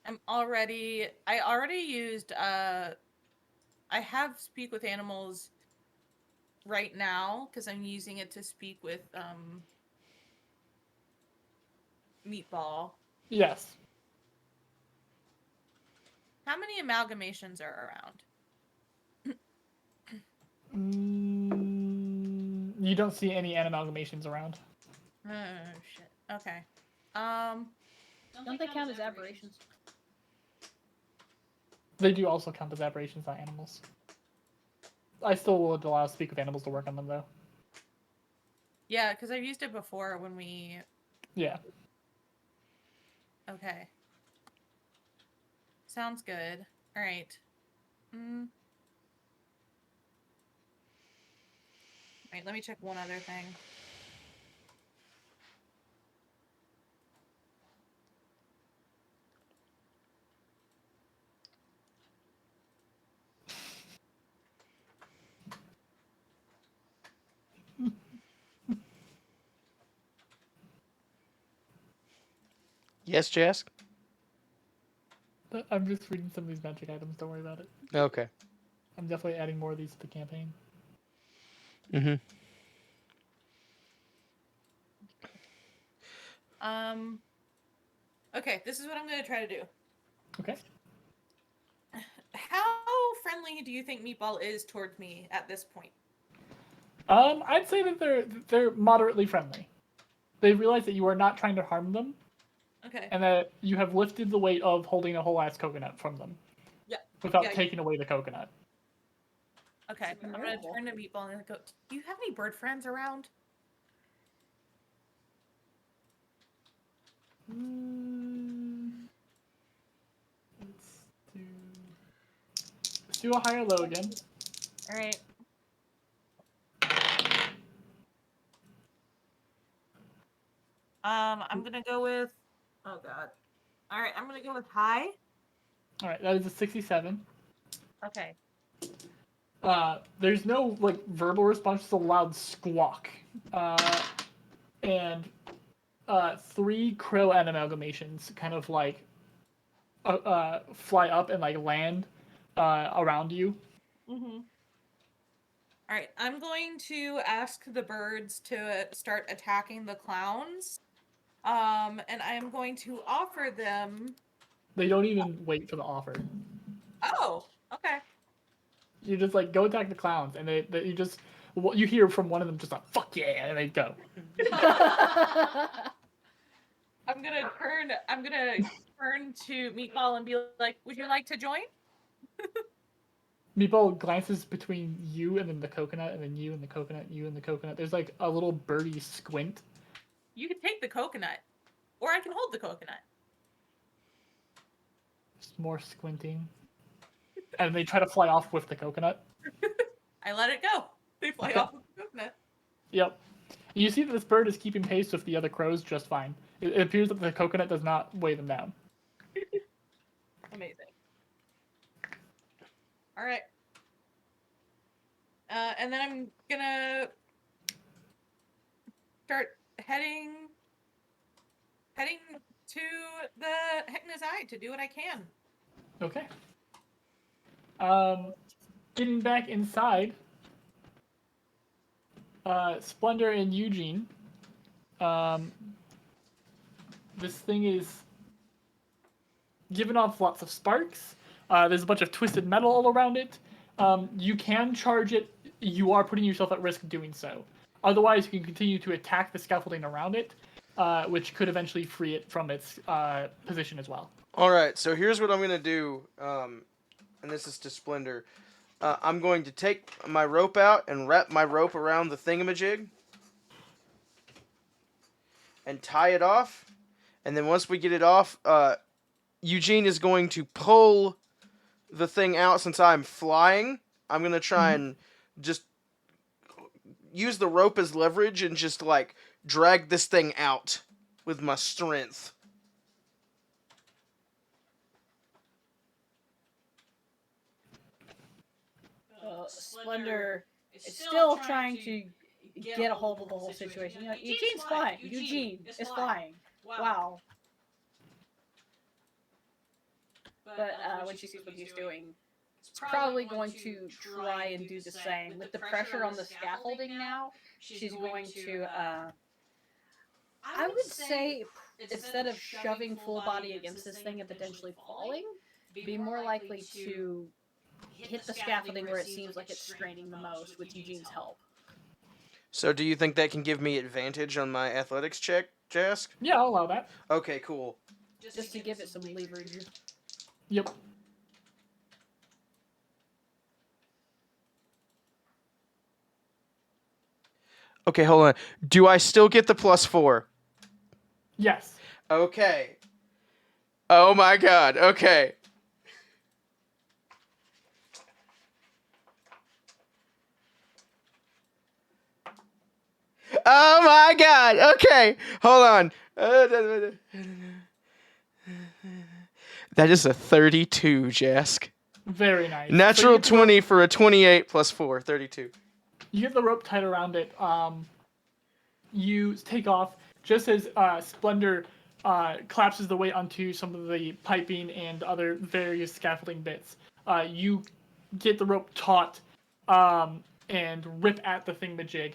I already used. I have speak with animals right now because I'm using it to speak with Meatball. Yes. How many amalgamations are around? You don't see any amalgamations around. Oh shit. Okay. Don't they count as aberrations? They do also count as aberrations, not animals. I still would allow Speak with Animals to work on them, though. Yeah, because I've used it before when we. Yeah. Okay. Sounds good. All right. Mm. Right, let me check one other thing. Yes, Jask? I'm just reading some of these magic items. Don't worry about it. Okay. I'm definitely adding more of these to the campaign. Mm-hmm. Okay, this is what I'm gonna try to do. Okay. How friendly do you think Meatball is towards me at this point? I'd say that they're moderately friendly. They realize that you are not trying to harm them, Okay. and that you have lifted the weight of holding a whole ass coconut from them. Yeah. Without Yeah. taking away the coconut. Okay. It's I'm gonna admirable. turn to Meatball and go, do you have any bird friends around? Let's do a high or low again. Alright. I'm gonna go with oh god. Alright, I'm gonna go with high. Alright, that is a 67. Okay. There's no like verbal response, just a loud squawk. And 3 crow amalgamations kind of like fly up and like land around you. Mm-hmm. Alright, I'm going to ask the birds to start attacking the clowns. And I am going to offer them. They don't even wait for the offer. Oh, okay. You just like go attack the clowns, and they you just you hear from one of them just like fuck yeah, and they go. I'm gonna turn to Meatball and be like, would you like to join? Meatball glances between you and then the coconut, and then you and the coconut, you and the coconut. There's like a little birdie squint. You can take the coconut. Or I can hold the coconut. Just more squinting. And they try to fly off with the coconut. I let it go. They fly off with the coconut. Yep. You see that this bird is keeping pace with the other crows just fine. It appears that the coconut does not weigh them down. Amazing. All right. And then I'm gonna start heading to the Heckna's Eye to do what I can. Okay. Getting back inside, Splendor and Eugene. This thing is giving off lots of sparks. There's a bunch of twisted metal all around it. You can charge it. You are putting yourself at risk doing so. Otherwise, you can continue to attack the scaffolding around it, which could eventually free it from its position as well. All right, so here's what I'm going to do, and this is to Splendor. I'm going to take my rope out and wrap my rope around the thingamajig and tie it off. And then once we get it off, Eugene is going to pull the thing out since I'm flying. I'm going to try and just use the rope as leverage and just, like, drag this thing out with my strength. Splendor is still trying to get a hold of the whole situation. You know, Eugene's flying. Eugene is flying. Wow. But when she sees what he's doing, it's probably going to try and do the same. With the pressure on the scaffolding now, she's going to, I would say, instead of shoving full body against this thing and potentially falling, be more likely to hit the scaffolding where it seems like it's straining the most with Eugene's help. So do you think that can give me advantage on my athletics check, Jask? Yeah, I'll allow that. Okay, cool. Just to give it some leverage. Yep. Okay, hold on. Do I still get the +4? Yes. Okay. Oh my god. Okay. Oh my god. Okay. Hold on. That is a 32, Jask. Very nice. So Natural you get the 20 rope- for a 28 plus 4, 32. You get the rope tied around it. You take off just as Splendor collapses the weight onto some of the piping and other various scaffolding bits. You get the rope taut and rip at the thingamajig.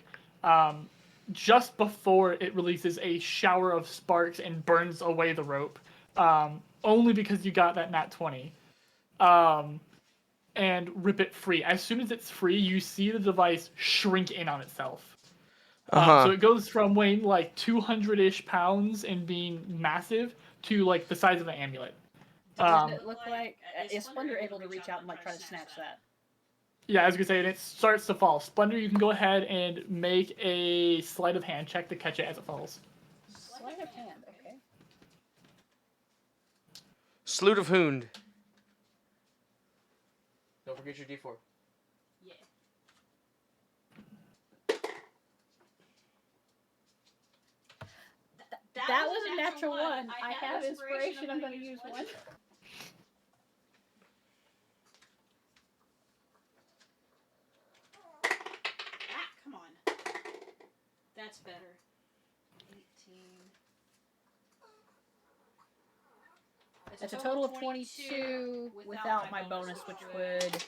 Just before it releases a shower of sparks and burns away the rope, only because you got that nat 20. And rip it free. As soon as it's free, you see the device shrink in on itself. So it goes from weighing like 200-ish pounds and being massive to like the size of an amulet. Does it look like is Splendor able to reach out and like try to snatch that? Yeah, I was gonna say, and it starts to fall. Splendor, you can go ahead and make a sleight of hand check to catch it as it falls. Sleight of hand, okay. Sloot of Hound. Don't forget your D4. Yeah. That was a natural one. I have inspiration. I'm going to use one. Ah, come on. That's better. 18. That's a total of 22 without my bonus, which would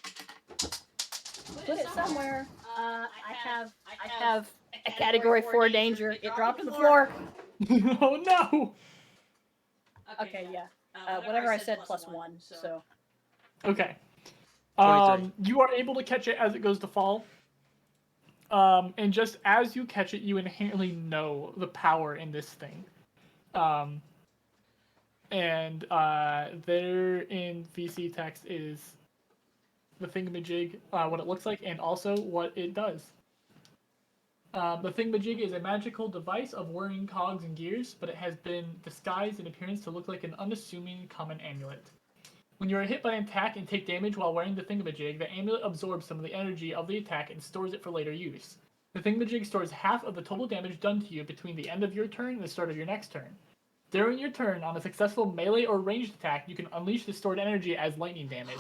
put it somewhere. I have a category 4 danger. It dropped to the floor. Oh no! Okay, yeah. Whatever I said plus 1, so. Okay. 23. You are able to catch it as it goes to fall. And just as you catch it, you inherently know the power in this thing. And there in VC text is the thingamajig, what it looks like, and also what it does. The thingamajig is a magical device of whirring cogs and gears, but it has been disguised in appearance to look like an unassuming common amulet. When you are hit by an attack and take damage while wearing the thingamajig, the amulet absorbs some of the energy of the attack and stores it for later use. The thingamajig stores half of the total damage done to you between the end of your turn and the start of your next turn. During your turn, on a successful melee or ranged attack, you can unleash the stored energy as lightning damage.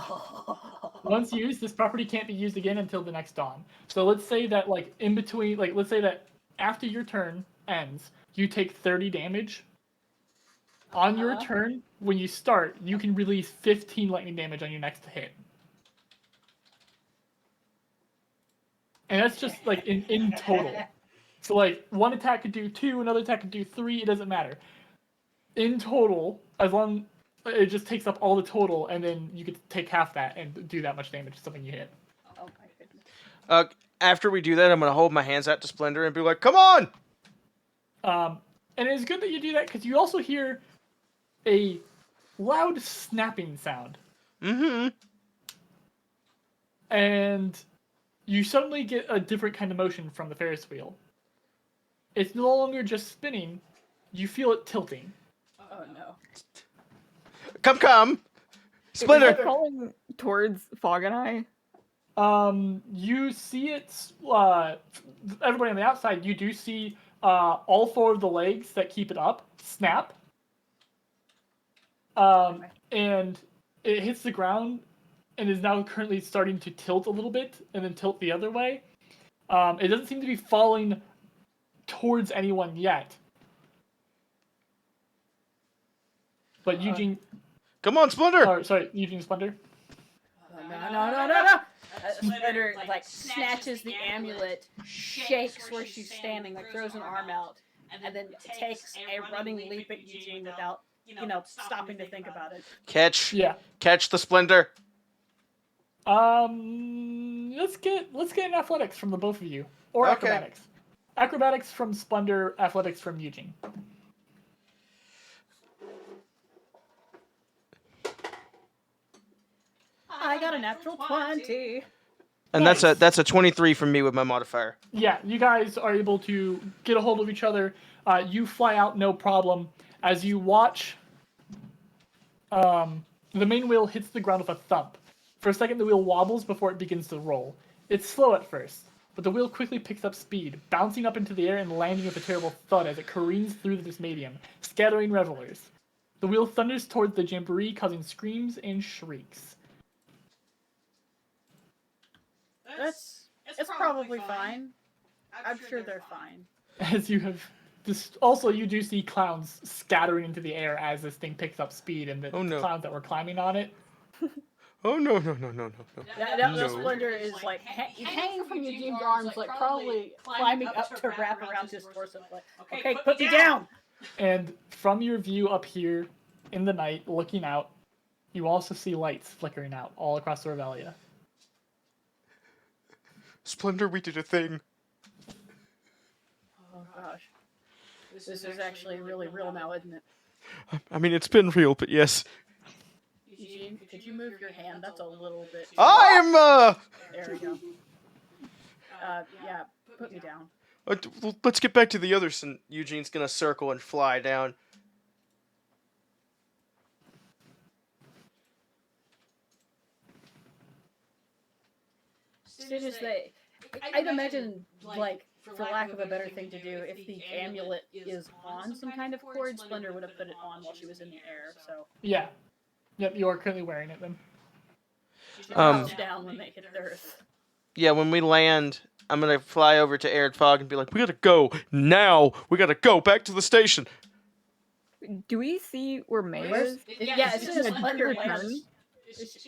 Once used, this property can't be used again until the next dawn. So let's say that, like, in between, like, let's say that after your turn ends, you take 30 damage. On your turn, when you start, you can release 15 lightning damage on your next hit. And that's just, like, in total. So, like, one attack could do 2, another attack could do 3, it doesn't matter. In total, as long it just takes up all the total, and then you could take half that and do that much damage to something you hit. Oh my goodness. After we do that, I'm going to hold my hands out to Splendor and be like, come on! And it's good that you do that, because you also hear a loud snapping sound. Mm-hmm. And you suddenly get a different kind of motion from the Ferris wheel. It's no longer just spinning, you feel it tilting. Oh no. Come! Is Splendor! it falling towards Fog and I? You see it, everybody on the outside, you do see all 4 of the legs that keep it up snap. And it hits the ground and is now currently starting to tilt a little bit and then tilt the other way. It doesn't seem to be falling towards anyone yet. But Eugene... Come on, Splendor! Or, sorry, Eugene Splendor. No. Splendor, like, snatches the amulet, shakes where she's standing, like, throws an arm out, and then takes a running leap at Eugene without, stopping to think about it. Catch. Yeah. Catch the Splendor. Let's get an athletics from the both of you. Or Okay. acrobatics. Acrobatics from Splendor, athletics from Eugene. I got a natural 20. And Nice. that's a 23 from me with my modifier. Yeah, you guys are able to get a hold of each other. You fly out no problem. As you watch, the main wheel hits the ground with a thump. For a second, the wheel wobbles before it begins to roll. It's slow at first, but the wheel quickly picks up speed, bouncing up into the air and landing with a terrible thud as it careens through this medium, scattering revelers. The wheel thunders towards the jamboree, causing screams and shrieks. It's probably fine. I'm sure they're fine. As you have also, you do see clowns scattering into the air as this thing picks up speed, and the Oh, no. clowns that were climbing on it. Oh no. That No. Splinter is like he's hanging from Eugene's arms, like probably climbing up to wrap around his torso. Like, okay, put me down. And from your view up here in the night, looking out, you also see lights flickering out all across the Revelia. Splendor, we did a thing. Oh gosh, this is actually really real now, isn't it? I mean, it's been real, but yes. Eugene, could you move your hand? That's a little bit. I'm There we go. Yeah, put me down. Let's get back to the others, and Eugene's gonna circle and fly down. As soon as they, I'd imagine, like, for lack of a better thing to do, if the amulet is on some kind of cord, Splendor would have put it on while she was in the air. So Yeah. Yep, you are currently wearing it then. she should bounce down when they hit the earth. Yeah, when we land, I'm gonna fly over to Arid Fog and be like, "We gotta go now. We gotta go back to the station." Do we see where May Where's, is? yeah, as soon as Did Splendor return? lands,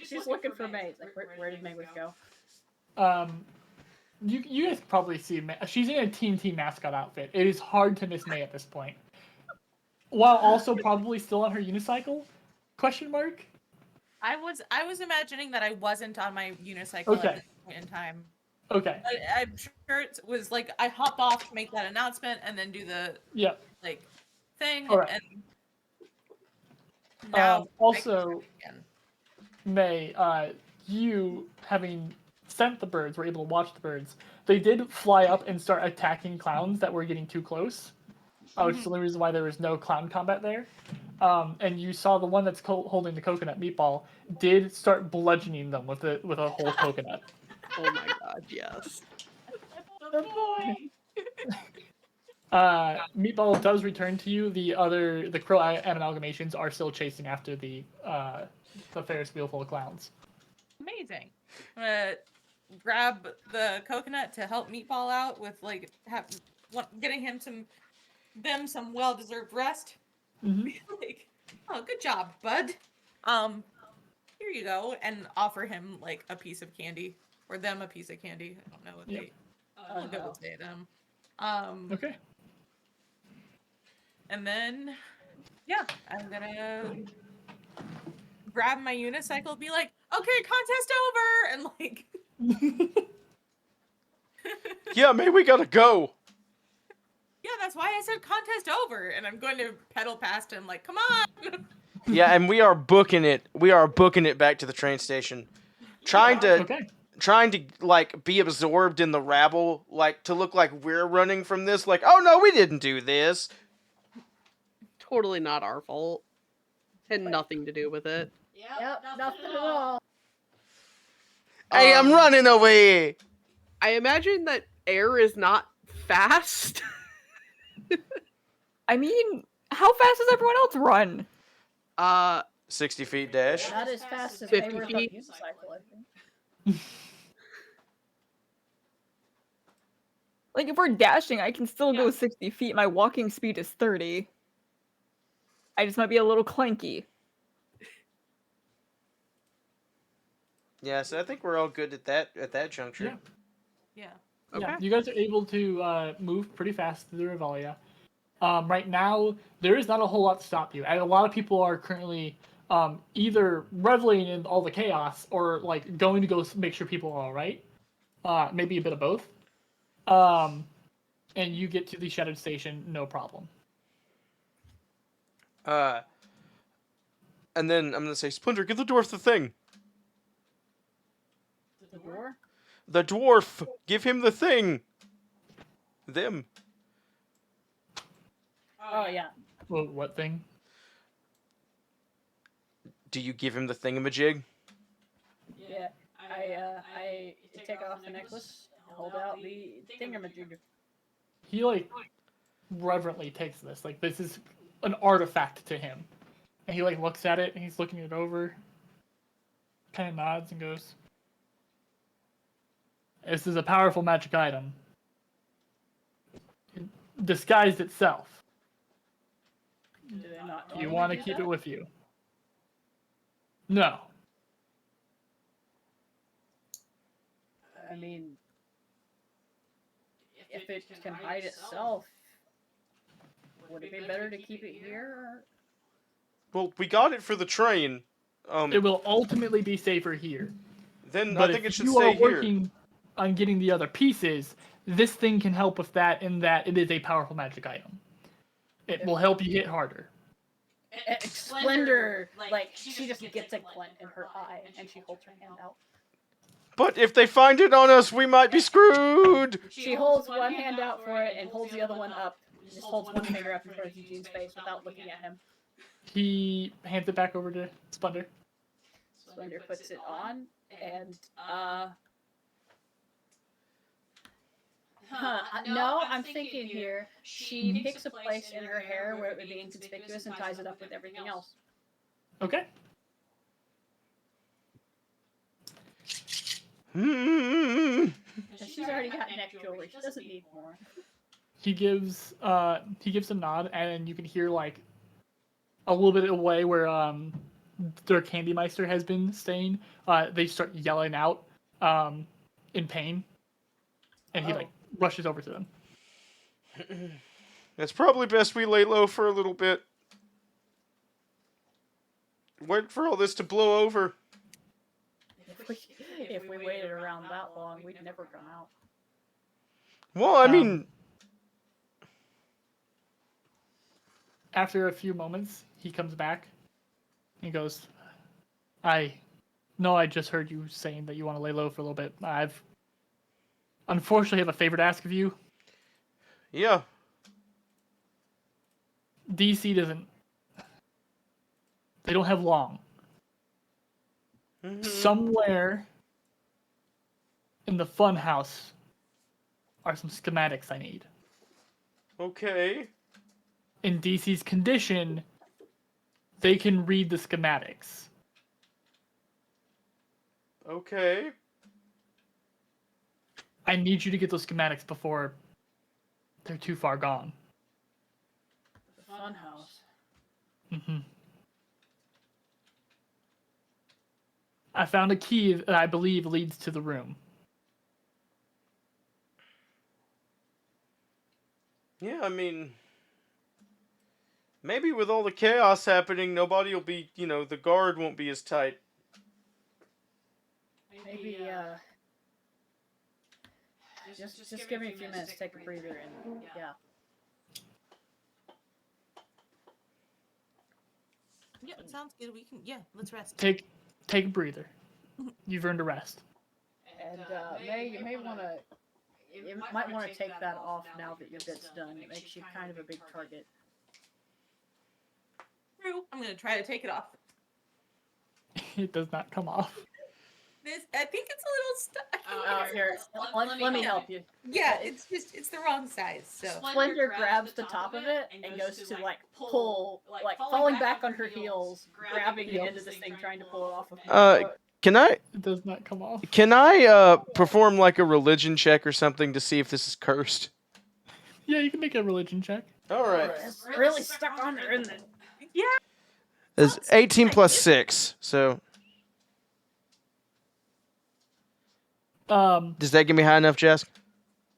she's looking for May. It's like, where did May go? You guys probably see May. She's in a TNT mascot outfit. It is hard to miss May at this point. While also probably still on her unicycle? Question mark? I was imagining that I wasn't on my unicycle Okay. at this point in time. Okay. I'm sure it was like I hop off to make that announcement and then do the Yep. like thing All right. and now Also, again. May, you having sent the birds, were able to watch the birds. They did fly up and start attacking clowns that were getting too close. Which is the only reason why there was no clown combat there. And you saw the one that's holding the coconut meatball did start bludgeoning them with a whole coconut. Oh my god, yes. The boy. Meatball does return to you. The crow amalgamations are still chasing after the Ferris wheel full of clowns. Amazing. I'm gonna grab the coconut to help Meatball out with like getting him some well-deserved rest. Like, oh, good job, bud. Here you go, and offer him like a piece of candy or them a piece of candy. I don't know what they. I'll go with say them. Okay. And then, yeah, I'm gonna grab my unicycle, be like, okay, contest over, and like. Yeah, May, we gotta go. Yeah, that's why I said contest over, and I'm going to pedal past him, like, come on. Yeah, and we are booking it. We are booking it back to the train station, trying to like be absorbed in the rabble, like to look like we're running from this. Like, oh no, we didn't do this. Totally not our fault. Had nothing to do with it. Yep, nothing at all. Hey, I'm running away. I imagine that air is not fast. I mean, how fast does everyone else run? 60 feet dash. Not as fast as 50 they were feet. unicycle, I think. Like, if we're dashing, I can still go 60 feet. My walking speed is 30. I just might be a little clanky. Yeah, so I think we're all good at that juncture. Yeah. Yeah. Okay. Yeah, you guys are able to move pretty fast through the Revelia. Right now, there is not a whole lot to stop you. And a lot of people are currently either reveling in all the chaos or like going to go make sure people are all right. Maybe a bit of both. And you get to the Shattered Station, no problem. And then I'm gonna say, Splinter, give the dwarf the thing. The door? The dwarf! Give him the thing! Them. Oh yeah. Well, what thing? Do you give him the thingamajig? Yeah. I take off the necklace, hold out the thingamajig. He like reverently takes this. Like this is an artifact to him. And he like looks at it and he's looking it over. Kind of nods and goes, "This is a powerful magic item. It disguised itself. Do they not You normally want to do keep that? it with you?" No. I mean, if it can hide itself, would it be better to keep it here? Well, we got it for the train. It will ultimately be safer here. Then But I think if it should you are stay here. working on getting the other pieces, this thing can help with that in that it is a powerful magic item. It will help you hit harder. Splendor, like she just gets a glint in her eye and she holds her hand out. But if they find it on us, we might be screwed! She holds one hand out for it and holds the other one up. Just holds one finger up in front of Eugene's face without looking at him. He hands it back over to Splendor. Splendor puts it on and no, I'm thinking here. She picks a place in her hair where it would be inconspicuous and ties it up with everything else. Okay. Hmm. She's already got neck jewelry. She doesn't need more. He gives a nod, and you can hear like a little bit away where their Candy Meister has been staying. They start yelling out in pain, and he like rushes over to them. It's probably best we lay low for a little bit. Wait for all this to blow over. If we waited around that long, we'd never come out. Well, I mean, After a few moments, he comes back. He goes, I just heard you saying that you want to lay low for a little bit. I've unfortunately have a favor to ask of you. yeah. DC doesn't. They don't have long. Mhm. Somewhere in the fun house are some schematics I need. Okay. In DC's condition, they can read the schematics. Okay. I need you to get those schematics before they're too far gone. The fun house. Mm-hmm. I found a key that I believe leads to the room. Yeah, I mean, maybe with all the chaos happening, nobody will be, the guard won't be as tight. Maybe just give me a few minutes, take a breather, and yeah. Yeah, sounds good. We can. Yeah, let's rest. Take a breather. You've earned a rest. And May, you might want to take that off now that your bit's done. It makes you kind of a big target. True. I'm gonna try to take it off. It does not come off. I think it's a little stuck. Here, let me help you. Yeah, it's the wrong size. So Splendor grabs the top of it and goes to like pull, like falling back on her heels, grabbing the end of this thing, trying to pull it off of her. Can I It does not come off. perform like a religion check or something to see if this is cursed? Yeah, you can make a religion check. All right. It's really stuck on her, isn't it? yeah. It's 18 plus 6, so does that give me high enough, Jess?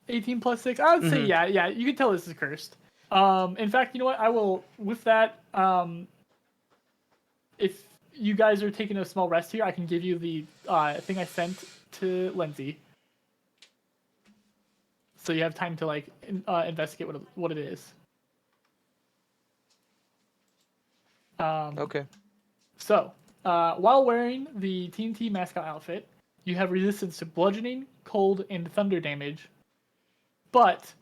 18 plus 6. I would say Mhm. yeah. You can tell this is cursed. In fact, you know what? I will with that. If you guys are taking a small rest here, I can give you the thing I sent to Lindsay. So you have time to like investigate what it is. Okay. So, while wearing the TNT mascot outfit, you have resistance to bludgeoning, cold, and thunder damage. But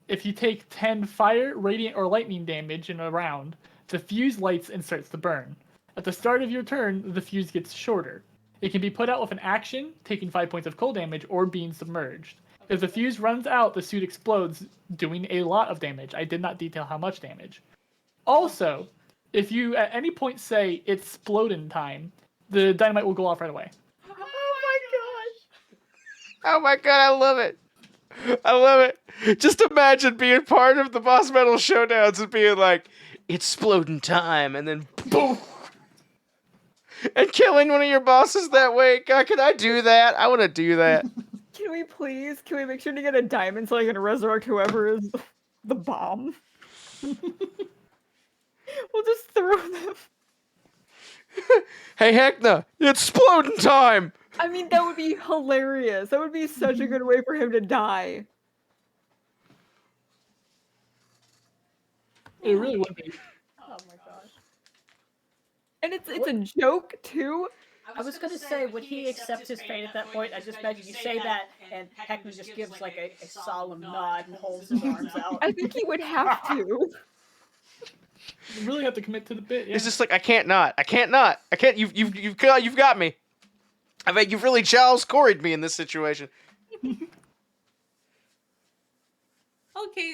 if you take 10 fire, radiant, or lightning damage in a round, the fuse lights and starts to burn. At the start of your turn, the fuse gets shorter. It can be put out with an action, taking 5 points of cold damage, or being submerged. If the fuse runs out, the suit explodes, doing a lot of damage. I did not detail how much damage. Also, if you at any point say it's exploding time, the dynamite will go off right away. Oh my Oh my god, I love it. I love it. Just imagine being part of the boss battle showdowns and being like, it's exploding time, and then boom. And killing one of your bosses that way. God, can I do that? I want to do that. Can we make sure to get a diamond so I can resurrect whoever is the bomb? We'll just throw them. Hey, Heckna, it's exploding time. I mean, that would be hilarious. That would be such a good way for him to die. It really would be. Oh my gosh. And it's a joke too. I was gonna say, would he accept his fate at that point? I just imagine you say that, and Heckman just gives like a solemn nod and holds his arms out. I think he would have to. You really have to commit to the bit. Yeah. It's just like, I can't not. I can't not. I can't. You've got me. I mean, you've really Charles Corey'd me in this situation. Okay,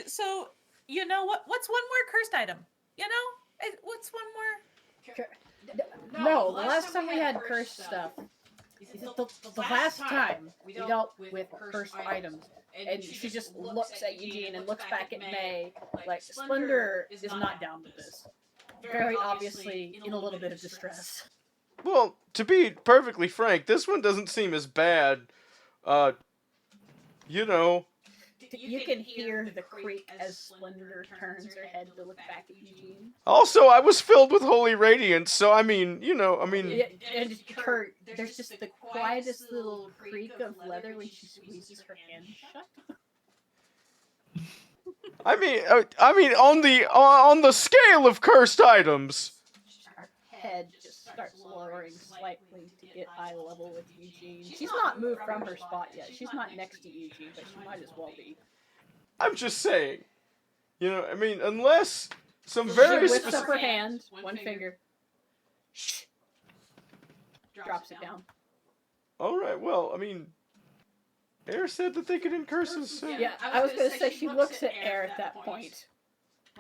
so you know what's one more cursed item? You know, what's one more? No, the last time we had cursed stuff, the last time we dealt with cursed items, and she just looks at Eugene and looks back at May, like, Splendor is not down with this. Very obviously in a little bit of distress. Well, to be perfectly frank, this one doesn't seem as bad. You know. You can hear the creak as Splendor turns her head to look back at Eugene. Also, I was filled with holy radiance, so I mean, Yeah, and there's just the quietest little creak of leather when she squeezes her hand shut. I mean, on the scale of cursed items. Her head just starts lowering slightly to get eye level with Eugene. She's not moved from her spot yet. She's not next to Eugene, but she might as well be. I'm just saying. I mean, unless some She very lifts up specific. her hand, one finger, drops it down. All right. Well, I mean, Air said that they could end curses. So. Yeah, I was gonna say she looks at Air at that point.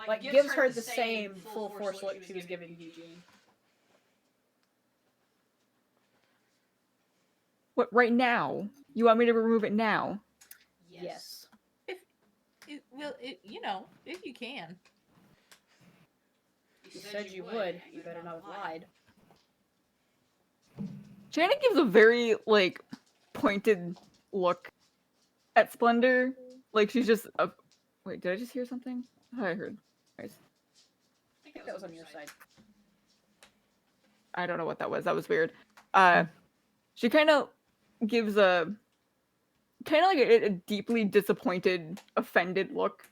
Like, gives her the same full force look she was giving Eugene. What, right now? You want me to remove it now? Yes. If you can. You said you would. You better not have lied. Janet gives a very, pointed look at Splendor. Like, she's just... Wait, did I just hear something? I thought I heard. Nice. I think that was on your side. I don't know what that was. That was weird. She kind of gives a deeply disappointed, offended look.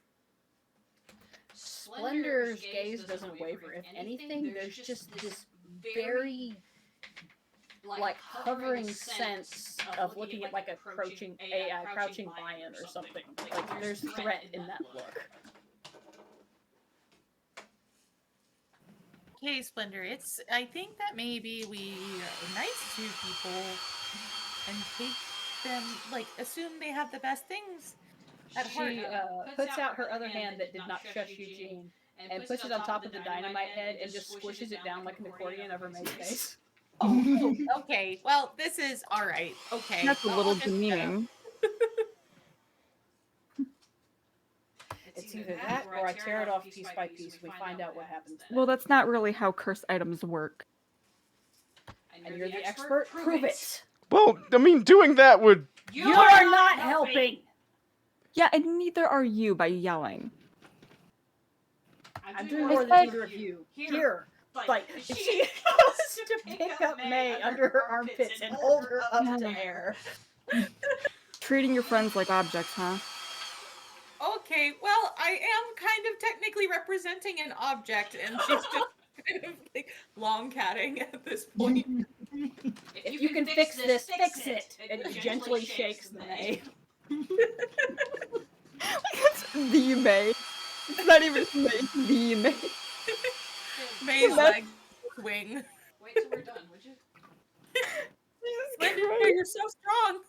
Splendor's gaze doesn't waver. If anything, there's just this very, hovering sense of looking at, a crouching lion or something. Like, there's threat in that look. Okay, Splendor, I think that maybe we are nice to people and take them, assume they have the best things at heart. She puts out her other hand that did not shush Eugene and puts it on top of the dynamite head and just squishes it down like an accordion over May's face. Oh, okay. Well, this is all right. Okay. That's a little demeaning. It's either that or I tear it off piece by piece and we find out what happens. Well, that's not really how cursed items work. And you're the expert? Prove it! Well, I mean, doing that would. You are not helping! Yeah, and neither are you by yelling. I'm doing more than either of you. Here. She goes to pick up May under her armpits and hold her up to air. Treating your friends like objects, huh? Okay, well, I am kind of technically representing an object, and she's just kind of long catting at this point. If you can fix this, fix it! And gently shakes the May. It's the May. It's not even May, it's the May. May's That's- leg swing. Wait till we're done, would you? Jesus Splendor, Christ. you're so strong.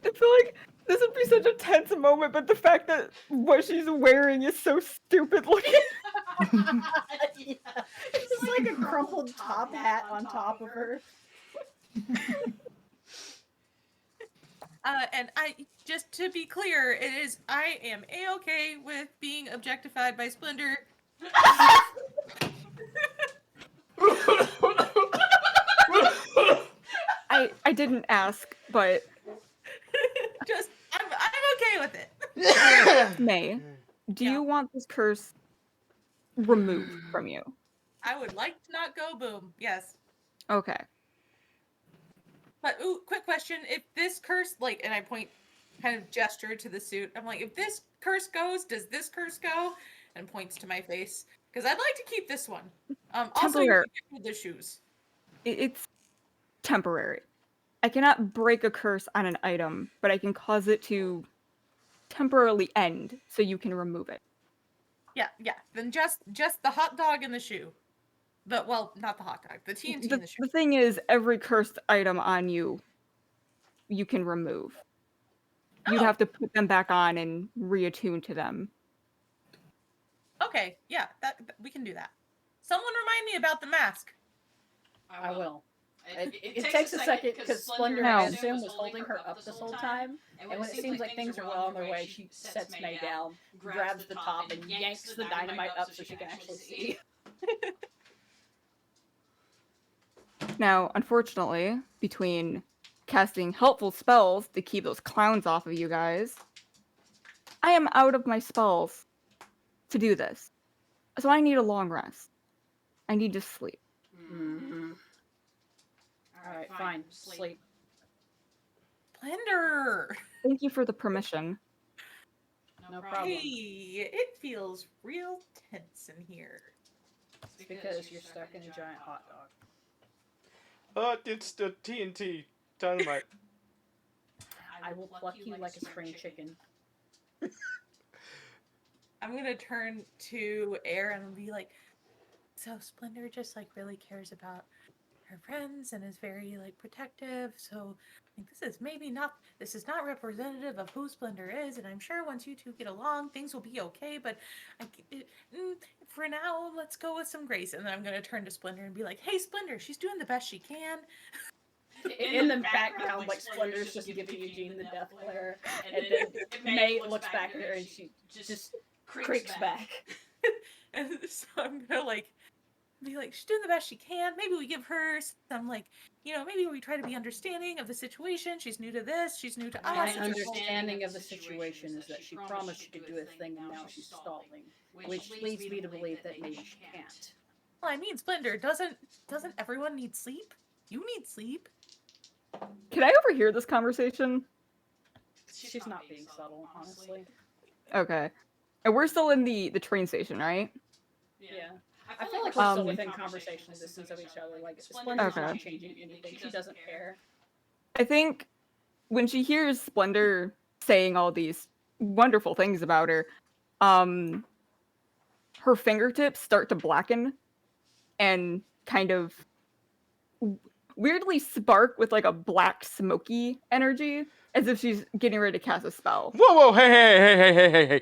I feel like this would be such a tense moment, but the fact that what she's wearing is so stupid looking. Yeah. It's just like a crumpled top hat on top of her. And just to be clear, I am a-okay with being objectified by Splendor. I didn't ask, but Just I'm okay with it. May, do Yeah. you want this curse removed from you? I would like to not go boom. Yes. Okay. But ooh, quick question. If this curse, like, and I point kind of gesture to the suit, I'm like, if this curse goes, does this curse go? And points to my face. Because I'd like to keep this one. Also you Temporary. can get the shoes. It's temporary. I cannot break a curse on an item, but I can cause it to temporarily end so you can remove it. Yeah. Then just the hot dog and the shoe. Well, not the hot dog. The TNT and the shoe. The thing is, every cursed item on you, you can remove. You'd Oh. have to put them back on and reattune to them. Okay, yeah, that we can do that. Someone remind me about the mask. I will. It takes a second because Splendor, No. I assume, was holding her up this whole time. And when it seems like things are well on their way, she sets May down, grabs the top, and yanks the dynamite up so she can actually see. Now, unfortunately, between casting helpful spells to keep those clowns off of you guys, I am out of my spells to do this. So I need a long rest. I need to sleep. Mm-hmm. Alright, fine. Sleep. Splendor! Thank you for the permission. No problem. Hey, it feels real tense in here. It's because you're stuck in a giant hot dog. It's the TNT dynamite. I will pluck you like a spring chicken. I'm gonna turn to Air and be like, so Splendor just like really cares about her friends and is very like protective. So like, this is not representative of who Splendor is. And I'm sure once you two get along, things will be okay. But for now, let's go with some grace. And then I'm gonna turn to Splendor and be like, hey, Splendor, she's doing the best she can. In the background, like Splendor's just giving Eugene the death glare, and then May looks back at her and she just creaks back. And so I'm gonna like be like, she's doing the best she can. Maybe we give her some like, maybe we try to be understanding of the situation. She's new to this. She's new to My us. understanding of the situation is that she promised she could do a thing and now she's stalling, which leads me to believe that maybe she can't. Well, I mean, Splendor, doesn't everyone need sleep? You need sleep. Can I overhear this conversation? She's not being subtle, honestly. Okay. And we're still in the train station, right? Yeah. I feel like we're still within conversation distance of each other. Like, Splendor's Okay. not changing anything. She doesn't care. I think when she hears Splendor saying all these wonderful things about her, her fingertips start to blacken and kind of weirdly spark with like a black smoky energy, as if she's getting ready to cast a spell. Whoa, hey.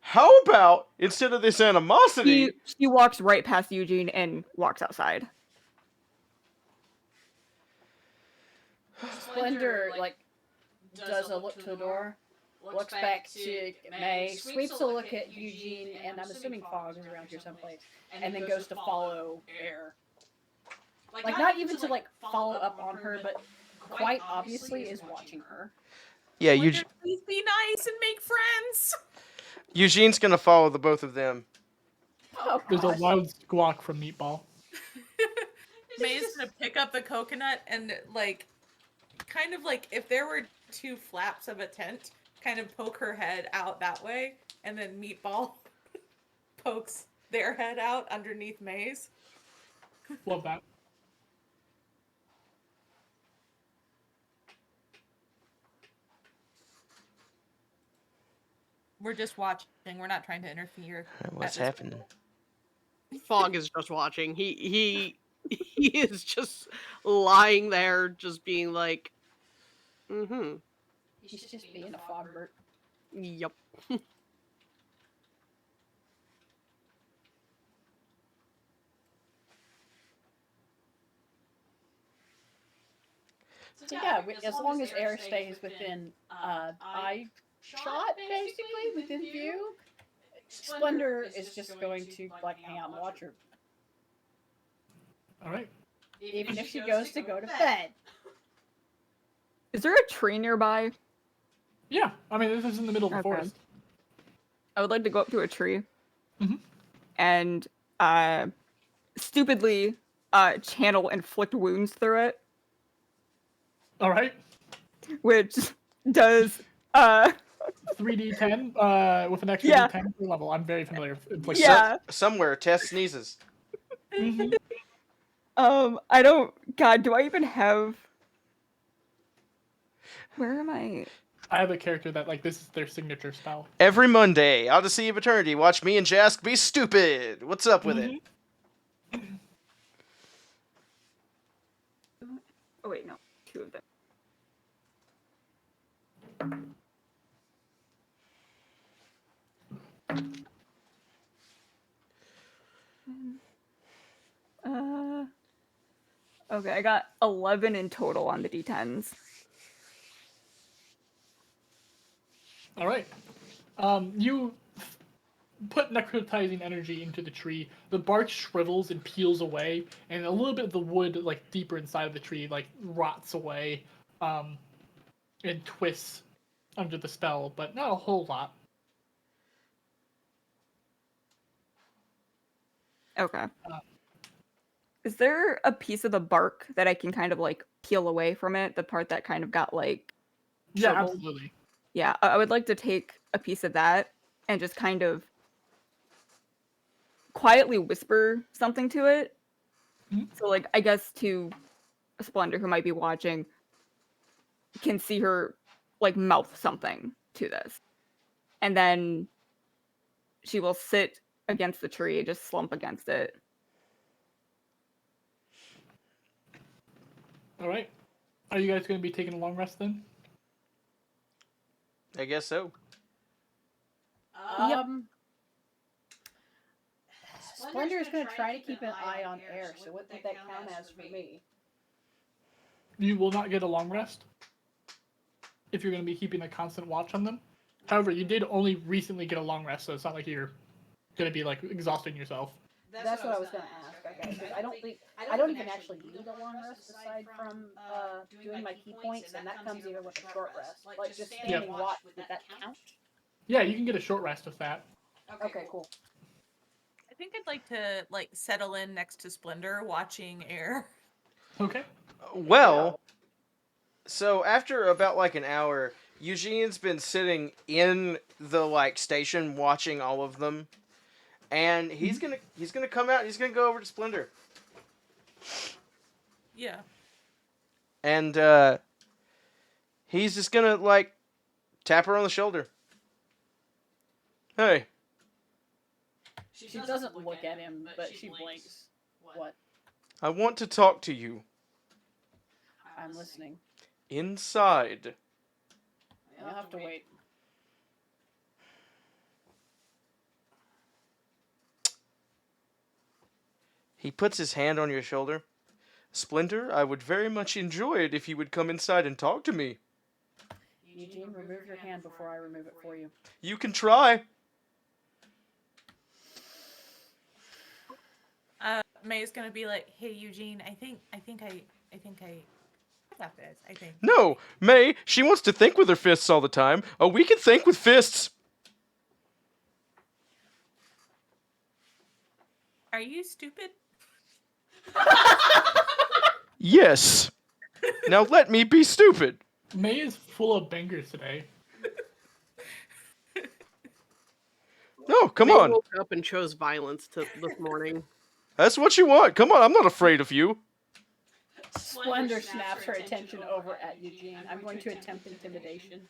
How about, instead of this animosity... She walks right past Eugene and walks outside. Splendor, like, does a look to the door, looks back to May, sweeps a look at Eugene, and I'm assuming Fog is around here someplace, and then goes to follow Air. Like, not even to, like, follow up on her, but quite obviously is watching her. Yeah, Splendor, please be nice and make friends. Eugene's gonna follow the both of them. Oh, There's a gosh. loud squawk from Meatball. May's gonna pick up the coconut and like, kind of like if there were two flaps of a tent, kind of poke her head out that way, and then Meatball pokes their head out underneath May's. Love that. We're just watching. We're not trying to interfere. What's at this happening? Fog is just watching. He is just lying there, just being like, mm-hmm. He's just being a fogbert. Yep. So yeah, as long as air stays within eye shot, basically within view, Splendor is just going to like hang out and watch her, All right. even if she goes to go to bed. Is there a tree nearby? Yeah, I mean, this is in the middle of the Okay. forest. I would like to go up to a tree Mhm. and stupidly channel inflict wounds through it, All right. which does 3d10 with an extra Yeah. d10 per level. I'm very familiar with like Yeah. Somewhere, Tess sneezes. Mhm. I don't. God, do I even have? Where am I? I have a character that like this is their signature spell. Every Monday, Odyssey of Eternity, watch me and Jask be stupid. What's up with it? Oh wait, no, 2 of them. Okay, I got 11 in total on the d10s. All right. You put necrotizing energy into the tree. The bark shrivels and peels away, and a little bit of the wood, like deeper inside of the tree, like rots away, and twists under the spell, but not a whole lot. Okay. Is there a piece of the bark that I can kind of like peel away from it? The part that kind of got like Yeah, shriveled? absolutely. Yeah, I would like to take a piece of that and just kind of quietly whisper something to it. Mhm. So, like, I guess to Splendor, who might be watching, can see her, like, mouth something to this. And then she will sit against the tree, just slump against it. All right. Are you guys going to be taking a long rest then? I guess so. Splendor is going to try to keep an eye on air, so what did that count as for me? You will not get a long rest if you're going to be keeping a constant watch on them. However, you did only recently get a long rest, so it's not like you're going to be like exhausting yourself. That's what I was going to ask, I guess, because I don't even actually need a long rest aside from doing my key points, and that comes even with a short rest. Like, just standing watch, would that count? Yeah, you can get a short rest with that. Okay, cool. I think I'd like to like settle in next to Splendor, watching air. Okay. Well, so after about like an hour, Eugene's been sitting in the like station watching all of them, and he's gonna come out. And he's gonna go over to Splendor, Yeah. and he's just gonna like tap her on the shoulder. Hey, She doesn't look at him, but she blinks. What? I want to talk to you I'm listening. inside. You'll have to wait. He puts his hand on your shoulder. Splendor, I would very much enjoy it if you would come inside and talk to me. Eugene, remove your hand before I remove it for you. You can try. May's gonna be like, "Hey, Eugene, I think I got this. I think." No, May, she wants to think with her fists all the time. Oh, we can think with fists. Are you stupid? Yes. Now let me be stupid. May is full of bangers today. No, come May on. woke up and chose violence this morning. That's what you want. Come on, I'm not afraid of you. Splendor snaps her attention over at Eugene. I'm going to attempt intimidation.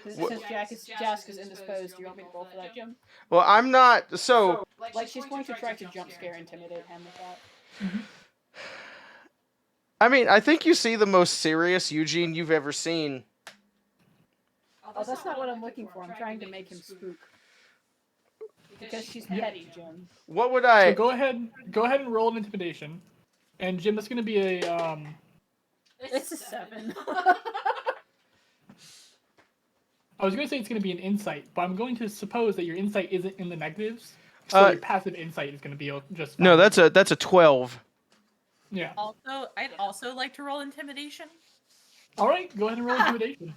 Since Jask is indisposed, do you want me to roll for that, Jim? Well, I'm not. So, Like, she's going to try to jump scare intimidate him with that. I mean, I think you see the most serious Eugene you've ever seen. Oh, that's not what I'm looking for. I'm trying to make him spook. Because she's petty, Jim. What would So I? go ahead and roll an intimidation. And Jim, that's gonna be a It's a 7. I was gonna say it's gonna be an insight, but I'm going to suppose that your insight isn't in the negatives. So your passive insight is gonna be just fine. No, that's a 12. Yeah. Also, I'd also like to roll intimidation. Alright, go ahead and roll intimidation.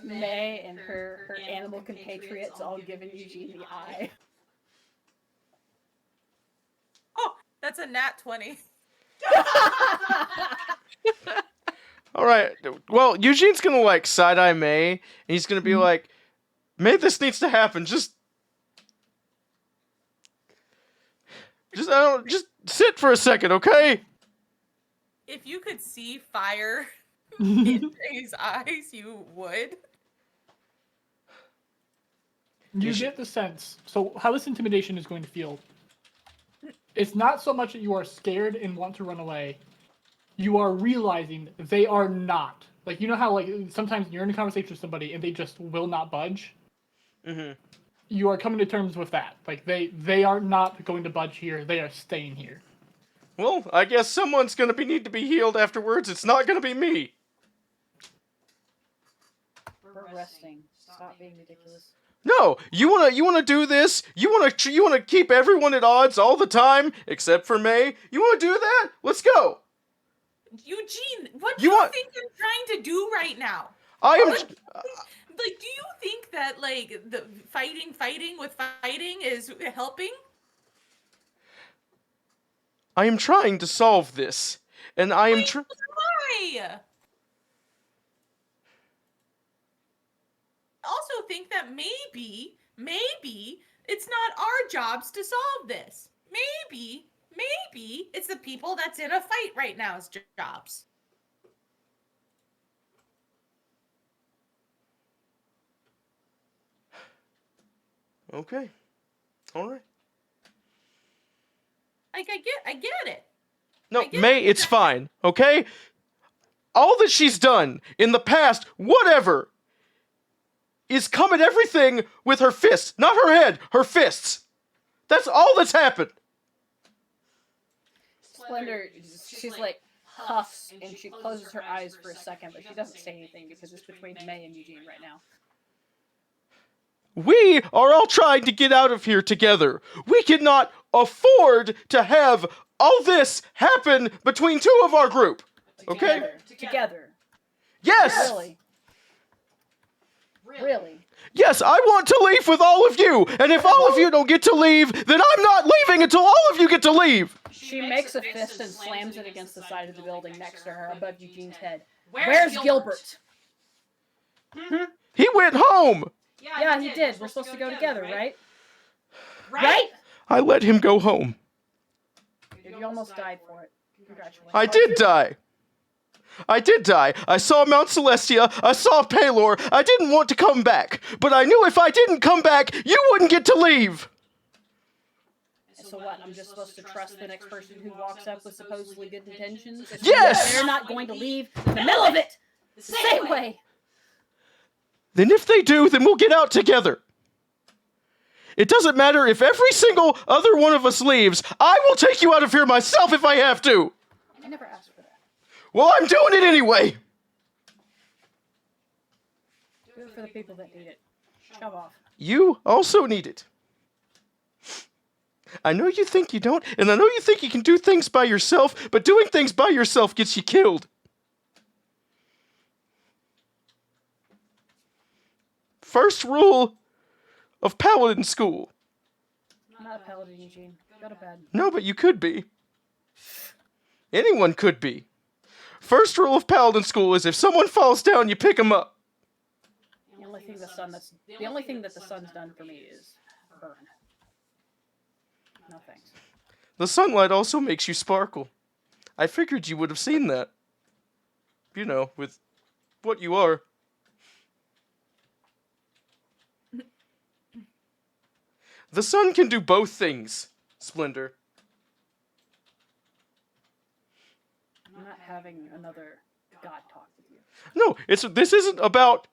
May and her animal compatriots all giving Eugene the eye. Oh, that's a nat 20. All right. Well, Eugene's gonna like side eye May, and he's gonna be like, "May, this needs to happen. Just sit for a second, okay?" If you could see fire in Jay's eyes, you would. You get the sense. So how this intimidation is going to feel. It's not so much that you are scared and want to run away. You are realizing they are not. Like, you know how like sometimes you're in a conversation with somebody and they just will not budge? Mm-hmm. You are coming to terms with that. Like they are not going to budge here. They are staying here. Well, I guess someone's gonna need to be healed afterwards. It's not gonna be me. We're resting. Stop being ridiculous. No, you wanna do this? You wanna keep everyone at odds all the time, except for May? You wanna do that? Let's go. Eugene, what do You you want- think I'm trying to do right now? I am. Like, do you think that like the fighting with fighting is helping? I am trying to solve this, and I am. Why? Also think that maybe it's not our jobs to solve this. Maybe it's the people that's in a fight right now's jobs. Okay. All right. Like I get it. No, I get May, it. it's fine, okay? All that she's done in the past, whatever, is come at everything with her fists. Not her head, her fists. That's all that's happened. Splendor, she's like huffs and she closes her eyes for a second, but she doesn't say anything because it's between May and Eugene right now. We are all trying to get out of here together. We cannot afford to have all this happen between two of our group. Okay? Together. Yes! Really? Yes, I want to leave with all of you. And if all of you don't get to leave, then I'm not leaving until all of you get to leave. She makes a fist and slams it against the side of the building next to her above Eugene's head. Where's Gilbert? He went home. Yeah, he did. We're supposed to go together, right? Right? I let him go home. You almost died for it. Congratulations. I did die. I saw Mount Celestia. I saw Palor. I didn't want to come back. But I knew if I didn't come back, you wouldn't get to leave. So what? I'm just supposed to trust the next person who walks up with supposedly good intentions? Yes! They're not going to leave in the middle of it! The same way! Then if they do, then we'll get out together. It doesn't matter if every single other one of us leaves. I will take you out of here myself if I have to. I never asked for that. Well, I'm doing it anyway. Do it for the people that need it. Shove off. You also need it. I know you think you don't, and I know you think you can do things by yourself, but doing things by yourself gets you killed. First rule of Paladin School. I'm not a paladin, Eugene. Go to bed. No, but you could be. Anyone could be. First rule of Paladin School is if someone falls down, you pick them up. The only thing that the sun's done for me is burn. No thanks. The sunlight also makes you sparkle. I figured you would have seen that. You know, with what you are. The sun can do both things, Splendor. I'm not having another God talk with you. No, this isn't about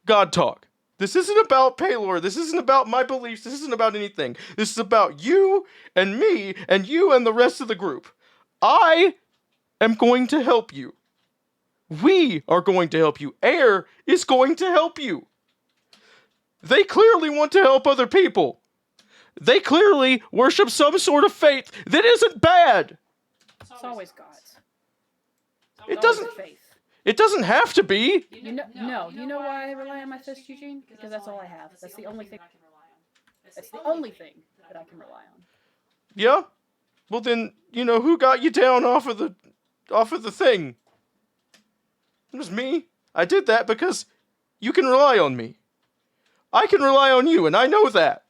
God talk. This isn't about Paylor. This isn't about my beliefs. This isn't about anything. This is about you and me and you and the rest of the group. I am going to help you. We are going to help you. Air is going to help you. They clearly want to help other people. They clearly worship some sort of faith that isn't bad. It's always God's. It It's always doesn't. faith. It doesn't have to be. You know why I rely on my fist, Eugene? Because that's all I have. That's the only thing. That's the only thing that I can rely on. Yeah. Well then, who got you down off of the thing? It was me. I did that because you can rely on me. I can rely on you, and I know that.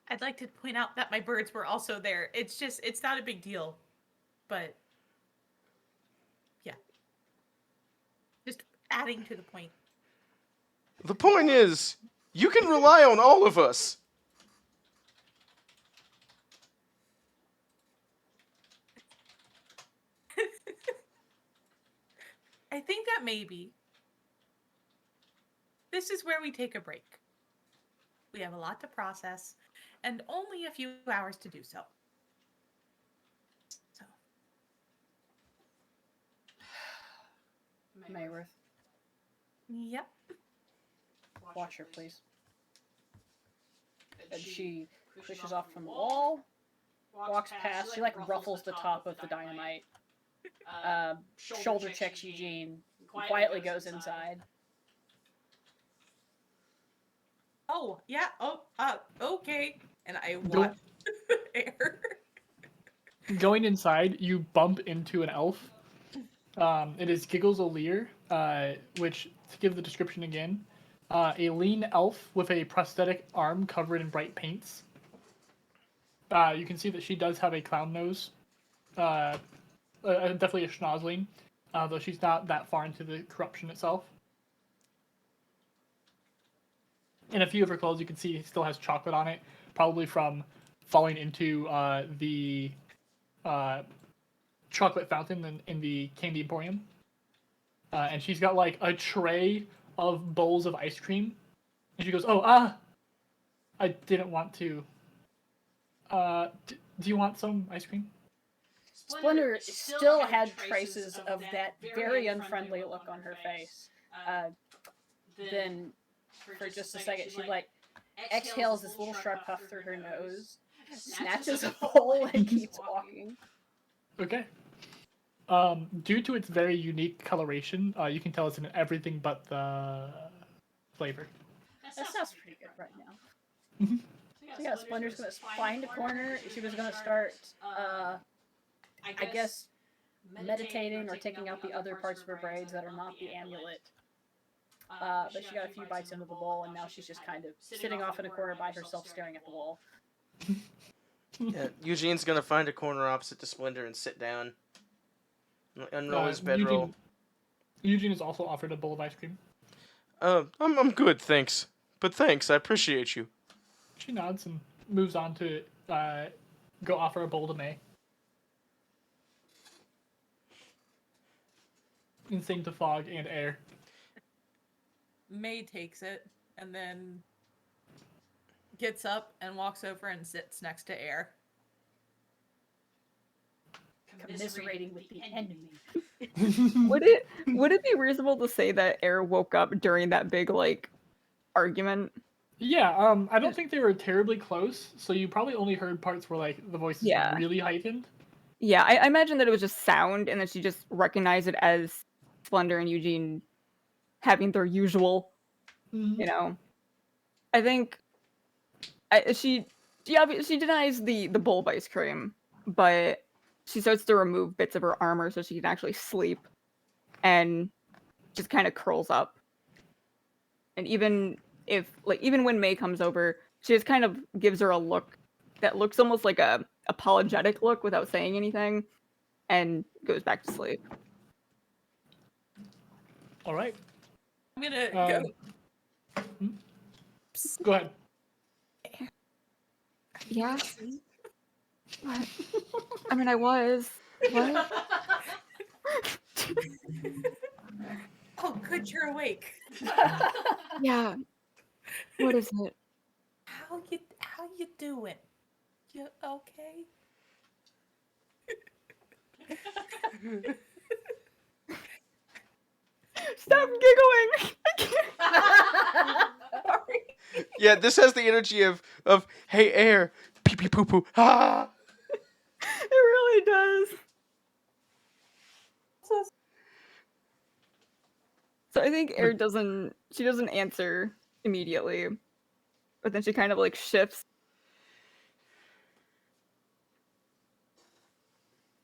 I'd like to point out that my birds were also there. It's not a big deal. But, yeah. Just adding to the point. The point is, you can rely on all of us. I think that maybe this is where we take a break. We have a lot to process and only a few hours to do so. So, Mayworth, yep. watch her, please. And she pushes off from the wall, walks past. She ruffles the top of the dynamite. Shoulder checks Eugene. Quietly goes inside. Oh, yeah. Oh, okay. And I watch Air. Going inside, you bump into an elf. It is Giggles O'Lear, which, to give the description again, a lean elf with a prosthetic arm covered in bright paints. You can see that she does have a clown nose. Definitely a schnozzling, though she's not that far into the corruption itself. In a few of her clothes, you can see it still has chocolate on it, probably from falling into the chocolate fountain in the Candy Emporium. And she's got a tray of bowls of ice cream. And she goes, I didn't want to. Do you want some ice cream? Splendor still had traces of that very unfriendly look on her face. Then, for just a second, she exhales this little sharp puff through her nose, snatches a bowl, and keeps walking. Okay. Due to its very unique coloration, you can tell it's in everything but the flavor. That sounds pretty good right now. So yeah, Splendor's gonna find a corner. She was gonna start, I guess, meditating or taking out the other parts of her braids that are not the amulet. But she got a few bites into the bowl, and now she's just kind of sitting off in a corner by herself, staring at the wall. Yeah, Eugene's gonna find a corner opposite to Splendor and sit down. Unroll his bedroll. Eugene is also offered a bowl of ice cream. I'm good, thanks. But thanks, I appreciate you. She nods and moves on to go offer a bowl to May. And same to Fog and Air. May takes it and then gets up and walks over and sits next to Air. Commiserating with the enemy. Would it be reasonable to say that Air woke up during that big argument? Yeah, I don't think they were terribly close, so you probably only heard parts where the voice is really heightened. Yeah, I imagine that it was just sound, and then she just recognized it as Splendor and Eugene having their usual, I think she denies the bowl of ice cream, but she starts to remove bits of her armor so she can actually sleep, and just kind of curls up. And even when May comes over, she just kind of gives her a look that looks almost like a apologetic look without saying anything, and goes back to sleep. All right. I'm gonna go. Go ahead. Yeah. What? I mean, I was. What? Oh, good, you're awake. Yeah. What is it? How you doing? You okay? Stop giggling! I can't. Yeah, this has the energy of hey air, pee pee poo poo. Ah. It really does. So I think Air doesn't. She doesn't answer immediately, but then she kind of like shifts.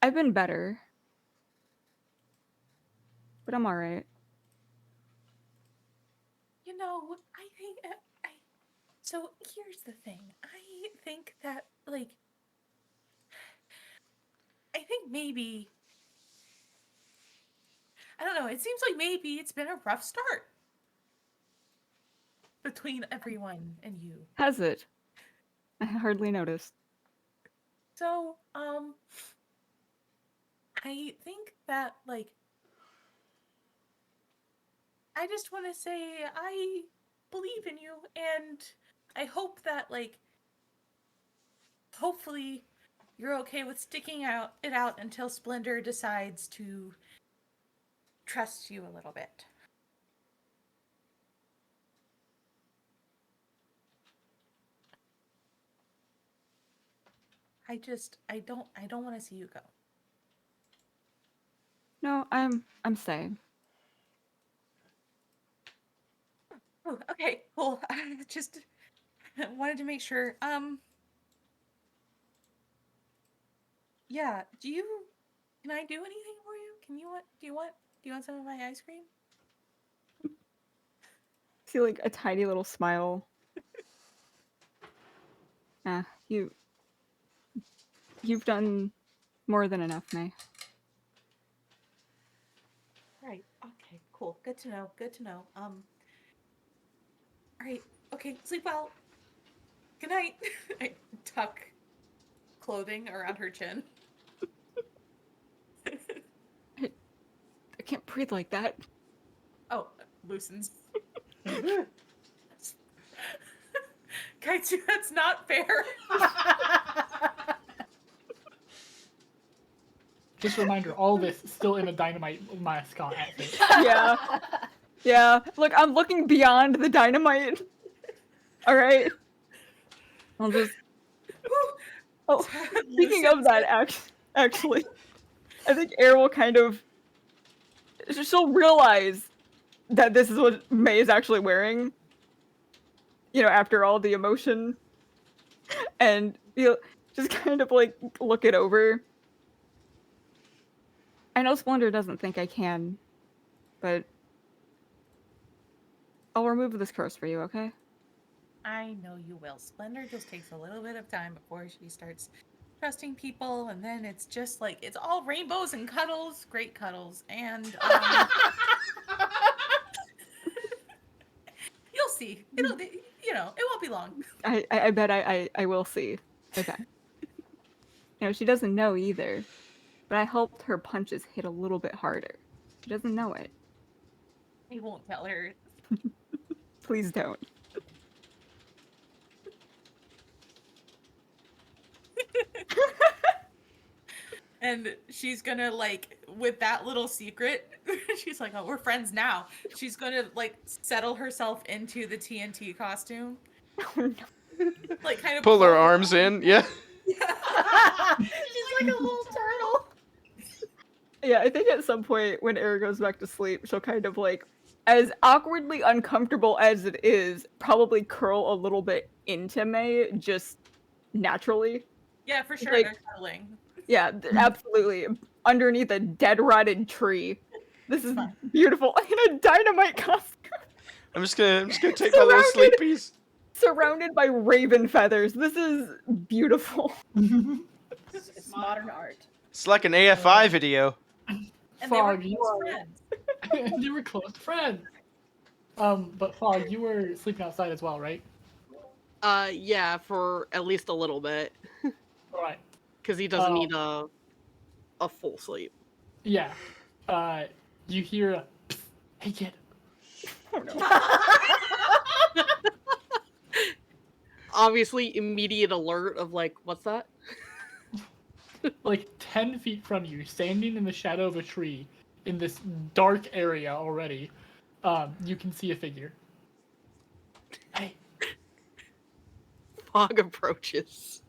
I've been better, but I'm all right. You know, I think so here's the thing. I think that I think maybe I don't know, it seems like maybe it's been a rough start between everyone and you. Has it? I hardly noticed. So, I think that I just want to say I believe in you and I hope that hopefully you're okay with sticking it out until Splendor decides to trust you a little bit. I don't want to see you go. No, I'm staying. Oh, okay, cool. I just wanted to make sure. Yeah, can I do anything for you? Do you want some of my ice cream? See like a tiny little smile. Ah, you've done more than enough, May. Right. Okay, cool. Good to know. Good to know. All right. Okay, sleep well. Good night. I tuck clothing around her chin. I can't breathe like that. Oh, loosens. Kaitsu, that's not fair. Just a reminder, all this still in a dynamite mascot outfit. Yeah. Yeah. Look, I'm looking beyond the dynamite. All right. I'll just. Oh, speaking of that, actually, I think Air will kind of. She'll realize that this is what May is actually wearing. You know, after all the emotion, and you'll just kind of like look it over. I know Splendor doesn't think I can, but I'll remove this curse for you, okay? I know you will. Splendor just takes a little bit of time before she starts trusting people, and then it's just it's all rainbows and cuddles, great cuddles, and you'll see. It won't be long. I bet I will see. Okay. She doesn't know either, but I helped her punches hit a little bit harder. She doesn't know it. I won't tell her. Please don't. And she's gonna with that little secret, she's like, oh, we're friends now. She's gonna settle herself into the TNT costume. Oh, no. Kind of Pull her pull arms in. Yeah. She's like a little turtle. Yeah, I think at some point when Era goes back to sleep, she'll kind of as awkwardly uncomfortable as it is, probably curl a little bit into May, just naturally. Yeah, for sure. Like- They're cuddling. Yeah, absolutely. Underneath a dead rotted tree. This is Fun. beautiful. In a dynamite costume. I'm just gonna take my little Surrounded- sleepies. Surrounded by raven feathers. This is beautiful. It's modern art. It's like an AFI video. And Fog, they you were are close friends. you were close friends. But Fog, you were sleeping outside as well, right? Yeah, for at least a little bit, All right. because he doesn't need a full sleep. Yeah. You hear a, "Psst, hey kid." Obviously, immediate alert of like, what's that? Like 10 feet from you, standing in the shadow of a tree, in this dark area already, you can see a figure. Hey. Fog approaches.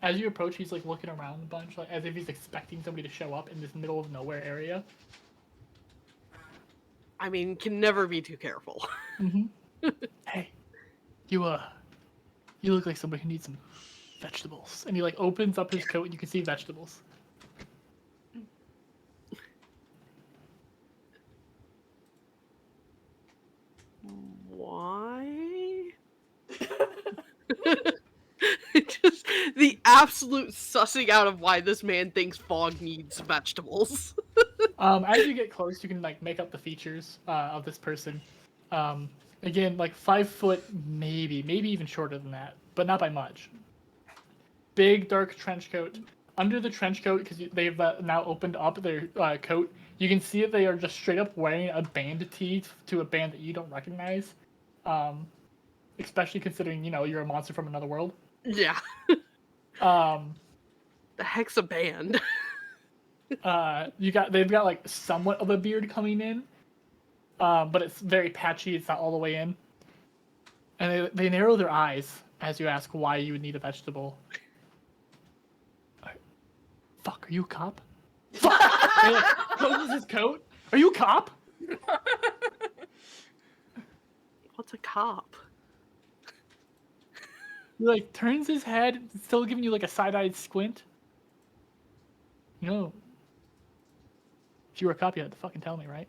As you approach, he's like looking around a bunch, like as if he's expecting somebody to show up in this middle of nowhere area. I mean, can never be too careful. Hey, you look like somebody who needs some vegetables. And he like opens up his coat and you can see vegetables. Why? Just the absolute sussing out of why this man thinks Fog needs vegetables. As you get close, you can like make up the features of this person. Again, like 5 foot, maybe even shorter than that, but not by much. Big dark trench coat. Under the trench coat, because they've now opened up their coat, you can see that they are just straight up wearing a band tee to a band that you don't recognize. Especially considering you're a monster from another world. Yeah. Um, The heck's a band. they've got like somewhat of a beard coming in, but it's very patchy. It's not all the way in, and they narrow their eyes as you ask why you would need a vegetable. Fuck, are you a cop? Fuck! He like, closes his coat. Are you a cop? What's a cop? He like turns his head, still giving you like a side-eyed squint. No. If you were a cop, you had to fucking tell me, right?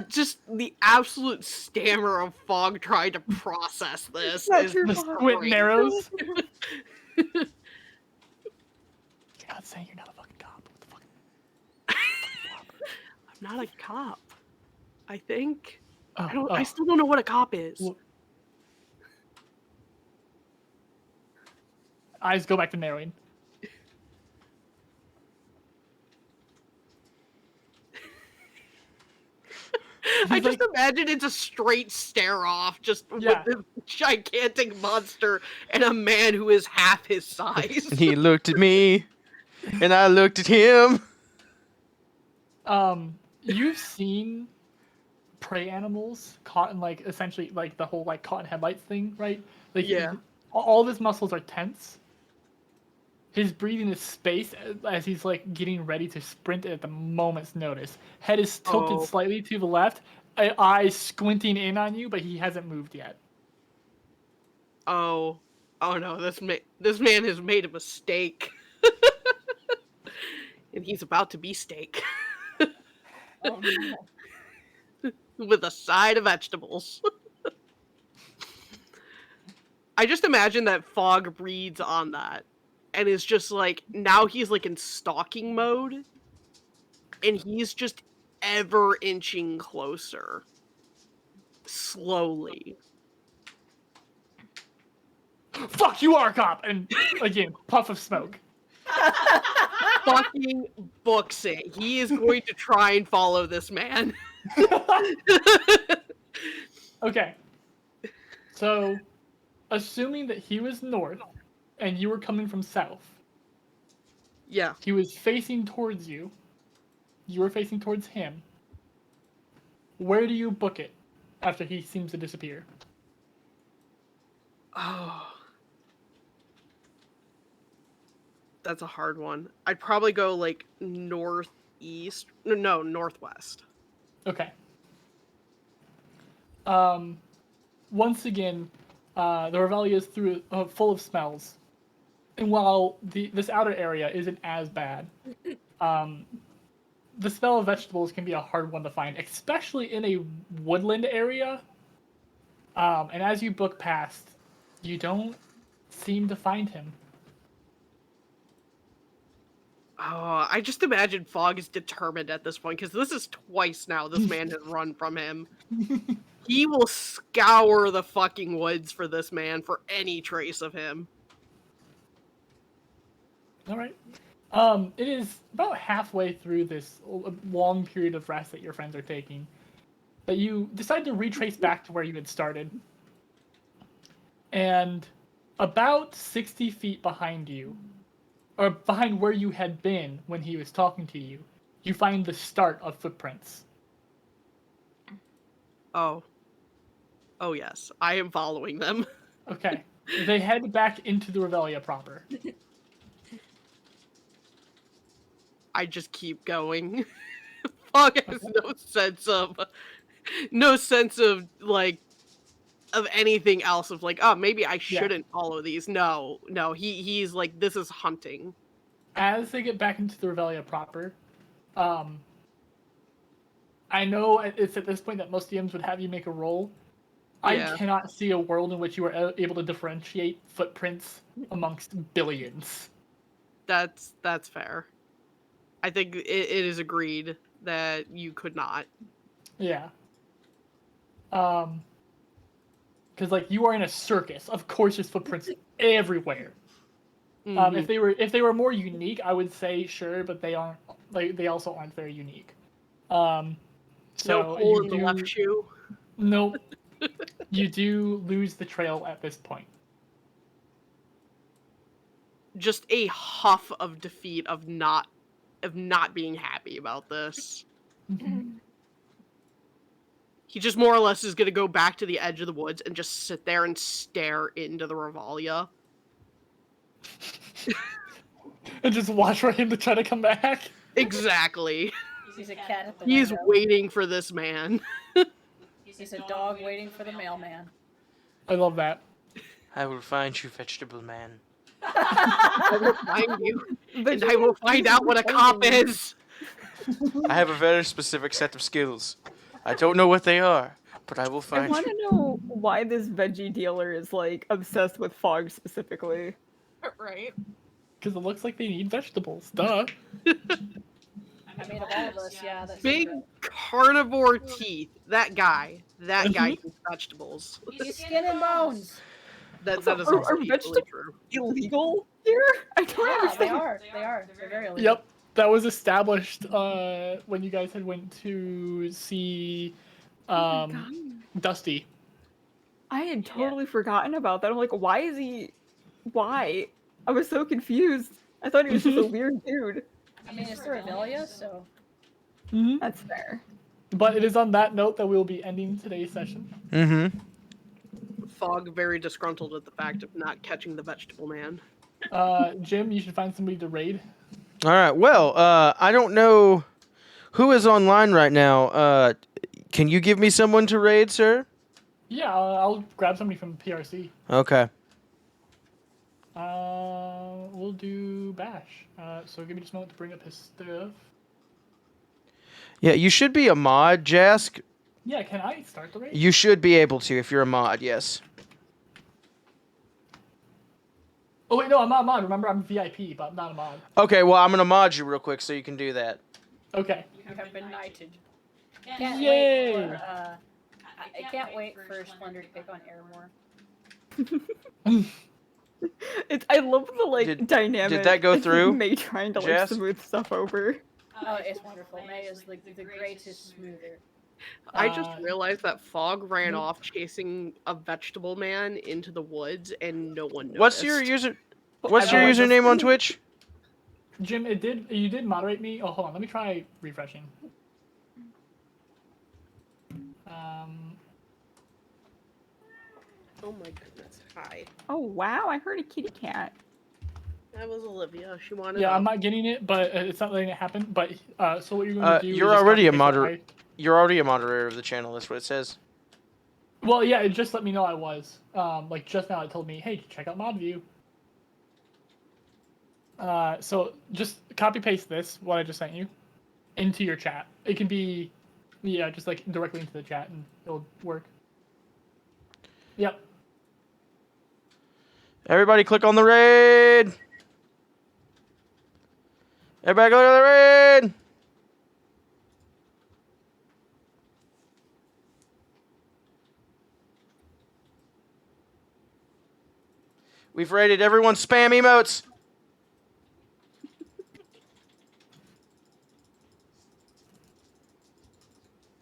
Just the absolute stammer of Fog trying to process this. The is squint great. narrows. You're not saying you're not a fucking cop. What the fuck? I'm not a cop. I think. Oh, I still don't know what a cop is. Well, eyes go back to narrowing. I just imagine it's a straight stare off, just Yeah. with this gigantic monster and a man who is half his size. And he looked at me, and I looked at him. You've seen prey animals caught in like essentially like the whole like caught in headlights thing, right? Like Yeah. all of his muscles are tense. His breathing is spaced as he's like getting ready to sprint at the moment's notice. Head is tilted slightly to the left, eyes squinting in on you, but he hasn't moved yet. Oh no! This man has made a mistake, and he's about to be steak Oh no. with a side of vegetables. I just imagine that Fog reads on that, and is just like now he's like in stalking mode, and he's just ever inching closer, slowly. Fuck, you are a cop! And again, puff of smoke. Fucking books it. He is going to try and follow this man. Okay. So, assuming that he was north and you were coming from south, Yeah. he was facing towards you, you were facing towards him. Where do you book it after he seems to disappear? Oh. That's a hard one. I'd probably go like northeast. No, northwest. Okay. Once again, the Reveille is full of smells, and while this outer area isn't as bad, the smell of vegetables can be a hard one to find, especially in a woodland area. And as you book past, you don't seem to find him. I just imagine Fog is determined at this point, because this is twice now this man has run from him. He will scour the fucking woods for this man for any trace of him. All right. It is about halfway through this long period of rest that your friends are taking that you decide to retrace back to where you had started. And about 60 feet behind you, or behind where you had been when he was talking to you, you find the start of footprints. Oh. Oh, yes. I am following them. Okay. They head back into the Revelia proper. I just keep going. Fog has no sense of like of anything else of like, oh, maybe I shouldn't follow these. No, he's like, this is hunting. As they get back into the Revelia proper, I know it's at this point that most DMs would have you make a roll. Yeah. I cannot see a world in which you are able to differentiate footprints amongst billions. That's fair. I think it is agreed that you could not. Yeah. Because like you are in a circus. Of course, there's footprints everywhere. Mhm. If they were more unique, I would say sure, but they aren't. Like they also aren't very unique. So No hole in the left shoe. Nope. You do lose the trail at this point. Just a huff of defeat of not being happy about this. He just more or less is gonna go back to the edge of the woods and just sit there and stare into the Revalia. And just watch for him to try to come back. Exactly. He's a cat at the He's window. waiting for this man. He's a dog waiting for the mailman. I love that. I will find you, vegetable man. I will find you, and I will find out what a cop is. I have a very specific set of skills. I don't know what they are, but I will I find want you. to know why this veggie dealer is like obsessed with Fog specifically. Right? Because it looks like they need vegetables. Duh. I mean, of all of us, yeah, that's Big true. carnivore teeth. That guy eats vegetables. He's skin and bones. That is Are also equally vegetables true. illegal here? I don't Yeah, understand. they are. They are. They're very illegal. Yep. That was established when you guys had went to see Oh my God. Dusty. I had totally forgotten about that. I'm like, why is he? Why? I was so confused. I thought he was just a weird dude. I mean, it's the Revelia, so. Mm-hmm. That's fair. But it is on that note that we will be ending today's session. Mm-hmm. Fog very disgruntled at the fact of not catching the vegetable man. Jim, you should find somebody to raid. All right. Well, I don't know who is online right now. Can you give me someone to raid, sir? Yeah, I'll grab somebody from PRC. Okay. We'll do Bash. So give me just a moment to bring up his stuff. Yeah, you should be a mod, Jask. Yeah, can I start the raid? You should be able to if you're a mod, yes. Oh wait, no, I'm not a mod. Remember, I'm VIP, but I'm not a mod. Okay, well, I'm going to mod you real quick so you can do that. Okay. You have been knighted. Yay! Wait for, I can't wait for Splendor to pick on Airmore. I love the like Did dynamic. that go through, May trying to like Jess? smooth stuff over. Oh, it's wonderful. May is the greatest smoother. I just Uh, realized that Fog ran off chasing a vegetable man into the woods, and no one noticed. What's your Everyone just- username on Twitch? Jim, you did moderate me. Oh, hold on, let me try refreshing. Oh my goodness! Hi, Oh wow, I heard a kitty cat. that was Olivia. She wanted. Yeah, up. I'm not getting it, but it's not letting it happen. But so what you're going to do? You're is just already a copy-paste moderator. You're already a moderator of the channel. That's what it says. Well, yeah, it just let me know I was. Like just now, it told me, hey, check out mod view. So just copy paste this, what I just sent you, into your chat. It can be, yeah, just like directly into the chat, and it'll work. Yep. Everybody click on the raid. Everybody go to the raid! We've raided everyone's spam emotes.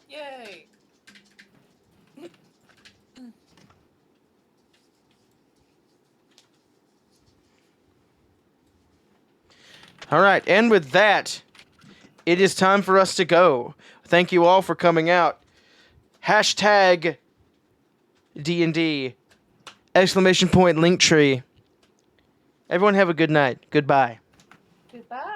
Yay. All right, and with that, it is time for us to go. Thank you all for coming out. Hashtag D&D. Exclamation point Linktree. Everyone have a good night. Goodbye. Goodbye.